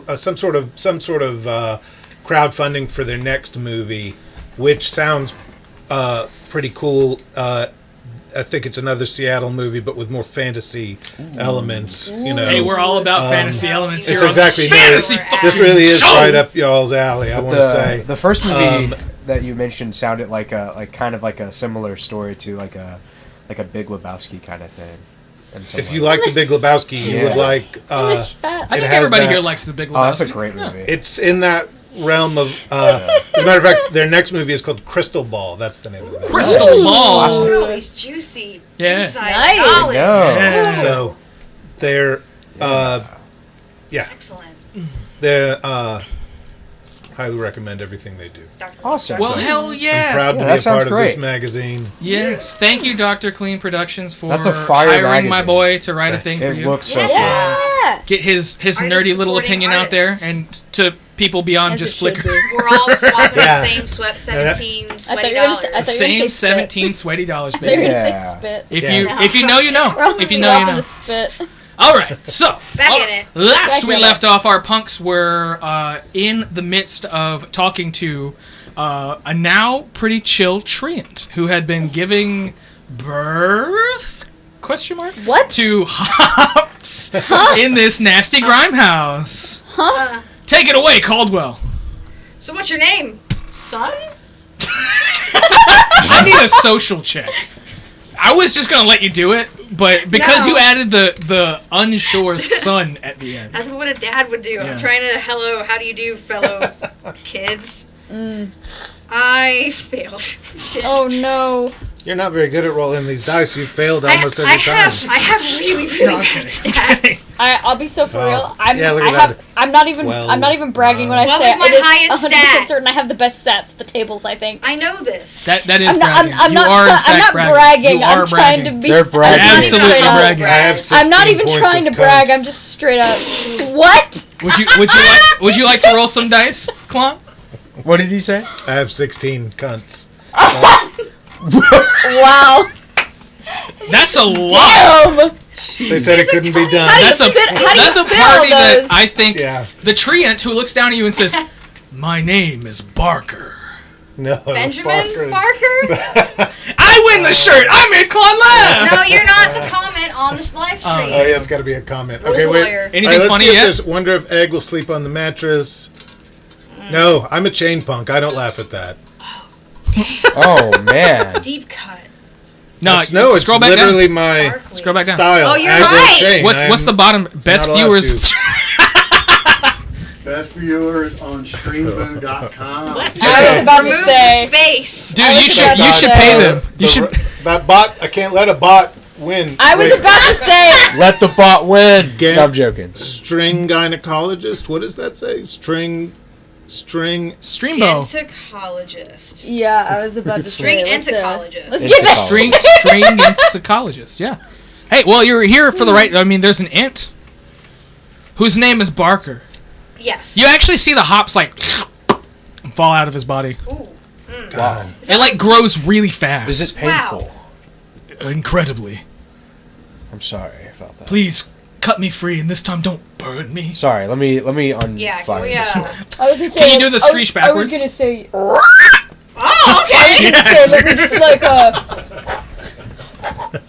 or some sort of crowdfunding for their next movie, which sounds pretty cool. I think it's another Seattle movie, but with more fantasy elements. You know, Hey, we're all about fantasy elements here. it's on exactly this fantasy fucking this really is show. right up y'all's alley. I want to say The first movie that you mentioned sounded like a similar story to like a Big Lebowski kind of thing. And so if you like the Big Lebowski, you would like. I think everybody here likes the Big Lebowski. Oh, that's a great movie. It's in that realm of. As a matter of fact, their next movie is called Crystal Ball. That's the name of it. Crystal Ball. Oh, it's juicy. Yeah. Inside Nice. knowledge. Yeah. So they're. Excellent. They're. Highly recommend everything they do. Awesome. Well, hell yeah. I'm proud to Yeah, be that a sounds part of this great. magazine. Yes. Thank you, Dr. Clean Productions, for That's a fire hiring my magazine. boy to write a thing for It you. looks so cool. Yeah. Get his nerdy little supporting opinion out there, artists. and to people beyond As it just should Flickr. be. We're all swapping Yeah. the same 17 I thought sweaty you were gonna dollars. say- I thought you were Same gonna say spit. 17 sweaty dollars, They're baby. gonna Yeah. say spit. If Yeah. you know, you know. We're all If you know, you swapping know. the spit. All right, so Back in it. Last Back we in left it. off, our punks were in the midst of talking to a now pretty chill treant who had been giving birth (question mark) What? to hops in this nasty grime house. Huh? Take it away, Caldwell. So what's your name? Son? I need a social check. I was just gonna let you do it, but because No. you added the unsure son at the end. That's what a dad would do. Yeah. I'm trying to, how do you do, fellow kids? I failed. Shit. Oh no. You're not very good at rolling these dice. You failed almost every time. I have really, really bad stats. I'll be so for Oh. real. I'm Yeah, look I at have that. I'm not even 12, I'm not even bragging when I What say was my it is highest 100% stat? certain I have the best stats at the tables, I think. I know this. That is I'm not bragging. I'm You not are in I'm fact not bragging. You are I'm trying bragging. to be They're bragging. I'm just Absolutely straight up- bragging. I have 16 I'm not even points trying to of brag. cunt. I'm just straight up. What? Would you like to roll some dice, Klon? What did he say? I have 16 cunts. Wow. That's a lot. Damn. They said it couldn't be done. How do you That's a fit- how do you that's a fit party all that those? I think Yeah. the treant who looks down at you and says, "My name is Barker." No, Benjamin Barker's- Barker? I win the shirt. I made Klon laugh. No, you're not the comment on this live stream. Oh yeah, it's got to be a comment. Who's Okay, a wait. lawyer? Anything All right, let's funny see if yet? there's- Wonder if Egg will sleep on the mattress. No, I'm a chain punk. I don't laugh at that. Oh man. Deep cut. No, No, it's scroll back literally down. my Barkley. Scroll back down. style. Oh, you're aggro right. chain. What's the bottom? Best not allowed viewers. to. Best viewers on streambo.com. Let's I was about to remove say- the space. Dude, I was you should about to pay say- them. You should. That bot. I can't let a bot win. I was Wait, about to say Let the bot win. Get- No, I'm joking. string gynecologist. What does that say? String. Streambo. Entocologist. yeah, I was about to String say let's entocologist. get that. String psychologist. Yeah. Hey, well, you're here for the right. I mean, there's an ant whose name is Barker. Yes. You actually see the hops like fall out of his body. Ooh. God. It like grows really fast. Is it painful? Incredibly? I'm sorry about that. Please cut me free, and this time don't burn me. Sorry. Let me unfire. Yeah, can we, I was gonna say. Can you do the screech I was backwards? gonna say. Oh, I okay. was gonna say. Let me just like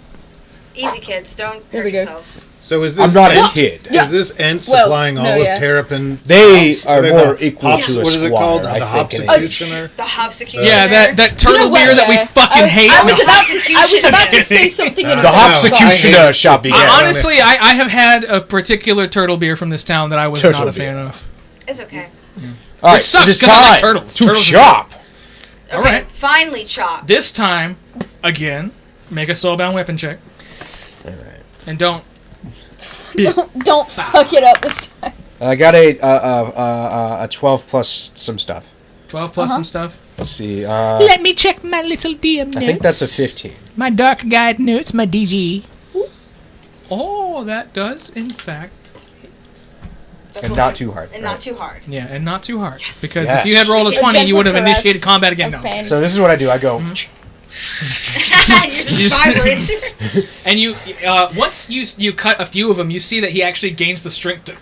Easy, kids. Don't There hurt we go. yourselves. So is this? I'm not a ant- kid. Yeah. Is this ant Well, supplying all no, of yeah. Terrapin? They hops? are they more the equal hops- to a What is it squatter, called? I The think, in hopsecutioner? The hopsecutioner. Yeah, that turtle You know what, beer that we yeah. fucking hate. I was No. about to say something in a The different Hopsecutioner shall begin. Honestly, I have had a particular turtle beer from this town that I was Turtle not a beer. fan of. It's okay. All right, Which sucks, it is 'cause I like time turtles. to Turtles are chop. Okay, All right. finally chopped. This time, again, make a soulbound weapon check. And don't. Don't fuck it up this time. I got a 12 plus some stuff. 12 plus some stuff. Let's see. Let me check my little DM notes. I think that's a 15. My dark guide notes, my DG. Oh, that does, in fact. And not too hard. And not too hard. Yeah, and not too hard. Yes. Because if you had rolled a A 20, you gentle would have caress initiated combat again. of No. pain. So this is what I do. I go. You're just vibrating. And you, once you cut a few of them, you see that he actually gains the strength to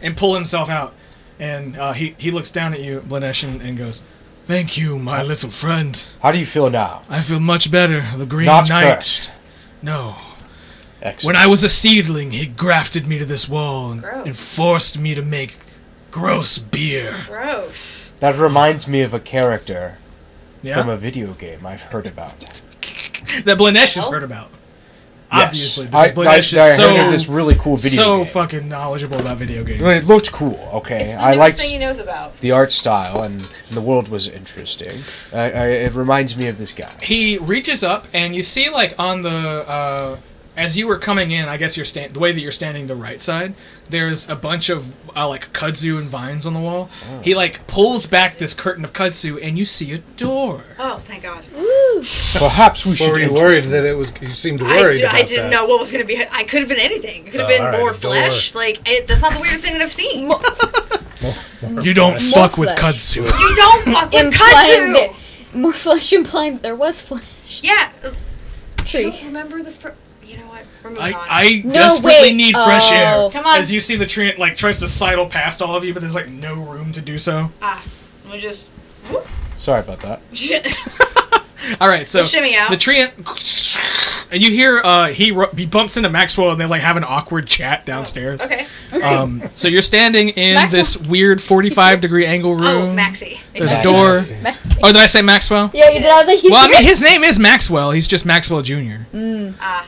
and pull himself out. And he looks down at you, Blanesh, and goes, "Thank you, my little friend. How do you feel now? I feel much better. The Green Not Knight. cursed. No. Excellent. When I was a seedling, he grafted me to this wall and Gross. forced me to make gross beer. Gross. That reminds me of a character Yeah? from a video game I've heard about. That Blanesh has heard about. Obviously, Yes. because Blanesh I is heard of this really cool video so game. fucking knowledgeable about video games. Well, it looked cool, okay. It's the I newest liked thing he knows about. the art style, and the world was interesting. It reminds me of this guy. He reaches up, and you see, like, on the as you were coming in, I guess the way that you're standing the right side, there's a bunch of like kudzu and vines on the wall. Oh. He like pulls back this curtain of kudzu, and you see a door. Oh, thank God. Perhaps we should. Or were you enter- worried that it was? You seemed worried about I didn't that. know what was going to be. I could have been anything. It could have been all right, more a door. flesh. Like, that's not the weirdest thing that I've seen. You don't fuck with flesh. kudzu. You don't fuck with Implying that kudzu. more flesh implying that there was flesh. Yeah. Tree. Don't remember the. You know what? We're moving on. I No, desperately wait. need fresh air. Oh. Come on. As you see the treant like tries to sidle past all of you, but there's like no room to do so. Let me just. Sorry about that. All right, so We'll shimmy out. the treant, and you hear he bumps into Maxwell, and they like have an awkward chat downstairs. Okay. So you're standing in Maxwell. this weird 45-degree angle room. Oh, Maxie. There's a Exactly. door. Maxie. Oh, did I say Maxwell? Yeah, you did. I was like, he's Well, I mean, here. his name is Maxwell. He's just Maxwell Jr.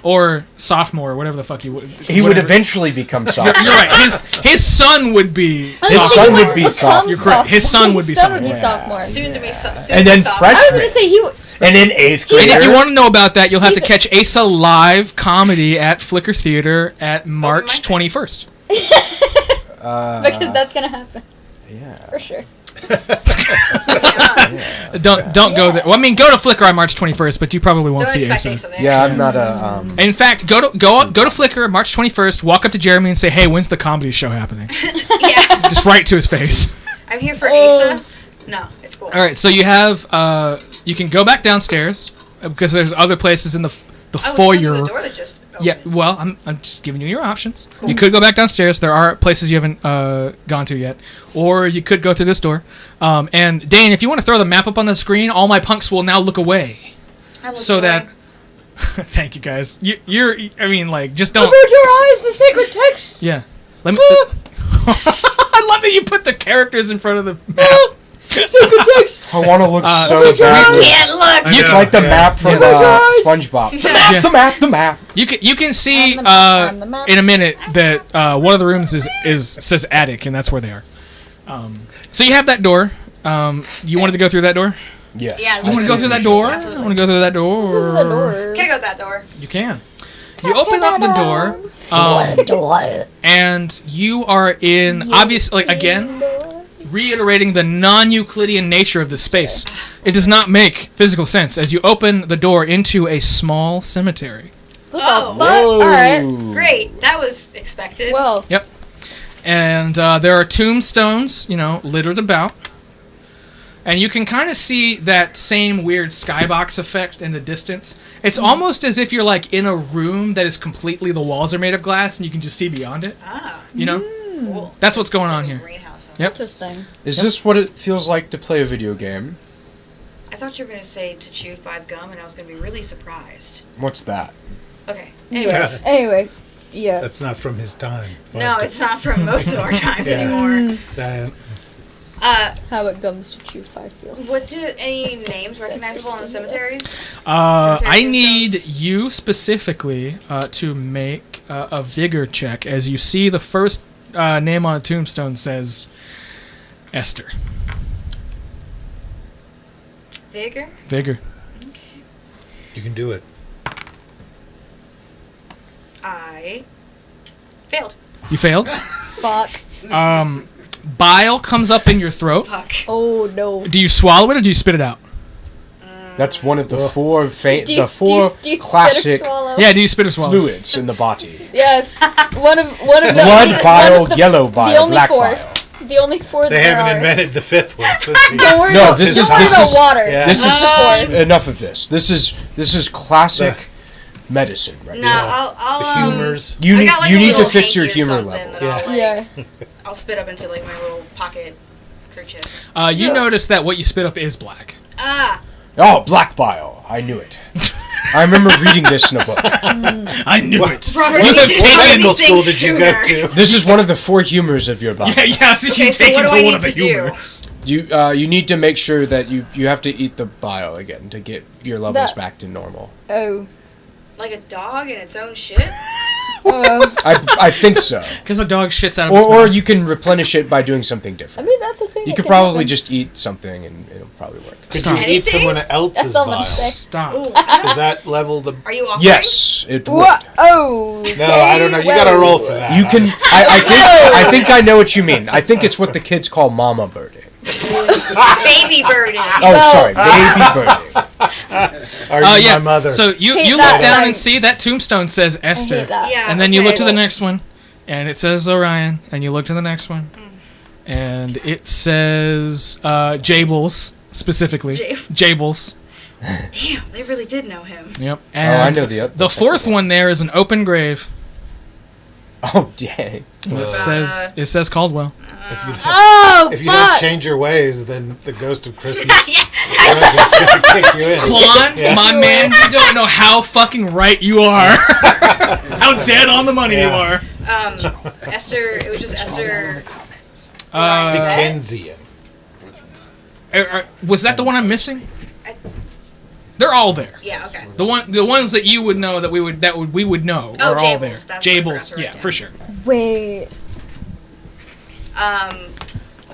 Or sophomore, whatever the fuck he would. He would eventually become sophomore. You're right. His son would be. I was His thinking son he would be become sophomore. You're correct. His son would be His son would be sophomore. sophomore. Soon to be soon And to then be soft. fresh- I was gonna say he. And in 8th grade. And if you want to know about that, you'll have to He's- catch Asa live comedy at Flickr Theater at March 21st. Because that's gonna happen Yeah. for sure. Don't go there. Well, I mean, go to Flickr on March 21st, but you probably won't Don't see expect Asa. Asa there. Yeah, I'm not a. In fact, go to Flickr March 21st. Walk up to Jeremy and say, "Hey, when's the comedy show happening?" Yeah. Just right to his face. I'm here for Asa. No, it's cool. All right, so you have you can go back downstairs because there's other places in the I was foyer. looking at the door that just opened. Yeah, well, I'm just giving you your options. You could go back downstairs. There are places you haven't gone to yet. Or you could go through this door. And, Dain, if you want to throw the map up on the screen, all my punks will now look away. I looked So away. that... Thank you, guys. You're... I mean, like, just don't... Avert your eyes, the sacred text. Yeah. Let me... I love that you put the characters in front of the map. Sacred text. I want to look so Avert your bad. eyes. Can't look. You It's like the map from SpongeBob. The map, Yeah. the map, the map. You can see On the map, on the map. in a minute that one of the rooms says attic, and that's where they are. So you have that door. You wanted to go through that door? Yes. Yeah, You want to go through that door? Absolutely. I want to go through that door. The door. Can I go out that door? You can. You open up the door, and you are in obviously again reiterating the non-Euclidean nature of the space. It does not make physical sense as you open the door into a small cemetery. What Oh. the fuck? Alright. Great. That was expected. Well, Yep. And there are tombstones, littered about. And you can kind of see that same weird skybox effect in the distance. It's almost as if you're like in a room that is completely, the walls are made of glass and you can just see beyond it. Ah, Cool. That's what's going on here. greenhouse. Yep. interesting. Is this what it feels like to play a video game? I thought you were going to say to chew 5 gum, and I was going to be really surprised. What's that? Okay. Anyways, anyway, yeah. That's not from his time. No, it's not from most of our times anymore. That, How it comes to chew 5 feel. What do any names recognizable in the cemeteries? I need you specifically to make a vigor check as you see the first name on a tombstone says Esther. Vigor? Vigor. you can do it. I failed. You failed? Fuck. bile comes up in your throat. Fuck. Oh no. Do you swallow it or do you spit it out? That's one of the four Do you- the do you four spit or classic swallow? Yeah, do you spit or swallow? fluids in the body. Yes. One of the Blood one bile, of the- yellow bile, the only black four. bile. The only four that They there haven't are. invented the fifth one. So Don't worry No, about, this don't is- worry this about is- water. Yeah. This is Four. enough of this. This is classic medicine right No, now. I'll the humors. You I need got, like, you a need to little fix your hanky or humor something level. that Yeah. I'll, like, Yeah. I'll spit up into like my little pocket kerchief. You notice that what you spit up is black. Ah, Oh, black bile. I knew it. I remember reading this in a book. I knew it. Robert, You you have should tell me taken these school things did you go sooner. to? This is one of the four humors of your body. Yeah, so Okay, you so take what it do to I one need of the to do? humors. You need to make sure that you have to eat the bile again to get your levels That- back to normal. Oh. Like a dog in its own shit? I think so. Because a dog shits out of its Or mouth. you can replenish it by doing something I different. mean, that's a thing. You that could can probably happen. just eat something and it'll probably work. Could Stop. you eat Anything? someone else's That's all I'm bile? saying. Stop. Ooh, Does that level the? are you offering? Yes, it would. What? Oh. No, I don't know. You gotta roll for that. You can. I think I know what you mean. I think it's what the kids call mama birding. Baby birding. Oh, sorry, baby birding. Are you Yeah. my mother? So you Hate look that. down Right. and see that tombstone says I Esther. hate that. Yeah. And then you okay. look to the next one, and it says Orion. And you look to the next one, and it says Jables specifically. Jables. Damn, they really did know him. Yep. Oh, And I know the the fourth one there is an open grave. Oh, dang. It says Caldwell. Oh, if you don't fuck. change your ways, then the ghost of Christmas present's gonna kick you in. Klon, my man, you don't know how fucking right you are. How dead on the money you are. Esther, it was just Esther. Dickensian. Was that the one I'm missing? I- They're all there. Yeah, okay. The ones that you would know that we would know Oh, are all Jables. there. That's what I Jables, forgot to write yeah, down. for sure. Wait.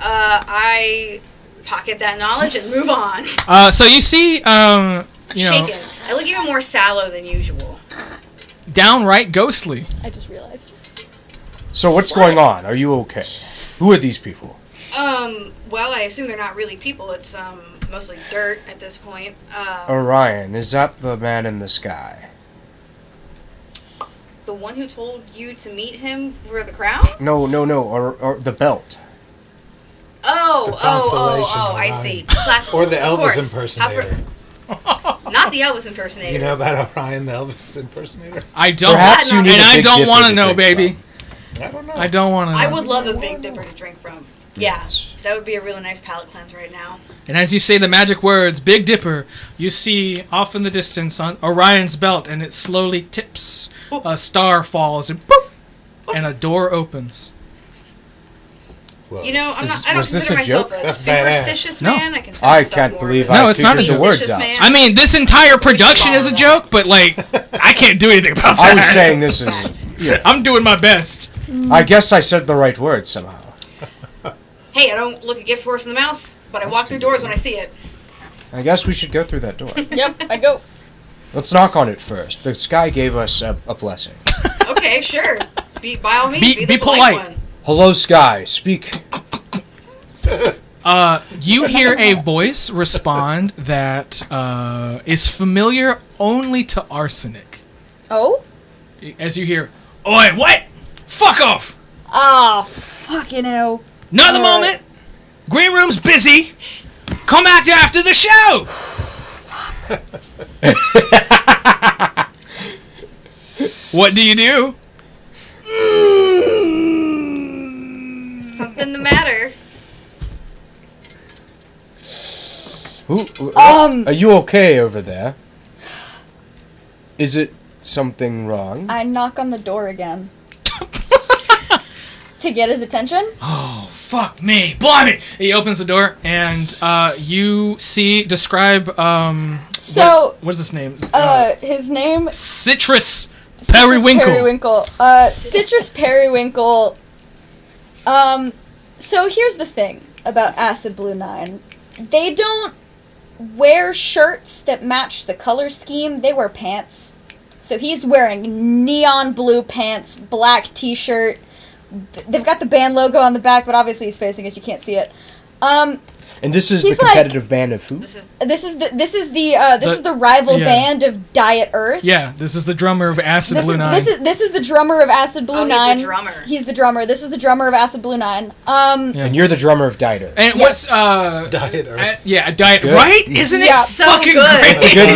I pocket that knowledge and move on. So you see, you know, Shaken. I look even more sallow than usual. downright ghostly. I just realized. So what's going on? Are you okay? Who are these people? Well, I assume they're not really people. It's mostly dirt at this point. Orion, is that the man in the sky? The one who told you to meet him for the crown? No, or the belt. Oh, constellation, I Orion. see. Classical, Or the of Elvis course. impersonator. Not the Elvis impersonator. You know about Orion, the Elvis impersonator? I don't, Perhaps you need and a I Big don't Dipper want to to know, drink baby. I don't know. I don't want to know. I would love a Big Dipper to drink from. Yeah, Yes. that would be a really nice palate cleanse right now. And as you say the magic words, Big Dipper, you see off in the distance on Orion's belt, and it slowly tips. A star falls, and boop, and a door opens. Whoa. You know, I Was don't this consider a myself joke? a That's badass. superstitious No. man. I consider I myself can't more believe of a No, I it's not a figured the joke. words superstitious out. man. I mean, this entire production is a joke, but like, I can't do anything about that. I was saying this is. Yeah. I'm doing my best. I guess I said the right words somehow. Hey, I don't look a gift horse in the mouth, but I walk through doors when I see it. I guess we should go through that door. Yep, I go. Let's knock on it first. The sky gave us a blessing. Okay, sure. By all means, Be the polite. one. Hello, sky. Speak. You hear a voice respond that is familiar only to Arsenic. Oh? As you hear, "Oi, what? Fuck off! Oh, fucking hell. Not the moment. Green room's busy. Come back after the show." What do you do? Something the matter. Are you okay over there? Is it something wrong? I knock on the door again. To get his attention? Oh, fuck me. Blimey! He opens the door, and you see, describe, So, what is this name? his name... Citrus Periwinkle. Periwinkle. Citrus Periwinkle. So here's the thing about Acid Blue 9. They don't wear shirts that match the color scheme. They wear pants. So he's wearing neon blue pants, black t-shirt, they've got the band logo on the back, but obviously he's facing us. You can't see it. And this is the He's competitive band of who? This is the rival band of Diet Earth. Yeah, this is the drummer of Acid Blue 9. This is the drummer of Acid Blue 9. He's the drummer. He's the drummer. This is the drummer of Acid Blue 9. And you're the drummer of Dieter. And Yes. what's Diet Earth. Diet, Good. right? Isn't it Yeah. So fucking good. great? It's a good name.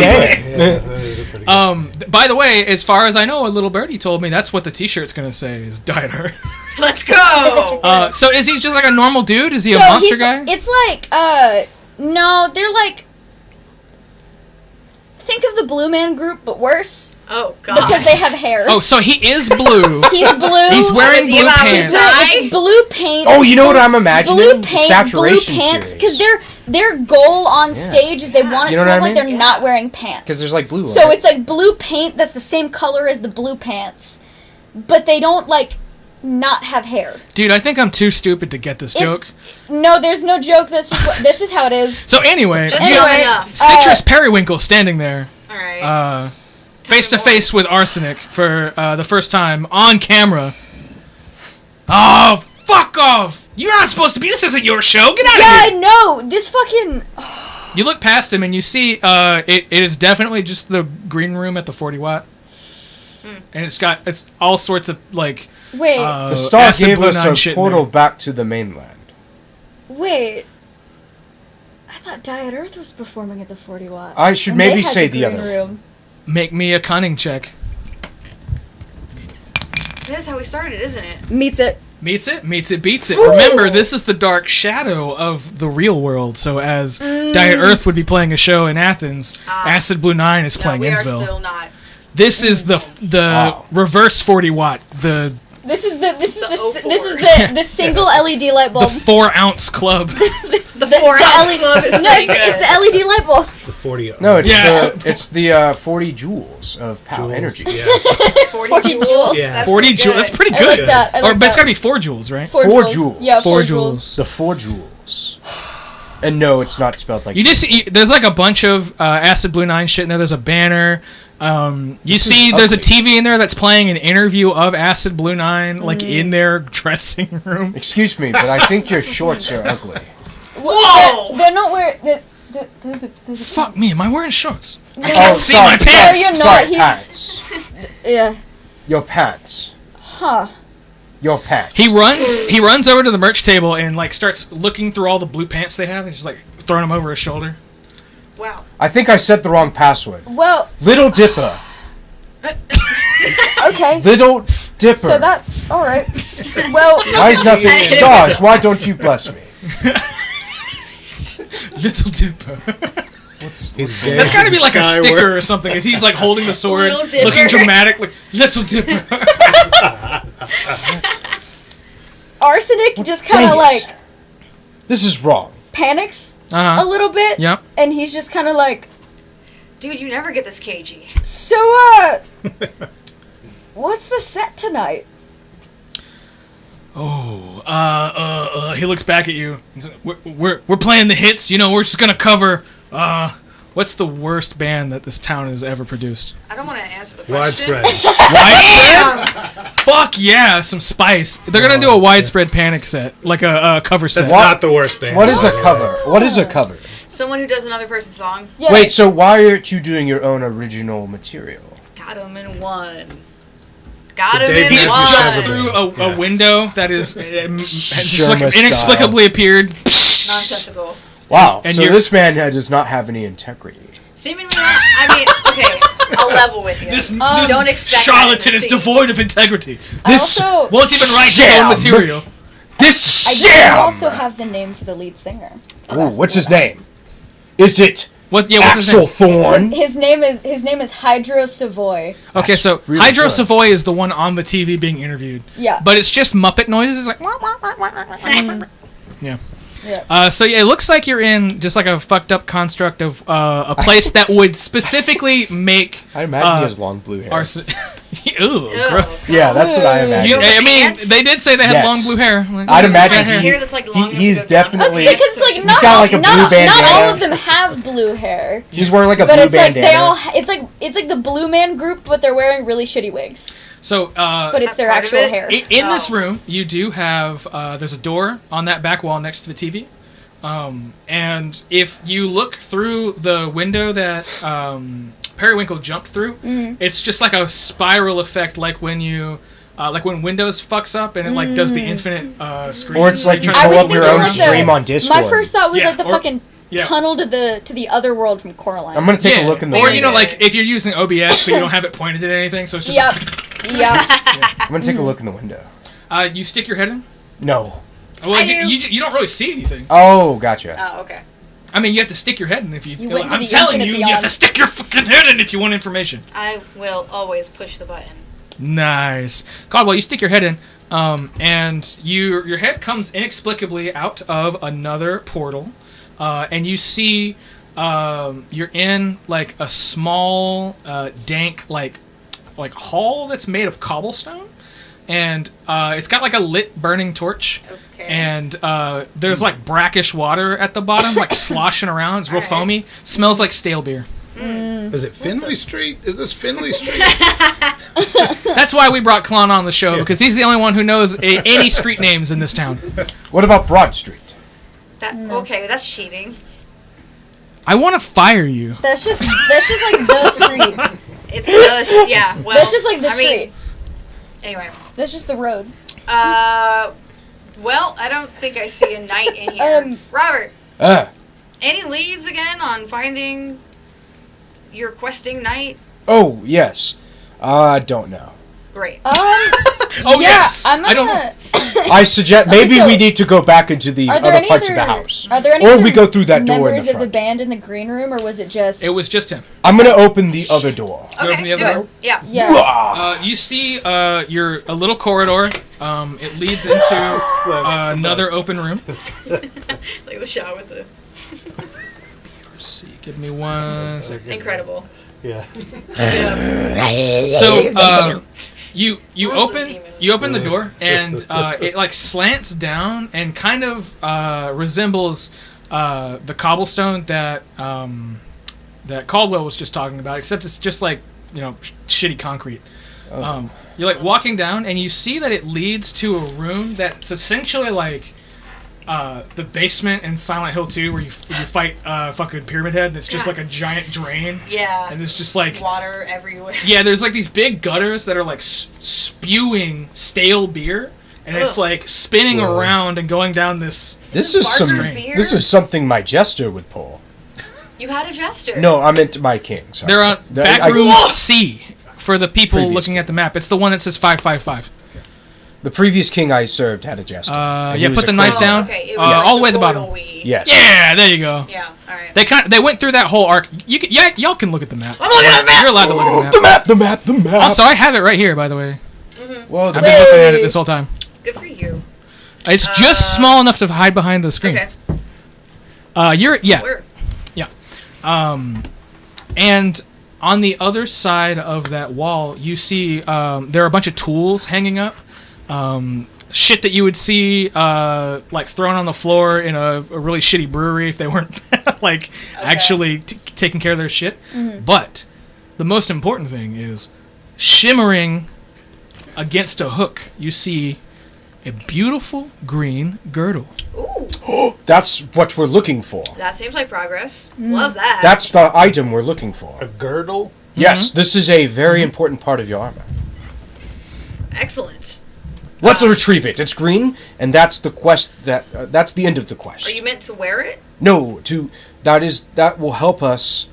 Yeah, that is pretty good. By the way, as far as I know, a little birdie told me that's what the T-shirt's gonna say is Diet Earth. Let's go. So is he just like a normal dude? Is he a So monster guy? It's like no, they're like, think of the Blue Man Group but worse Oh God. because they have hair. Oh, so he is blue. He's blue. He's wearing Is he blue about his pants. eye? It's blue paint. Oh, you know what I'm imagining? Blue paint, Saturation blue pants. series. Because their goal on stage is they want it You to know look what I like mean? they're not wearing pants. Because there's like blue. So on it. it's like blue paint that's the same color as the blue pants, but they don't like not have hair. Dude, I think I'm too stupid to get this joke. No, there's no joke. That's just how it is. So anyway, Just you know anyway, enough. Citrus Periwinkle standing there, All right. face to face with Arsenic for the first time on camera. Oh, fuck off! You're not supposed to be. This isn't your show. Get out Yeah, I of here. know. This fucking. You look past him and you see it is definitely just the green room at the 40 watt, and it's all sorts of like. Wait, the star Acid gave Blue us 9 a shit in portal there. back to the mainland. wait. I thought Diet Earth was performing at the 40 watt. I should And maybe they had say the the green other. room. Make me a cunning check. This is how we started, isn't it? Meets it. Meets it, beats it. Remember, this is the dark shadow of the real world. So as Diet Earth would be playing a show in Athens, Acid Blue 9 is No, playing we are Innsville. still not. This is the reverse 40 watt, the This is the O4. the single LED light bulb. 4 ounce club. The 4 ounce LED club is No, pretty it's good. the LED light bulb. The 40. No, it's Yeah. the 40 joules of power energy. Yeah. 40 40 joules. joules. Yeah. That's 40 pretty joules. good. That's pretty I good. like that. I like But it's that. got to be 4 joules, right? 4 4 joules. joules. Yeah, 4 4 joules. joules. The 4 joules. And no, it's not spelled like You just there's like a bunch of Acid Blue 9 shit in there. There's a banner. You see, there's a TV in there that's playing an interview of Acid Blue 9, like in their dressing room. Excuse me, but I think your shorts are ugly. Whoa! They're not wearing. Those are Fuck me, am I wearing shorts? I can't see my pants. No, you're not. Sorry, He's- pants. Yeah. Your pants. Huh. Your pants. He runs over to the merch table and like starts looking through all the blue pants they have and just like throwing them over his shoulder. Wow. I think I set the wrong password. Well, Little Dipper. okay. Little Dipper. So that's all right. Well, Why is nothing stars? Why don't you bless me? Little Dipper. He's That's got to be like a Skyward. sticker or something. As he's like holding the sword, Little Dipper. looking dramatic, like Little Dipper. Arsenic just kind Dang of it. like This is wrong. panics a Uh-huh. little bit. Yep. And he's just kind of like, Dude, you never get this cagey. so what's the set tonight? Oh, he looks back at you. He's like, we're playing the hits. You know, we're just gonna cover. What's the worst band that this town has ever produced? I don't want to answer the question. Widespread. Widespread? Fuck yeah, some Spice. They're gonna do a widespread Panic set, like a cover set. That's not the worst band. What is a cover? What is a cover? Someone who does another person's song. Yeah. Wait, so why aren't you doing your own original material? Got him in one. Got him Dave in He just One. jumps one. through a window that is just like Sherma inexplicably appeared. Nonsensical. Wow. And so you're- this man does not have any integrity. Seemingly not. I mean, okay, I'll level with you. This don't expect charlatan that in is the scene. devoid of integrity. I This also, Won't even write his own Sham. material. This I do sham. also have the name for the lead singer. Ooh, what's his name? Is it What's his Axel name? Thorne? His name is Hydro Savoy. Okay, That's so really Hydro good. Savoy is the one on the TV being interviewed. Yeah. But it's just Muppet noises, like yeah. Yeah. So yeah, it looks like you're in just like a fucked up construct of a place that would specifically make. I imagine he has long blue hair. Ew, gross. Yeah, that's what I imagine. I mean, Pants? they did say they had Yes. long blue hair. Like, I'd Like imagine hair that's like long he's enough to go down. definitely. Because like He's not got, all, like, a not, blue not bandana. all of them have blue hair. He's wearing like a But blue it's like bandana. they all it's like the Blue Man Group, but they're wearing really shitty wigs. So, But it's their part of actual it? hair. in this room, you do have there's a door on that back wall next to the TV, and if you look through the window that Periwinkle jumped through, it's just like a spiral effect, like when you. Like when Windows fucks up and it like does the infinite screen. Or it's like you Trying to pull was up your thinking own like the- stream on Discord. My first thought was Yeah, like the or- fucking yeah. tunnel to the other world from Coraline. I'm gonna take a look in the or window. you know, like if you're using OBS but you don't have it pointed at anything, so it's just Yep. Yep. I'm gonna take a look in the window. you stick your head in. No. Well, I you don't really see anything. Oh, gotcha. Oh, okay. I mean, you have to stick your head in if you. You went into I'm the telling infinite you, you have to beyond. stick your fucking head in if you want information. I will always push the button. Nice, Caldwell. You stick your head in, and your head comes inexplicably out of another portal, and you see you're in like a small, dank like hall that's made of cobblestone, and it's got like a lit burning torch. Okay. And there's like brackish water at the bottom, like sloshing around. It's real Alright. foamy. Smells like stale beer. Is it Finley Street? Is this Finley Street? That's why we brought Klon on the show, because he's the only one who knows any street names in this town. What about Broad Street? Okay, that's cheating. I want to fire you. That's just like the street. It's the yeah. Well, That's just like the I mean, street. anyway. That's just the road. Well, I don't think I see a knight in here. Robert, any leads again on finding your questing knight? Oh, yes. I don't know. Great. Oh, yeah, yes. I'm I don't gonna. I suggest maybe so- we need to go back into the Are there other any parts of the other- house. Are there any Or other we go through that door in members the of the front. band in the green room, or was it just? It was just him. I'm gonna open the other door. You open Okay, the do other it. door? Yeah. Yeah. You see your a little corridor. It leads into another open room. Like the shot with the Let's see. Give me 1 second. incredible. Yeah. So you Where's the open demon? the door and it like slants down and kind of resembles the cobblestone that that Caldwell was just talking about, except it's just like shitty concrete. You're like walking down and you see that it leads to a room that's essentially like the basement in Silent Hill 2 where you fight fucking Pyramid Head and it's just God. like a giant drain. Yeah. And it's just like Water everywhere. yeah, there's like these big gutters that are like spewing stale beer, and it's Ugh. like spinning around and going down this. This is some. Barker's beer? This is something my jester would pull. You had a jester. No, I meant my king. Sorry. They're on back I- room C for the people Previous looking at the map. It's the one that says 555. The previous king I served had a jester. and he Yeah, was put a the knife crazy- down. Okay, it was all the way at the royal bottom. we. Yes. Yeah, there you go. Yeah. All right. They went through that whole arc. Y'all can look at the map. I'm looking at the map. You're allowed to look at the map. The map. Also, I have it right here, by the way. Well, I've the been looking at it this whole time. Good for you. It's just small enough to hide behind the screen. Okay. Yeah. Where? And on the other side of that wall, you see there are a bunch of tools hanging up. Shit that you would see like thrown on the floor in a really shitty brewery if they weren't like actually taking care of their shit. But the most important thing is shimmering against a hook. You see a beautiful green girdle. Ooh, That's what we're looking for. that seems like progress. Love that. That's the item we're looking for. A girdle? Yes, this is a very important part of your armor. excellent. Let's retrieve it. It's green, and that's the quest. That's the end of the quest. Are you meant to wear it? No, that will help us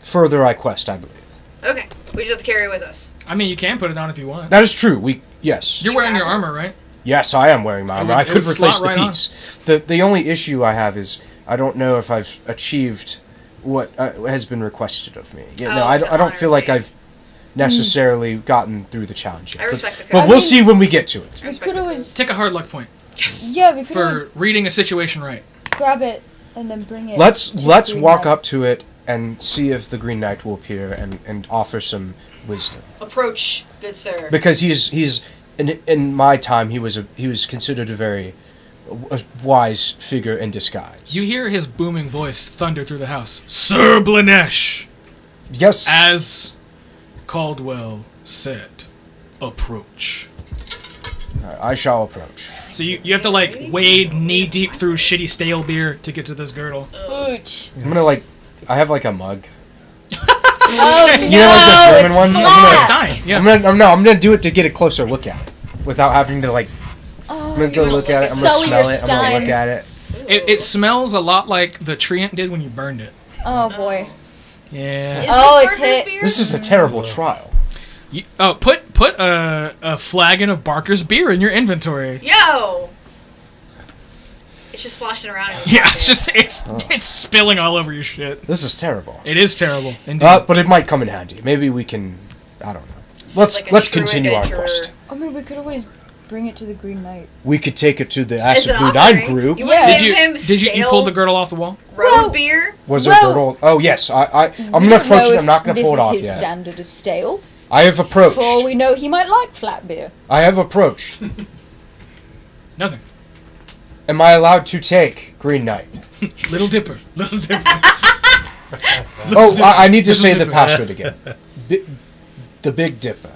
further our quest, I believe. Okay. We just have to carry it with us. I mean, you can put it on if you want. That is true. Yes. You're wearing your armor, right? Yes, I am wearing my armor. I it could would replace slot the right piece. The only issue I have is I don't know if I've achieved what has been requested of me. Oh, I it's an don't honor feel like thing. I've necessarily gotten through the challenge yet. I respect the But code. we'll I mean- see when we get to it. I We respect could the always. Take a hard luck point Yeah, we could always for reading a situation right. grab it and then bring it. Let's to the Green walk Knight. up to it and see if the Green Knight will appear and offer some wisdom. Approach, good sir. Because he's in my time he was considered a very wise figure in disguise. You hear his booming voice thunder through the house. Sir Blanesh, Yes. as Caldwell said, approach. I shall approach. So you have to like wade knee deep through shitty stale beer to get to this girdle. Ouch. I'm gonna I have like a mug. Oh no! You know, like the German ones. Stein. Yeah. I'm gonna do it to get a closer look at it, without having to like. I'm gonna go look at it. I'm gonna Sully smell your it. I'm gonna look at it. It smells a lot like the treant did when you burned it. Oh boy. Yeah. It's hit. This is a terrible trial. Put a flagon of Barker's beer in your inventory. Yo! It's just sloshing around in your Yeah, pocket. it's spilling all over your shit. This is terrible. It is terrible, indeed. But it might come in handy. Maybe we can. I don't know. like a Let's true continue our adventurer. quest. I mean, we could always bring it to the Green Knight. We could take it to the As an Acid offering. group. You want to give him Did you pull the girdle off the wall? road beer? Was there girdle? Oh yes. I'm gonna approach it. I'm not gonna pull it off This is his yet. standard of stale. I have approached. For all we know, he might like flat beer. I have approached. Nothing. Am I allowed to take Green Knight? Little Dipper. Little Dipper. I need to Little say the Dipper. password again. The Big Dipper.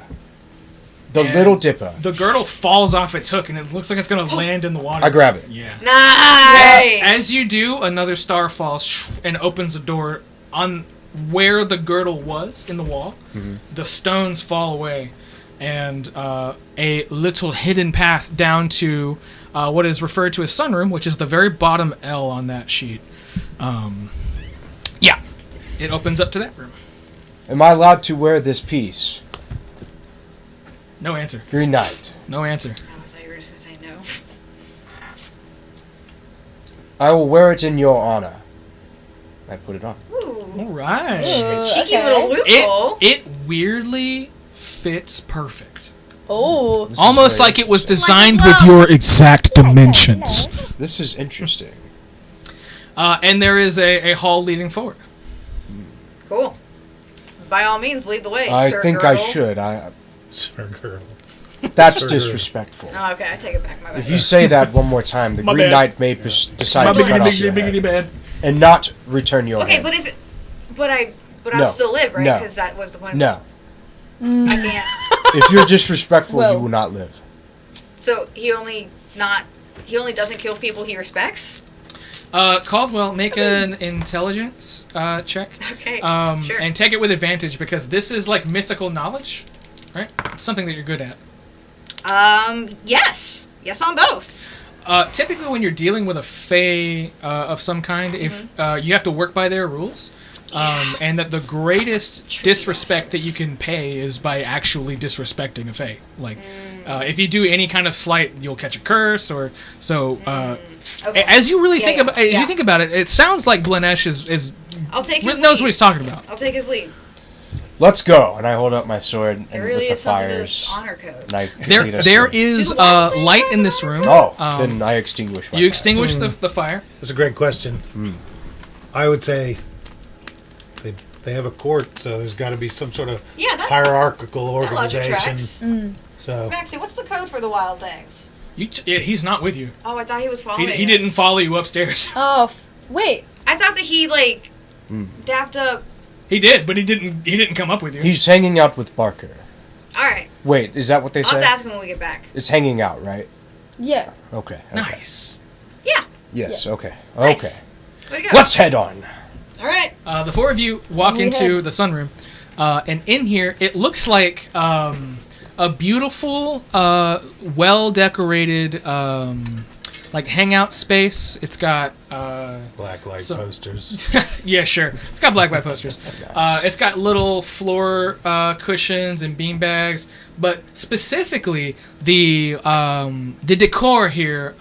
The And Little Dipper. The girdle falls off its hook and it looks like it's gonna land in the water. I grab it. Yeah. Nice! As you do, another star falls and opens a door on where the girdle was in the wall. The stones fall away, and a little hidden path down to what is referred to as sunroom, which is the very bottom L on that sheet. Yeah, it opens up to that room. Am I allowed to wear this piece? No answer. Green Knight. No answer. I thought you were just going to say no. I will wear it in your honor. I put it on. All right. Cheeky little loophole. It weirdly fits perfect. Oh. This is Almost very like it was interesting. designed with your exact dimensions. This is interesting. And there is a hall leading forward. Cool. By all means, lead the way, I Sir think I Girdle. should. Sir Girdle. That's disrespectful. Oh, okay, I take it back. My bad. If you say that one more time, the My Green bad. Knight may decide to cut off your head bad. and not return your Okay, hand. but No. I'll still live, right? No. Because that was the point. No. I can't. If you're disrespectful, Well- you will not live. So he only doesn't kill people he respects. Caldwell, make an intelligence check. Okay. Sure. And take it with advantage because this is like mythical knowledge, right? It's something that you're good at. Yes on both. Typically, when you're dealing with a fae of some kind, if you have to work by their rules, and that the greatest disrespect that you can pay is by actually disrespecting a fae. Like, if you do any kind of slight, you'll catch a curse, or so. Okay. As you really think Yeah, about, as you think about it, it sounds like Blanesh is I'll take his knows lead. what he's talking about. I'll take his lead. Let's go. And I hold up my sword and There really with the is something to this fires. honor code. And I lead us There through. is Do wild things light have in an this honor room. Oh, then I extinguish my You fire. extinguish the fire. That's a great question. I would say they have a court, so there's got to be some sort of Yeah, that hierarchical logic organization. tracks. So Maxie, what's the code for the wild things? He's not with you. Oh, I thought he was following He us. didn't follow you upstairs. Oh, wait. I thought that he dapped up. He did, but he didn't come up with you. He's hanging out with Barker. All right, Wait, is that what they I'll have say? to ask him when we get back. It's hanging out, right? Yeah. Okay. Nice. Yeah. Yes, okay. Nice. Okay. Way to go. Let's head on. All right. The four of you walk We into head. the sunroom, and in here it looks like a beautiful, well-decorated, like hangout space. It's got black light So- posters. yeah, sure. It's got black light posters. It's got little floor cushions and beanbags, but specifically the decor here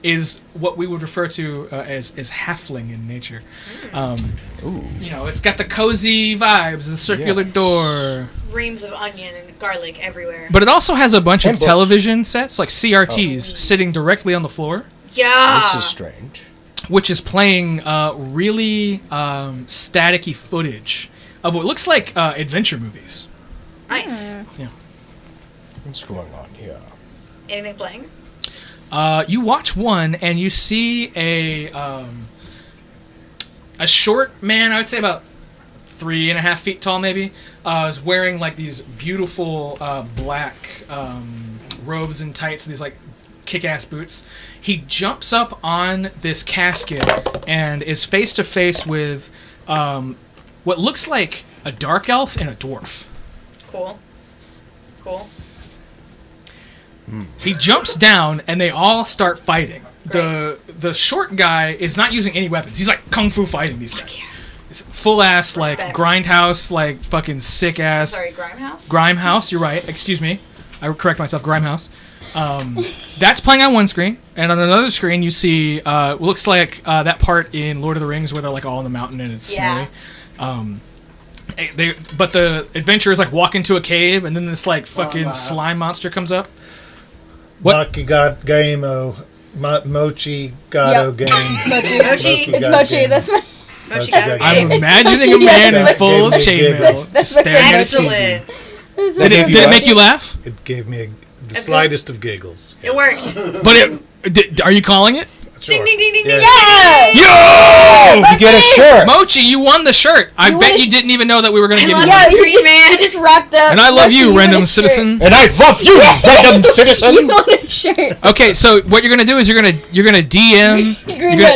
is what we would refer to as halfling in nature. You know, it's got the cozy vibes, the circular Yes. door, Reams of onion and garlic everywhere. but it also has a bunch And of books. television sets, like CRTs, sitting directly on the floor, Yeah. This is strange. which is playing really staticky footage of what looks like adventure movies. Nice. What's going on here? Anything playing? You watch one, and you see a short man. I would say about 3.5 feet tall, maybe. Is wearing like these beautiful black robes and tights, these like kick-ass boots. He jumps up on this casket and is face to face with what looks like a dark elf and a dwarf. Cool. He jumps down and they all start fighting. The short guy is not using any weapons. He's like kung fu fighting these guys. It's full ass like grindhouse, like fucking sick ass. Sorry, Grimehouse? Grimehouse, you're right. Excuse me. I correct myself. Grimehouse. That's playing on one screen, and on another screen you see looks like that part in Lord of the Rings where they're like all in the mountain and it's snowy. But the adventurers like walk into a cave and then this like fucking slime monster comes up. What? Maki got game Mochi Gato game. Mochi. It's Mochi. That's my. Mochi got I'm game. imagining a man in full chainmail That's staring at a Excellent. TV. Did it make you laugh? It gave me the slightest of giggles. It worked. But are you calling it? Sure. Ding, ding, ding, ding, ding. Yeah! Yo! You get a shirt. Mochi, you won the shirt. I bet you didn't even know that we were going to give you Yeah, one. you just rocked up. And I love Mochi, you, won random a citizen. And I love you, random citizen. You want a shirt. Okay, so what you're gonna do is you're gonna DM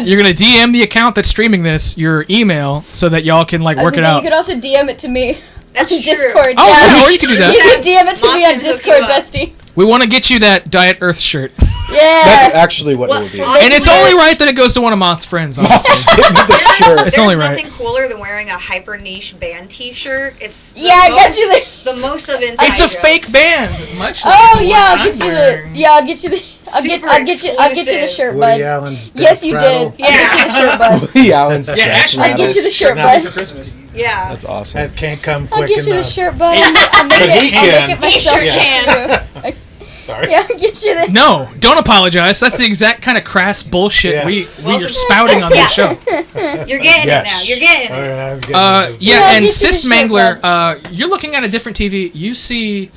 you're gonna DM the account that's streaming this your email so that y'all can like work it out. You could also DM it to me That's on true. Discord. Oh, yeah. or you can do that. You can DM it to me Moth on can hook Discord, you up. bestie. We want to get you that Diet Earth shirt, Yeah. That's actually what it would be. and it's only right that it goes to one of Moth's friends. Honestly. It's only right. There's nothing cooler than wearing a hyper niche band T-shirt. It's the I got you the most of inside It's a jokes. fake band, much like Oh the yeah, one I'll I'm get you wearing. the. Yeah, I'll get you the. I'll get you the exclusive. shirt, Woody bud. Allen's Yes, Death you Rattle. did. I'll get you the shirt, bud. Woody Allen's Yeah, Jack Ashe I'll get you Rabbit. the shirt, Not for bud. Christmas. Yeah. That's awesome. That can't come I'll quick get you the enough. shirt, bud. I'll But make he it. I'll can. make it myself. sure can. Sorry. Yeah, I'll get you the. No, don't apologize. That's the exact kind of crass bullshit Yeah. we are spouting on this show. You're getting it now. You're getting All it. right, I'm getting Yeah, it. Yeah, and get you the Sis shirt, Mangler, you're looking at a different TV. You see,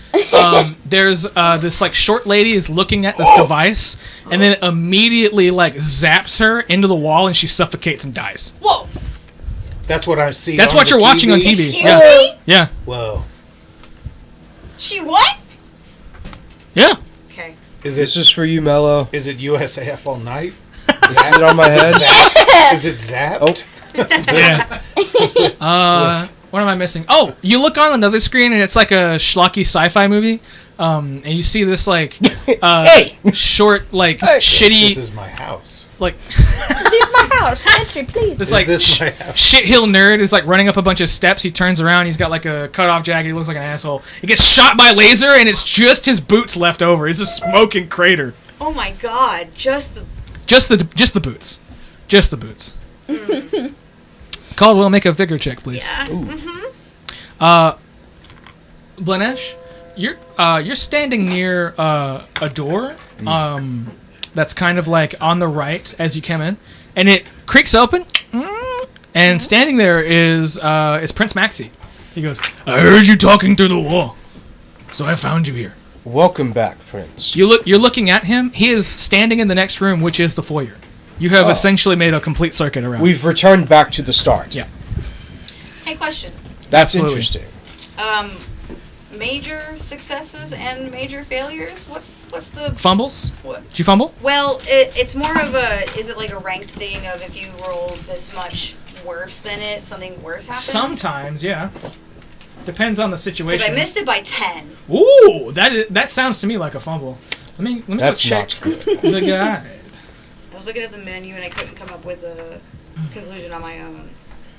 there's this like short lady is looking at this device, and then immediately like zaps her into the wall, and she suffocates and dies. Whoa. That's what I see. That's on what the you're watching on TV. Excuse Yeah, me? yeah, Whoa. She what? yeah. Okay. Is This it is for you, Mello. is it USAF all night? Is it on my head? Is it zapped? Oh. Yeah. What am I missing? Oh, you look on another screen, and it's like a schlocky sci-fi movie. And you see this like short like shitty This is my house. like Leave my house. Entry, please. this like this my house? shithill nerd is like running up a bunch of steps. He turns around. He's got like a cut off jacket. He looks like an asshole. He gets shot by laser, and it's just his boots left over. It's a smoking crater. Oh my god. Just the. Just the boots. Just the boots. Caldwell, make a vigor check, please. Yeah. Blanesh, you're standing near a door that's kind of like on the right as you come in, and it creaks open, and standing there is Prince Maxi. He goes, "I heard you talking through the wall, so I found you here." Welcome back, Prince. You're looking at him. He is standing in the next room, which is the foyer. You have essentially made a complete circuit around. We've returned back to the start. Yeah. Hey, question. That's Absolutely. interesting. Major successes and major failures. What's the Fumbles? what? Did you fumble? Well, it's more of a. Is it like a ranked thing of if you roll this much worse than it, something worse happens? Sometimes, yeah. Depends on the Because situation. I missed it by 10. Ooh, that sounds to me like a fumble. Let me That's go check not good. the guy. I was looking at the menu and I couldn't come up with a conclusion on my own.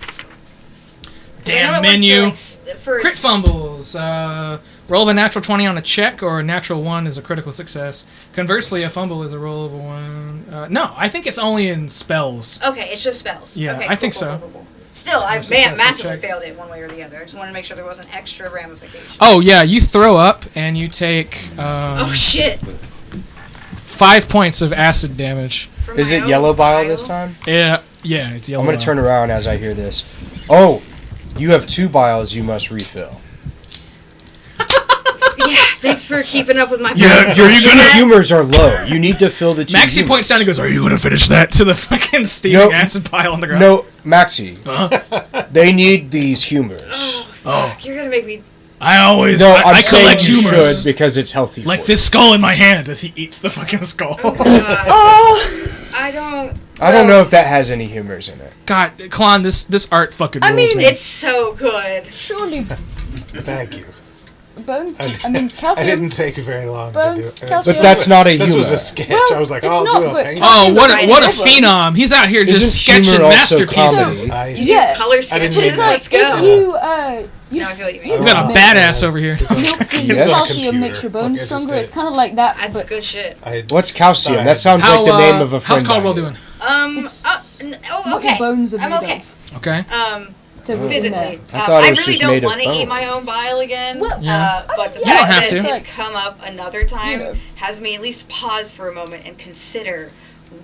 'Cause I know Damn it works menu. For Crit fumbles. Roll of a natural 20 on a check, or a natural 1 is a critical success. Conversely, a fumble is a roll of a 1. No, I think it's only in spells. Okay, it's just spells. Yeah, okay, I think so. Cool. Still, I successful massively check. failed it one way or the other. I just wanted to make sure there wasn't extra ramifications. Oh, yeah, you throw up, and you take Oh shit! 5 points of acid damage. For Is my it own yellow bile pile? this time? Yeah, it's yellow. I'm going to turn around as I hear this. Oh, you have 2 biles you must refill. Yeah, Thanks for keeping up with my. Your humors are low. You need to fill the two Maxie humors. points down and goes, "Are you going to finish that?" To the fucking steaming acid pile on the ground. No, Maxie. They need these humors. Oh, you're gonna make me. I always No, I I'm saying collect you humors should because it's healthy. like for this skull in my hand as he eats the fucking skull. I don't. I don't know if that has any humors in it. God, Klon, this art fucking rules, I mean, man. It's so good. Surely Thank you. bones. I mean, calcium. I didn't take very long Bones, to do it. calcium. But that's not a This humor. was a sketch. Well, I was like, it's I'll not, do a but- painting. Oh, what a He's a phenom! He's out here just Isn't sketching humor also masterpieces. comedy? Yeah. Color I didn't sketches. mean Let's If go. you Now I feel what you mean. you We got a milk- badass over here. milk the Yes. calcium makes your bones Okay, stronger. just It's kind of like that. That's but good shit. What's calcium? Sorry. That sounds How, like the name of a friend. how's Caldwell I knew. doing? what Okay. your bones are I'm made okay. Okay. to in Physically, there. I thought it I was really just don't made of want to eat bone. my own bile again. Well, Yeah. But the You don't fact have that to. it's come up another time Yeah. has me at least pause for a moment and consider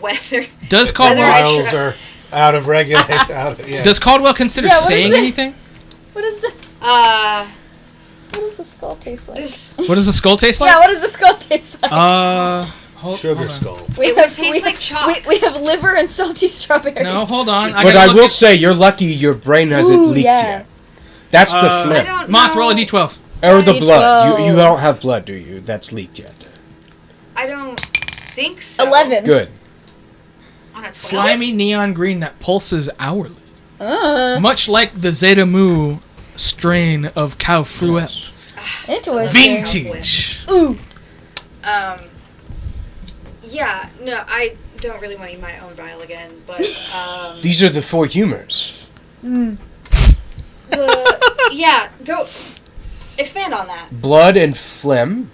whether. Does Whether Caldwell I Miles try- are out of regulate. Out of, yeah. does Caldwell consider Yeah, what is saying that? anything? What is the what does the skull taste like? This What does the skull taste Yeah, like? what does the skull taste like? Sugar hold on. skull. We it would taste like chalk. We have liver and salty strawberries. No, hold on. But gotta I look will at- say, you're lucky your brain hasn't Ooh, leaked yeah. yet. That's the I flip. don't Moth, know. roll a d12. Or the D12. blood. You don't have blood, do you? That's leaked yet. I don't think so. 11. Good. On a 12? Slimy neon green that pulses hourly. Uh, Much like the Zeta Mu strain of cow fruet. interesting. Vintage. Ooh. Yeah, no, I don't really want to eat my own bile again, but These are the four humors. yeah, go expand on that. Blood and phlegm,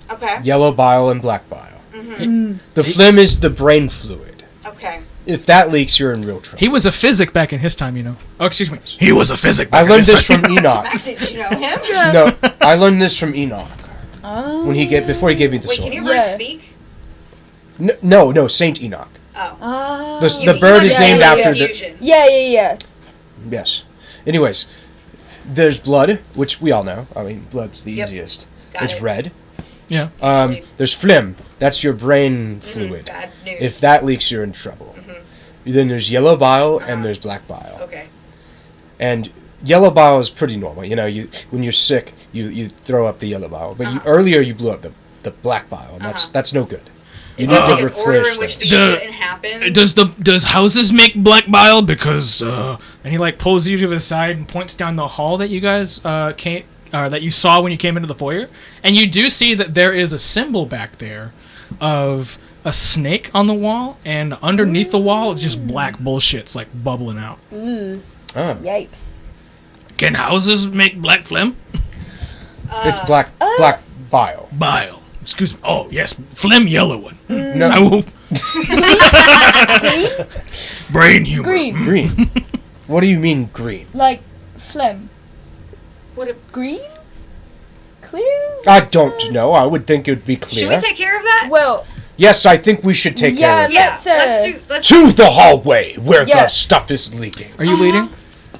Okay. yellow bile and black bile. Mm. The phlegm is the brain fluid. Okay. If that leaks, you're in real trouble. He was a physic back in his time, you know. Oh, excuse me. He was a physic back I in learned his this time. from Enoch. Max, did you know him? No, I learned this from Enoch Oh. when before he gave me the Wait, sword. can you bird Yeah. speak? No, Saint Enoch. Oh. Oh. The bird is yeah, named yeah, after yeah. the. Yeah. Yes. Anyways, there's blood, which we all know. I mean, blood's the Yep. easiest. Got It's it. red. Yeah. There's phlegm. That's your brain fluid. Bad news. If that leaks, you're in trouble. Then there's yellow bile and there's black bile. Okay. And yellow bile is pretty normal. You know, when you're sick, you throw up the yellow bile. But earlier you blew up the black bile, and that's no good. Is You there need like to an order replenish in which those. these shouldn't happen? Does houses make black bile? Because and he like pulls you to the side and points down the hall that you guys that you saw when you came into the foyer, and you do see that there is a symbol back there of a snake on the wall, and underneath the wall it's just black bullshit's like bubbling out. Ooh. Oh. Yipes. Can houses make black phlegm? It's black bile. Bile. Excuse me. Oh yes, phlegm yellow one. No. I will. Green? Brain humor. Green. Green. What do you mean green? Like phlegm. What a, Green? Clear? I don't know. I would think it would be clear. should we take care of that? Well, Yes, I think we should take care of it. Let's To the hallway where Yeah. the stuff is leaking. Are you leading?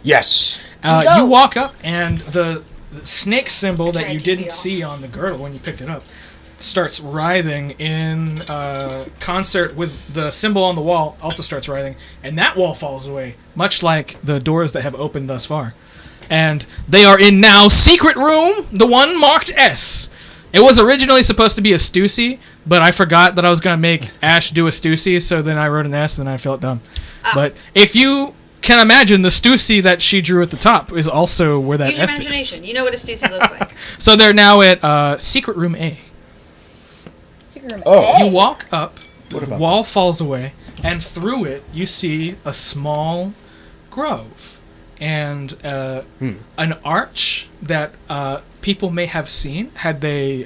Yes. Go. You walk up, and the snake symbol that Turn you the TV didn't off. see on the girdle when you picked it up starts writhing in concert with the symbol on the wall. Also starts writhing, and that wall falls away, much like the doors that have opened thus far. And they are in now secret room, the one marked S. It was originally supposed to be a Stussy, but I forgot that I was going to make Ashe do a Stussy, so then I wrote an S, and then I felt dumb. But if you can imagine, the Stussy that she drew at the top is also where that use your S is. imagination. You know what a Stussy looks like. So they're now at secret room A. secret room. Oh. A. You walk up, the What about wall falls away, and through it you see a small grove and an arch that people may have seen had they,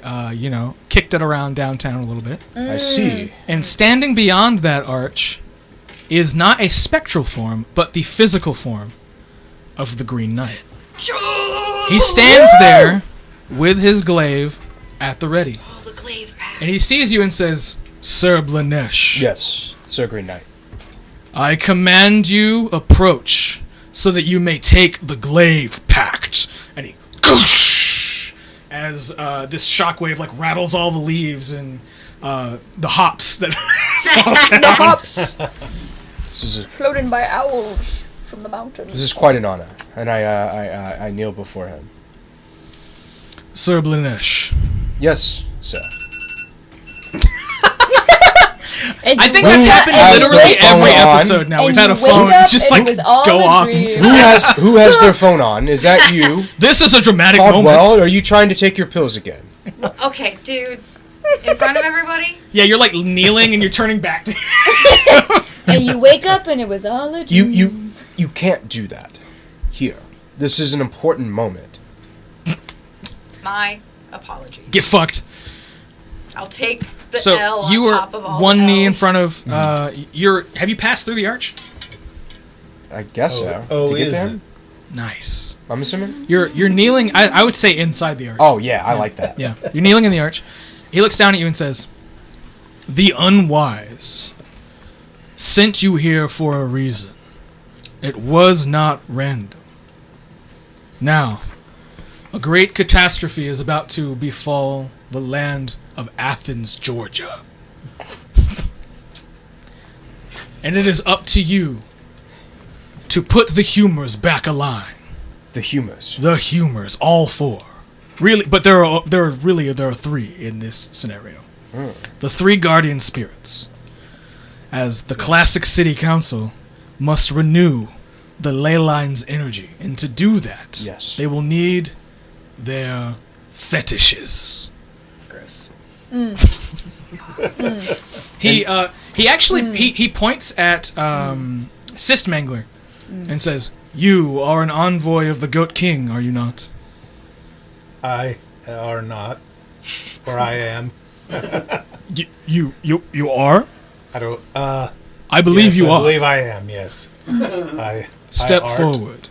kicked it around downtown a little bit. I see. And standing beyond that arch is not a spectral form, but the physical form of the Green Knight. He stands there with his glaive at the ready. Oh, the glaive pack. And he sees you and says, Sir Blanesh, Yes, Sir Green Knight. I command you approach so that you may take the glaive pact. And he as this shockwave like rattles all the leaves and the hops that The hops This is floating by owls from the mountains. this is quite an honor, and I kneel before him. Sir Blanesh. Yes, sir. And I you think wake that's up happened and literally wake every up episode now. and We've had a you wake phone up just and like it was all go a off. dream. Who has their phone on? Is that you? This is a dramatic Caldwell, moment. are you trying to take your pills again? Okay, dude. In front of everybody? Yeah, you're like kneeling and you're turning back to And you wake up and it was all a dream. You can't do that here. This is an important moment. My apologies. get fucked. I'll take the So L on you were top of all one the knee in L's. front of have you passed through the arch? I guess so. Oh, to get is to it? him? Nice. I'm assuming? You're kneeling I would say inside the arch. Oh, yeah, I like that. Yeah. You're kneeling in the arch. He looks down at you and says, "The unwise sent you here for a reason. It was not random. Now, a great catastrophe is about to befall the land of Athens, Georgia. And it is up to you to put the humors back aligned. The humors. The humors, all four. Really, but there are three in this scenario. The three guardian spirits. As the classic city council must renew the ley line's energy, and to do that, Yes. they will need their fetishes." Gross. He actually he points at Cyst Mangler and says, "You are an envoy of the Goat King, are you not?" I are not, or I am. You are? I don't. I believe yes, you I are. believe I am. Yes. Step I art. forward.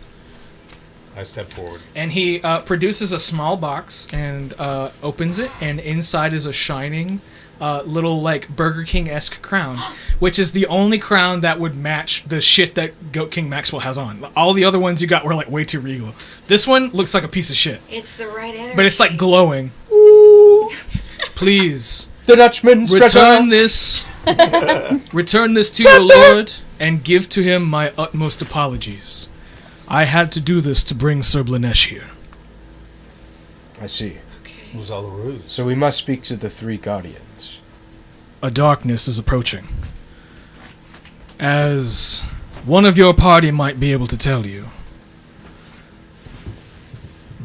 I step forward. And he produces a small box and opens it, and inside is a shining little like Burger King-esque crown, which is the only crown that would match the shit that Goat King Maxwell has on. All the other ones you got were like way too regal. This one looks like a piece of shit, It's the right energy. but it's like glowing. Please The Dutchman return this to your lord and give to him my utmost apologies. I had to do this to bring Sir Blanesh here. I see. It was all a ruse. So we must speak to the three guardians. A darkness is approaching. As one of your party might be able to tell you,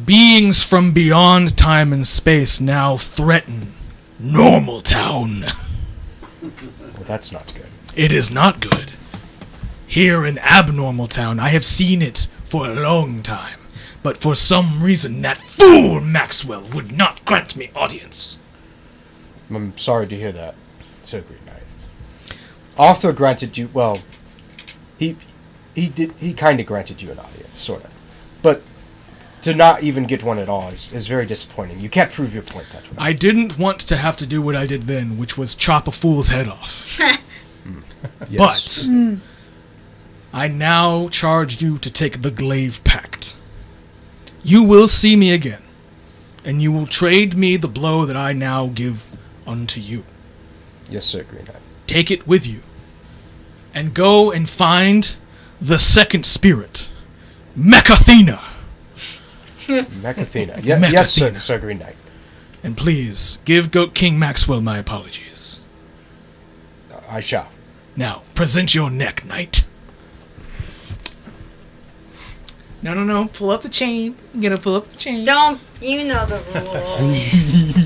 beings from beyond time and space now threaten Normal Town. Well, that's not good. It is not good. Here in Abnormal Town, I have seen it for a long time, but for some reason that fool Maxwell would not grant me audience. I'm sorry to hear that, Sir Green Knight. Arthur granted you, well, he kind of granted you an audience, sort of. But to not even get one at all is very disappointing. You can't prove your point that way. I didn't want to have to do what I did then, which was chop a fool's head off. Yes. But I now charge you to take the Glaive Pact. You will see me again, and you will trade me the blow that I now give unto you. Yes, Sir Green Knight. Take it with you, and go and find the second spirit, Mechathena. Mechathena. Yes, sir, Sir Green Knight. And please, give Goat King Maxwell my apologies. I shall. Now, present your neck, knight. No. Pull up the chain. You gotta pull up the chain. Don't. You know the rules.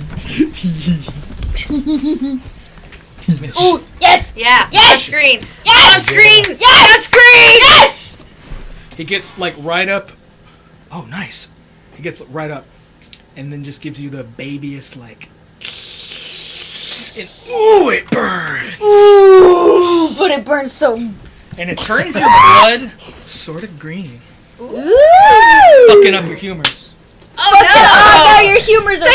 Oh, yes! Yeah. Yes! On screen. Yes! On screen. Yes! On screen. Yes! He gets, like, right up. Oh, nice. He gets right up. And then just gives you the babyest, like. And, ooh, it burns! Ooh, but it burns so. And it turns your blood sort of green. Ooh! Fucking up your humors. Oh Fuck no! it. Oh no, your humors are The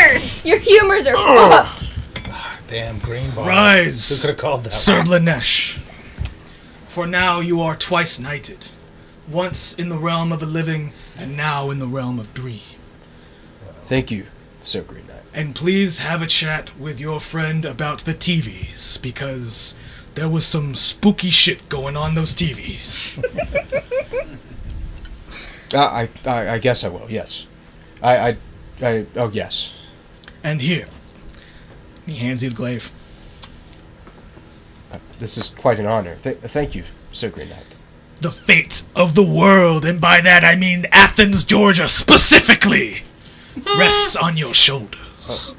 humors. fucked. Your humors are fucked. Damn green bar. Rise, Who could have called that? Sir Blanesh. For now you are twice knighted. Once in the realm of the living, and now in the realm of dream. Thank you, Sir Green Knight. And please have a chat with your friend about the TVs, because there was some spooky shit going on those TVs. I guess I will. Yes. Oh yes. And here, he hands you the glaive. This is quite an honor. Thank you, Sir Green Knight. The fate of the world, and by that I mean Athens, Georgia, specifically, rests on your shoulders.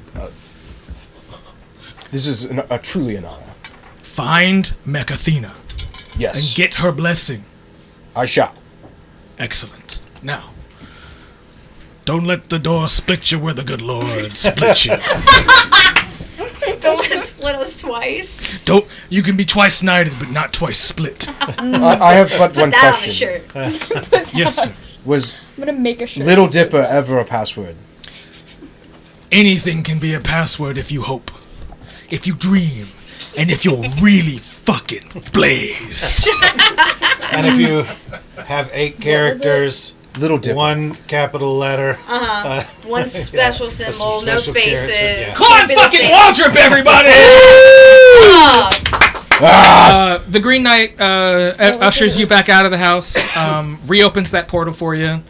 This is truly an honor. Find Mechathena. Yes. And get her blessing. I shall. Excellent. Now, don't let the door split you where the good Lord split you. Don't let it split us twice. You can be twice knighted, but not twice split. I have but one Put that question. on the shirt. Yes, sir. Was I'm gonna make a shirt. Little Dipper ever a password? Anything can be a password if you hope, if you dream, and if you're really fucking blazed. And if you have 8 characters, Little Dipper. 1 capital letter. One special symbol, no special spaces. character, yeah. Claude fucking Waldrop, everybody! The Green Knight ushers you back out of the house, reopens that portal for you,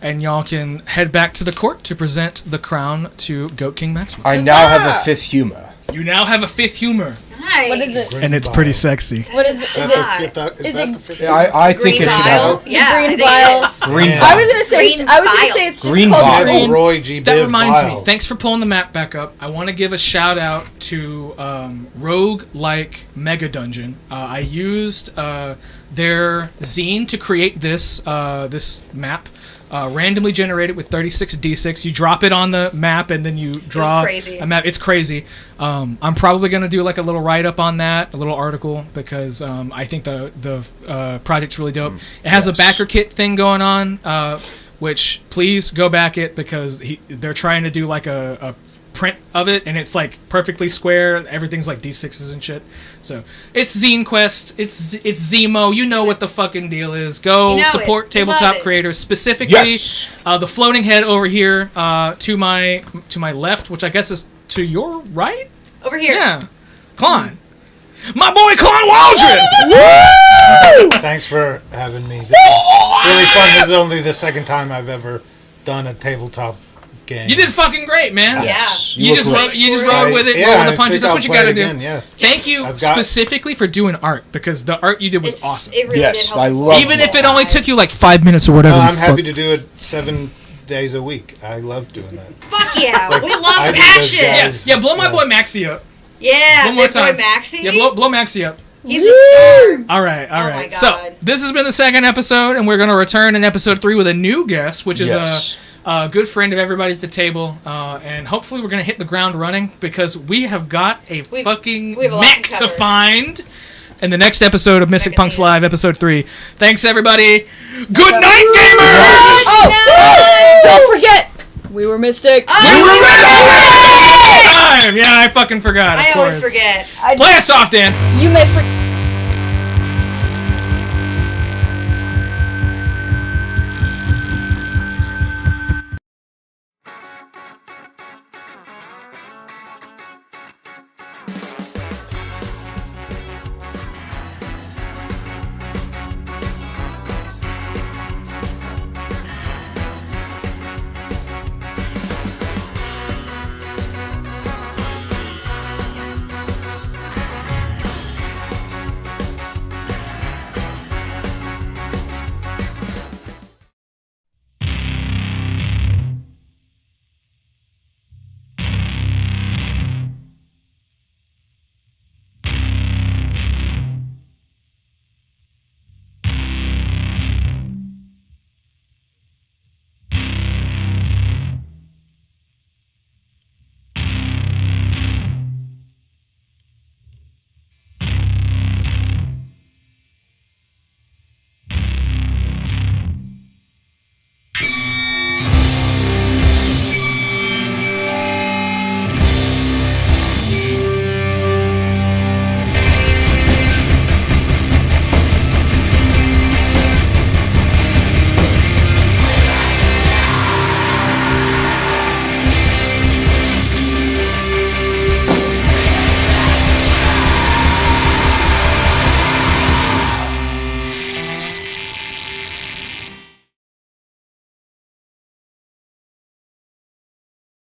and y'all can head back to the court to present the crown to Goat King Maxwell. I now have a 5th humor. You now have a 5th humor. Nice. What is it? And it's pretty sexy. What is it? Is it Is that the fifth? I think it should have Yeah, green I think vial? it is. green. Yeah. I was gonna say. Green I was gonna vial. say it's just Green called vial. green. Roy G. That Biv reminds me. Vial. Thanks for pulling the map back up. I want to give a shout out to Rogue-like Mega Dungeon. I used their zine to create this map. Randomly generated with 36 d6. You drop it on the map and then you draw crazy. a map. It's crazy. I'm probably going to do like a little write-up on that, a little article, because I think the project's really dope. It has a backer kit thing going on, which please go back it, because they're trying to do like a print of it, and it's like perfectly square. Everything's like d6s and shit. So it's Zine Quest. It's Zemo. You know what the fucking deal is. Go support tabletop creators, specifically the floating head over here to my left, which I guess is to your right. Over here. Yeah, Klon. My boy Klon Waldron! Woo! Thanks for having me. This is really fun. This is only the second time I've ever done a tabletop game. You did fucking great, man. Yeah. You just rode with it, roll with the punches. That's what you got to do. Again, yeah. Thank you specifically for doing art, because the art you did was awesome. It really did help. I love Even if it only took you like 5 minutes or whatever. I'm happy to do it 7 days a week. I love doing that. Fuck yeah. Like, We love I think those passion. guys- Yeah, blow my boy Maxie up. Yeah, One more big boy time. Maxie. Yeah, blow Maxie up. He's a star. All right. Oh my So God. this has been the second episode, and we're going to return in episode 3 with a new guest, which is a good friend of everybody at the table, and hopefully we're going to hit the ground running, because we have got a fucking we have a lot mech to to cover. find in the next episode of Mystic Punks Live, episode 3. Thanks, everybody. Good night, gamers! Oh, don't forget, we were Mystic. We were ready! Yeah, I fucking forgot. I of always course. forget. Play us off, Dan. You may forget.